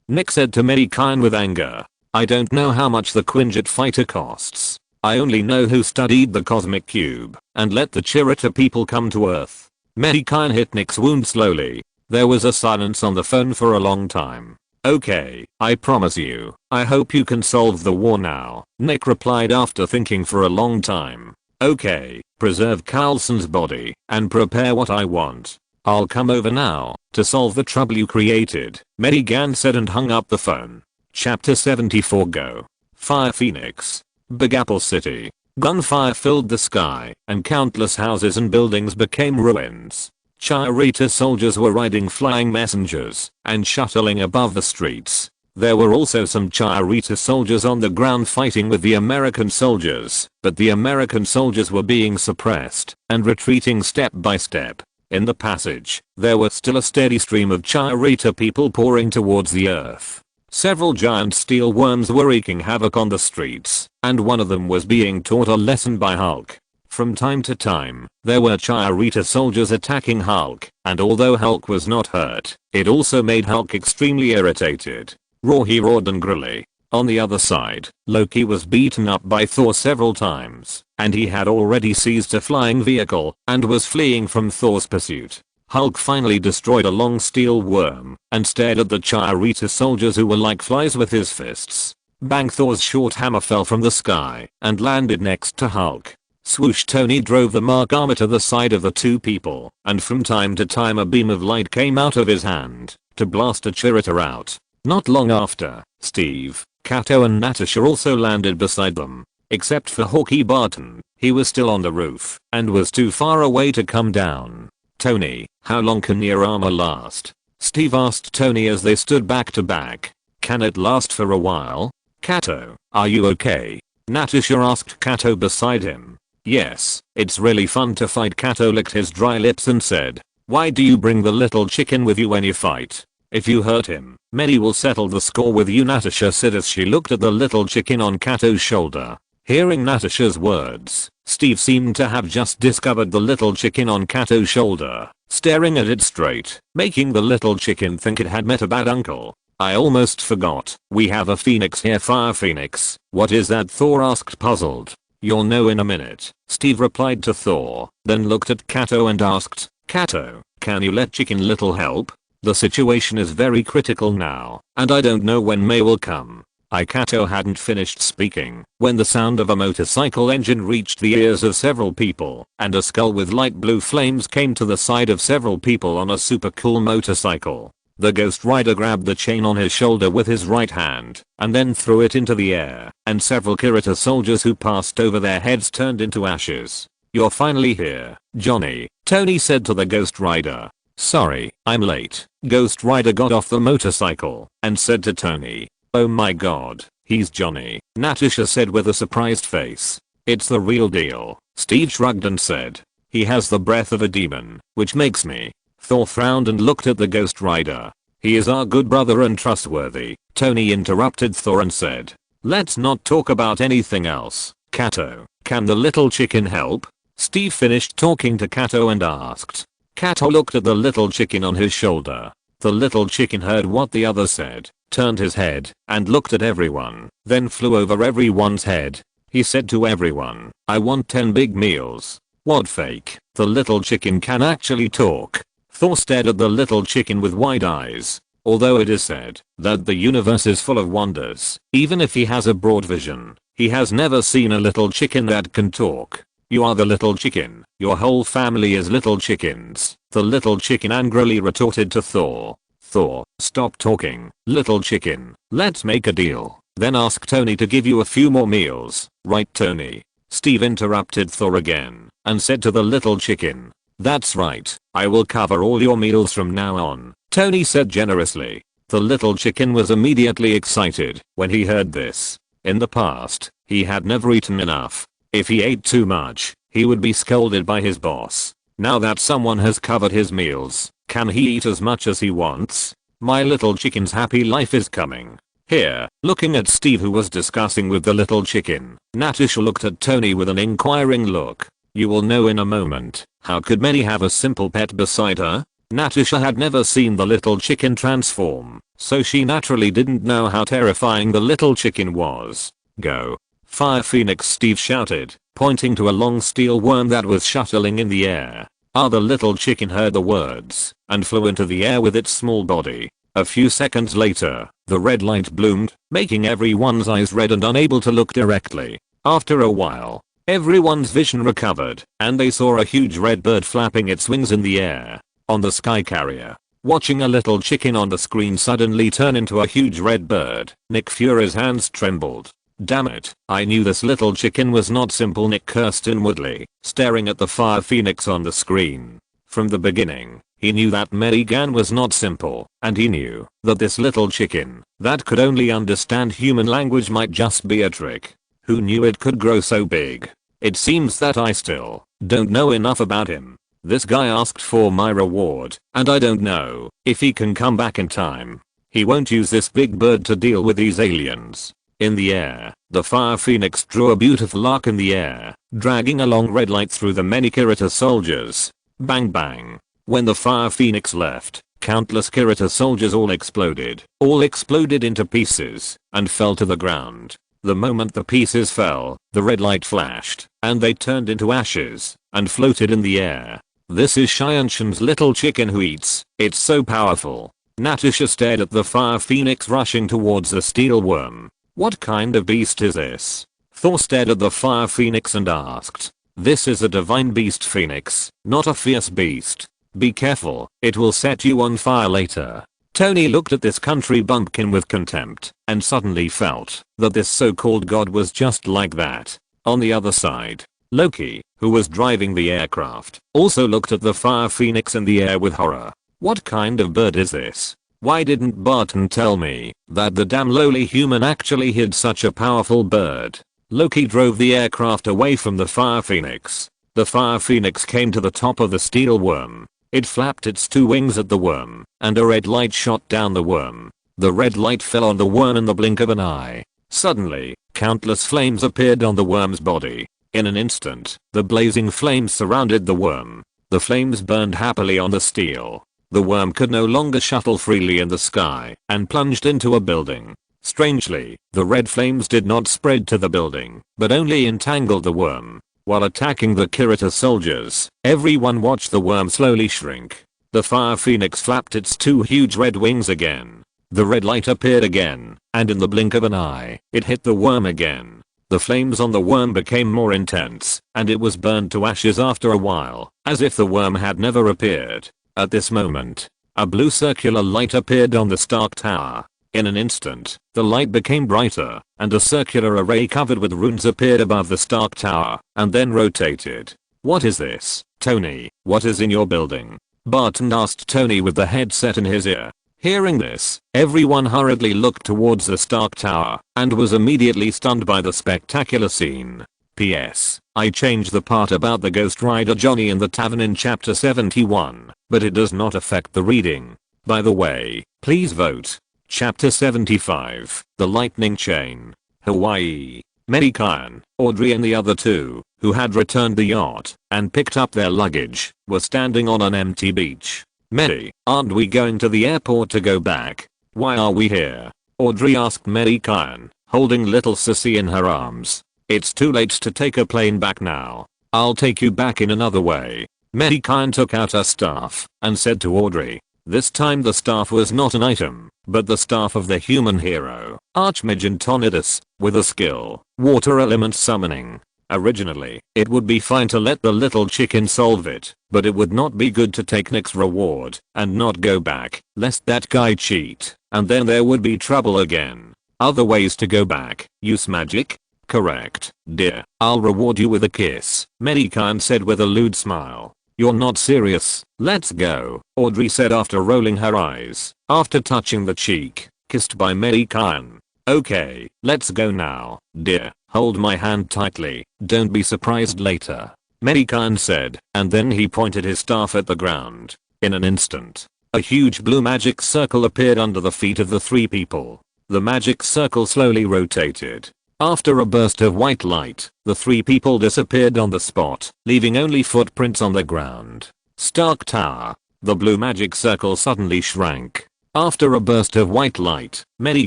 Nick said to Mei Gan with anger. I don't know how much the Quinjet fighter costs. I only know who studied the cosmic cube and let the Chirita people come to Earth. Mei Gan hit Nick's wound slowly. There was a silence on the phone for a long time. Okay, I promise you. I hope you can solve the war now, Nick replied after thinking for a long time. Okay, preserve Carlson's body and prepare what I want. I'll come over now to solve the trouble you created, Mei Gan said and hung up the phone. Chapter 74 Go. Fire Phoenix. Big Apple City. Gunfire filled the sky, and countless houses and buildings became ruins. Chirita soldiers were riding flying messengers and shuttling above the streets. There were also some Chirita soldiers on the ground fighting with the American soldiers, but the American soldiers were being suppressed and retreating step by step. In the passage, there was still a steady stream of Chirita people pouring towards the earth. Several giant steel worms were wreaking havoc on the streets, and one of them was being taught a lesson by Hulk. From time to time, there were Chirita soldiers attacking Hulk, and although Hulk was not hurt, it also made Hulk extremely irritated. He roared angrily. On the other side, Loki was beaten up by Thor several times, and he had already seized a flying vehicle and was fleeing from Thor's pursuit. Hulk finally destroyed a long steel worm and stared at the Chirita soldiers who were like flies with his fists. Bang! Thor's short hammer fell from the sky and landed next to Hulk. Swoosh! Tony drove the Mark armor to the side of the 2 people, and from time to time a beam of light came out of his hand to blast a Chirita out. Not long after, Steve, Kato and Natasha also landed beside them. Except for Hawkeye Barton, he was still on the roof and was too far away to come down. Tony, how long can your armor last? Steve asked Tony as they stood back to back. Can it last for a while? Kato, are you okay? Natasha asked Kato beside him. Yes, it's really fun to fight. Kato licked his dry lips and said, why do you bring the little chicken with you when you fight? If you hurt him, Mei will settle the score with you, Natasha said as she looked at the little chicken on Kato's shoulder. Hearing Natasha's words, Steve seemed to have just discovered the little chicken on Kato's shoulder, staring at it straight, making the little chicken think it had met a bad uncle. I almost forgot, we have a phoenix here. Fire Phoenix, what is that? Thor asked puzzled. You'll know in a minute, Steve replied to Thor, then looked at Kato and asked, Kato, can you let Chicken Little help? The situation is very critical now, and I don't know when Mei will come. Kato hadn't finished speaking when the sound of a motorcycle engine reached the ears of several people, and a skull with light blue flames came to the side of several people on a super cool motorcycle. The Ghost Rider grabbed the chain on his shoulder with his right hand, and then threw it into the air, and several Kirita soldiers who passed over their heads turned into ashes. You're finally here, Johnny, Tony said to the Ghost Rider. Sorry, I'm late. Ghost Rider got off the motorcycle and said to Tony, oh my god, he's Johnny, Natasha said with a surprised face. It's the real deal. Steve shrugged and said, he has the breath of a demon, which makes me. Thor frowned and looked at the Ghost Rider. He is our good brother and trustworthy. Tony interrupted Thor and said, let's not talk about anything else. Kato, can the little chicken help? Steve finished talking to Kato and asked. Kato looked at the little chicken on his shoulder. The little chicken heard what the other said, turned his head, and looked at everyone, then flew over everyone's head. He said to everyone, I want 10 big meals. What fake? The little chicken can actually talk. Thor stared at the little chicken with wide eyes. Although it is said that the universe is full of wonders, even if he has a broad vision, he has never seen a little chicken that can talk. You are the little chicken. Your whole family is little chickens. The little chicken angrily retorted to Thor. Thor, stop talking, little chicken. Let's make a deal. Then ask Tony to give you a few more meals. Right, Tony? Steve interrupted Thor again and said to the little chicken. That's right. I will cover all your meals from now on, Tony said generously. The little chicken was immediately excited when he heard this. In the past, he had never eaten enough. If he ate too much, he would be scolded by his boss. Now that someone has covered his meals, can he eat as much as he wants? My little chicken's happy life is coming. Here, looking at Steve who was discussing with the little chicken, Natasha looked at Tony with an inquiring look. You will know in a moment. How could Mei have a simple pet beside her? Natasha had never seen the little chicken transform, so she naturally didn't know how terrifying the little chicken was. Go. Fire Phoenix, Steve shouted, pointing to a long steel worm that was shuttling in the air. The little chicken heard the words and flew into the air with its small body. A few seconds later, the red light bloomed, making everyone's eyes red and unable to look directly. After a while, everyone's vision recovered, and they saw a huge red bird flapping its wings in the air. On the sky carrier, watching a little chicken on the screen suddenly turn into a huge red bird, Nick Fury's hands trembled. Damn it, I knew this little chicken was not simple, Nick cursed inwardly, staring at the Fire Phoenix on the screen. From the beginning, he knew that Mei Gan was not simple, and he knew that this little chicken that could only understand human language might just be a trick. Who knew it could grow so big? It seems that I still don't know enough about him. This guy asked for my reward, and I don't know if he can come back in time. He won't use this big bird to deal with these aliens. In the air, the Fire Phoenix drew a beautiful arc in the air, dragging a long red light through the many Kirita soldiers. Bang bang. When the Fire Phoenix left, countless Kirita soldiers all exploded into pieces, and fell to the ground. The moment the pieces fell, the red light flashed, and they turned into ashes, and floated in the air. This is Xianshan's little chicken who eats. It's so powerful. Natasha stared at the Fire Phoenix rushing towards the steel worm. What kind of beast is this? Thor stared at the Fire Phoenix and asked. This is a divine beast, Phoenix, not a fierce beast. Be careful, it will set you on fire later. Tony looked at this country bumpkin with contempt, and suddenly felt that this so-called god was just like that. On the other side, Loki, who was driving the aircraft, also looked at the Fire Phoenix in the air with horror. What kind of bird is this? Why didn't Barton tell me that the damn lowly human actually hid such a powerful bird? Loki drove the aircraft away from the Fire Phoenix. The Fire Phoenix came to the top of the steel worm. It flapped its two wings at the worm, and a red light shot down the worm. The red light fell on the worm in the blink of an eye. Suddenly, countless flames appeared on the worm's body. In an instant, the blazing flames surrounded the worm. The flames burned happily on the steel. The worm could no longer shuttle freely in the sky and plunged into a building. Strangely, the red flames did not spread to the building, but only entangled the worm. While attacking the Kirita soldiers, everyone watched the worm slowly shrink. The fire phoenix flapped its two huge red wings again. The red light appeared again, and in the blink of an eye, it hit the worm again. The flames on the worm became more intense, and it was burned to ashes after a while, as if the worm had never appeared. At this moment, a blue circular light appeared on the Stark Tower. In an instant, the light became brighter, and a circular array covered with runes appeared above the Stark Tower, and then rotated. "What is this, Tony? What is in your building?" Barton asked Tony with the headset in his ear. Hearing this, everyone hurriedly looked towards the Stark Tower, and was immediately stunned by the spectacular scene. P.S. I changed the part about the Ghost Rider Johnny in the tavern in chapter 71, but it does not affect the reading. By the way, please vote. Chapter 75, The Lightning Chain. Hawaii. Mei Gan, Audrey and the other two, who had returned the yacht and picked up their luggage, were standing on an empty beach. "Mei, aren't we going to the airport to go back? Why are we here?" Audrey asked Mei Gan, holding little Sissy in her arms. "It's too late to take a plane back now. I'll take you back in another way." Mei Gan took out her staff and said to Audrey. This time the staff was not an item, but the staff of the human hero, Archmage Antonidas, with a skill, water element summoning. Originally, it would be fine to let the little chicken solve it, but it would not be good to take Nick's reward and not go back, lest that guy cheat, and then there would be trouble again. Other ways to go back: use magic? Correct, dear. I'll reward you with a kiss, Mei Gan said with a lewd smile. "You're not serious. Let's go," Audrey said after rolling her eyes, after touching the cheek, kissed by Mei Gan. "Okay, let's go now, dear. Hold my hand tightly, don't be surprised later," Mei Gan said, and then he pointed his staff at the ground. In an instant, a huge blue magic circle appeared under the feet of the three people. The magic circle slowly rotated. After a burst of white light, the three people disappeared on the spot, leaving only footprints on the ground. Stark Tower. The blue magic circle suddenly shrank. After a burst of white light, Mei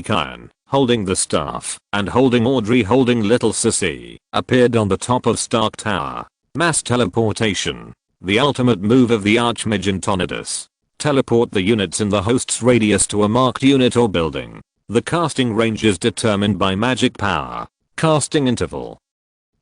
Gan, holding the staff, and holding Audrey holding little Sissy, appeared on the top of Stark Tower. Mass teleportation. The ultimate move of the Archmage Antonidas. Teleport the units in the host's radius to a marked unit or building. The casting range is determined by magic power. Casting interval: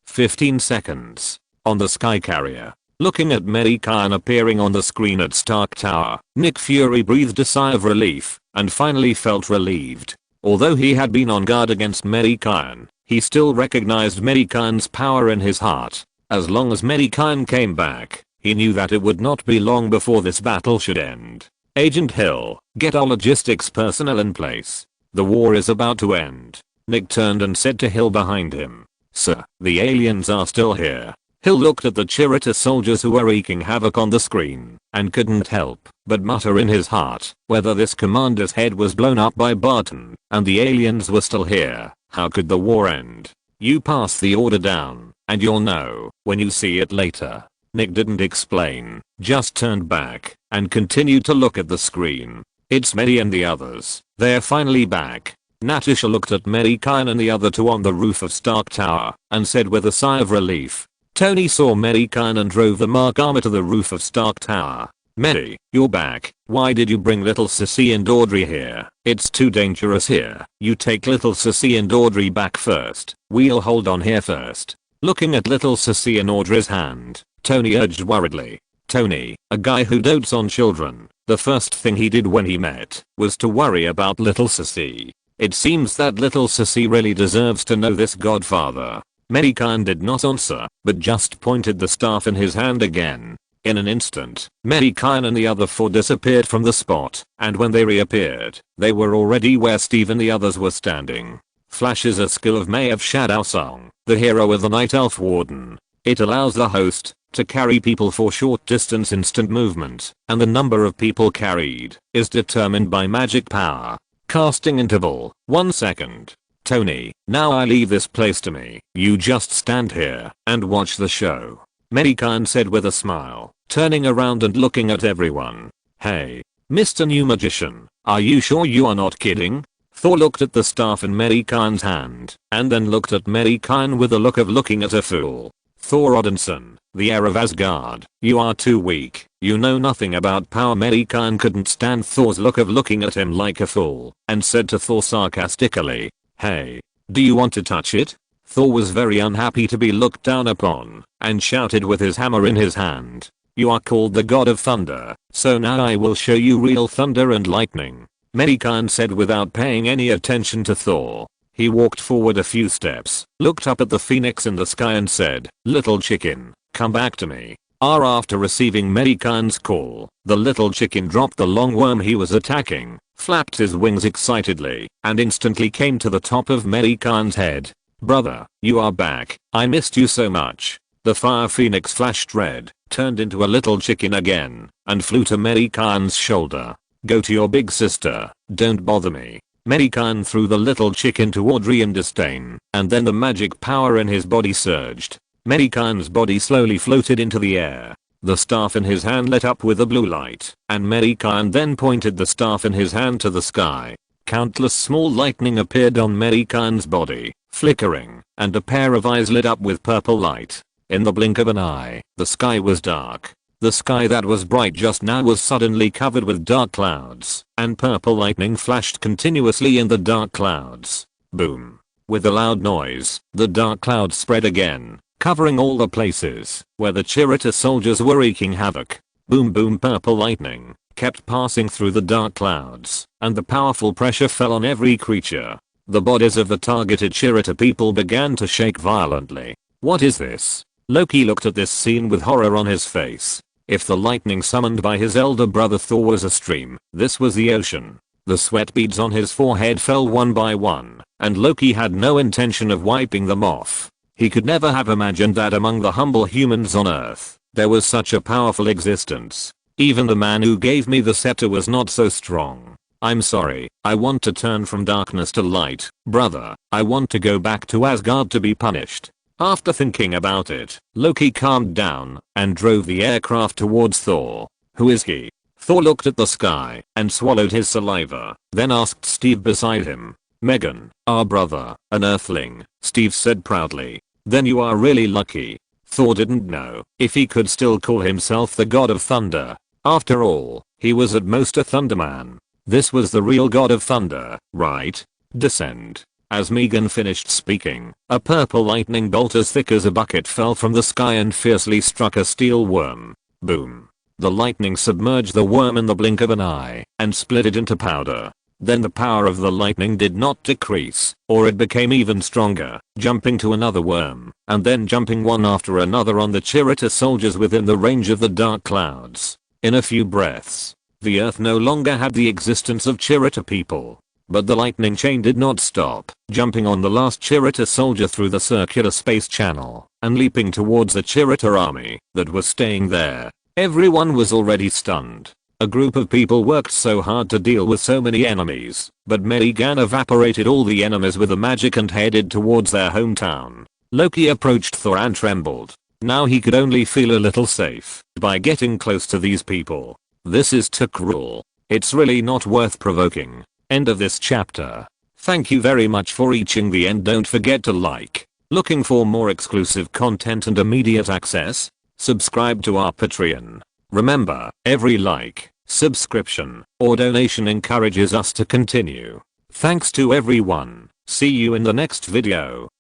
15 seconds. On the sky carrier. Looking at Mei Gan appearing on the screen at Stark Tower, Nick Fury breathed a sigh of relief, and finally felt relieved. Although he had been on guard against Mei Gan, he still recognized Mei Gan's power in his heart. As long as Mei Gan came back, he knew that it would not be long before this battle should end. Agent Hill, get our logistics personnel in place. The war is about to end. Nick turned and said to Hill behind him, "Sir, the aliens are still here." Hill looked at the Kirita soldiers who were wreaking havoc on the screen, and couldn't help but mutter in his heart, whether this commander's head was blown up by Barton, and the aliens were still here, how could the war end? "You pass the order down, and you'll know when you see it later." Nick didn't explain, just turned back, and continued to look at the screen. "It's Mei and the others. They're finally back." Natasha looked at Mei Gan and the other two on the roof of Stark Tower, and said with a sigh of relief. Tony saw Mei Gan and drove the Mark armor to the roof of Stark Tower. "Mei, you're back. Why did you bring little Sissy and Audrey here? It's too dangerous here. You take little Sissy and Audrey back first. We'll hold on here first." Looking at little Sissy in Audrey's hand, Tony urged worriedly. Tony, a guy who dotes on children, the first thing he did when he met was to worry about little Sissy. It seems that little Sissy really deserves to know this godfather. Mei Gan did not answer, but just pointed the staff in his hand again. In an instant, Mei Gan and the other four disappeared from the spot, and when they reappeared, they were already where Steve and the others were standing. Flash is a skill of Mei of Shadow Song, the hero of the Night Elf Warden. It allows the host to carry people for short distance instant movement, and the number of people carried is determined by magic power. Casting interval: 1 second. Tony, now I leave this place to me. You just stand here and watch the show, Mei Gan said with a smile, turning around and looking at everyone. "Hey, Mr. New Magician, are you sure you are not kidding? Thor looked at the staff in Mei Gan's hand, and then looked at Mei Gan with a look of looking at a fool. Thor Odinson, the heir of Asgard, you are too weak, you know nothing about power. Mei Gan couldn't stand Thor's look of looking at him like a fool, and said to Thor sarcastically, "Hey, do you want to touch it?" Thor was very unhappy to be looked down upon, and shouted with his hammer in his hand, "You are called the god of thunder, so now I will show you real thunder and lightning," Mei Gan said without paying any attention to Thor. He walked forward a few steps, looked up at the phoenix in the sky and said, "Little chicken, come back to me." After receiving Mei Gan's call, the little chicken dropped the long worm he was attacking, flapped his wings excitedly, and instantly came to the top of Mei Gan's head. "Brother, you are back, I missed you so much." The fire phoenix flashed red, turned into a little chicken again, and flew to Mei Gan's shoulder. "Go to your big sister, don't bother me." Mei Gan threw the little chicken to Audrey in disdain, and then the magic power in his body surged. Mei Gan's body slowly floated into the air. The staff in his hand lit up with a blue light, and Mei Gan then pointed the staff in his hand to the sky. Countless small lightning appeared on Mei Gan's body, flickering, and a pair of eyes lit up with purple light. In the blink of an eye, the sky was dark. The sky that was bright just now was suddenly covered with dark clouds, and purple lightning flashed continuously in the dark clouds. Boom. With a loud noise, the dark clouds spread again, covering all the places where the S.H.I.E.L.D soldiers were wreaking havoc. Boom boom. Purple lightning kept passing through the dark clouds, and the powerful pressure fell on every creature. The bodies of the targeted S.H.I.E.L.D people began to shake violently. What is this? Loki looked at this scene with horror on his face. If the lightning summoned by his elder brother Thor was a stream, this was the ocean. The sweat beads on his forehead fell one by one, and Loki had no intention of wiping them off. He could never have imagined that among the humble humans on Earth, there was such a powerful existence. Even the man who gave me the scepter was not so strong. I'm sorry, I want to turn from darkness to light, brother. I want to go back to Asgard to be punished. After thinking about it, Loki calmed down and drove the aircraft towards Thor. Who is he? Thor looked at the sky and swallowed his saliva, then asked Steve beside him. Mei Gan, our brother, an earthling, Steve said proudly. Then you are really lucky. Thor didn't know if he could still call himself the god of thunder. After all, he was at most a thunderman. This was the real god of thunder, right? Descend. As Mei Gan finished speaking, a purple lightning bolt as thick as a bucket fell from the sky and fiercely struck a steel worm. Boom. The lightning submerged the worm in the blink of an eye and split it into powder. Then the power of the lightning did not decrease, or it became even stronger, jumping to another worm, and then jumping one after another on the S.H.I.E.L.D soldiers within the range of the dark clouds. In a few breaths, the earth no longer had the existence of S.H.I.E.L.D people. But the lightning chain did not stop, jumping on the last S.H.I.E.L.D soldier through the circular space channel, and leaping towards the S.H.I.E.L.D army that was staying there. Everyone was already stunned. A group of people worked so hard to deal with so many enemies, but Mei Gan evaporated all the enemies with the magic and headed towards their hometown. Loki approached Thor and trembled. Now he could only feel a little safe by getting close to these people. This is too cruel. It's really not worth provoking. End of this chapter. Thank you very much for reaching the end. Don't forget to like. Looking for more exclusive content and immediate access? Subscribe to our Patreon. Remember, every like, subscription, or donation encourages us to continue. Thanks to everyone. See you in the next video.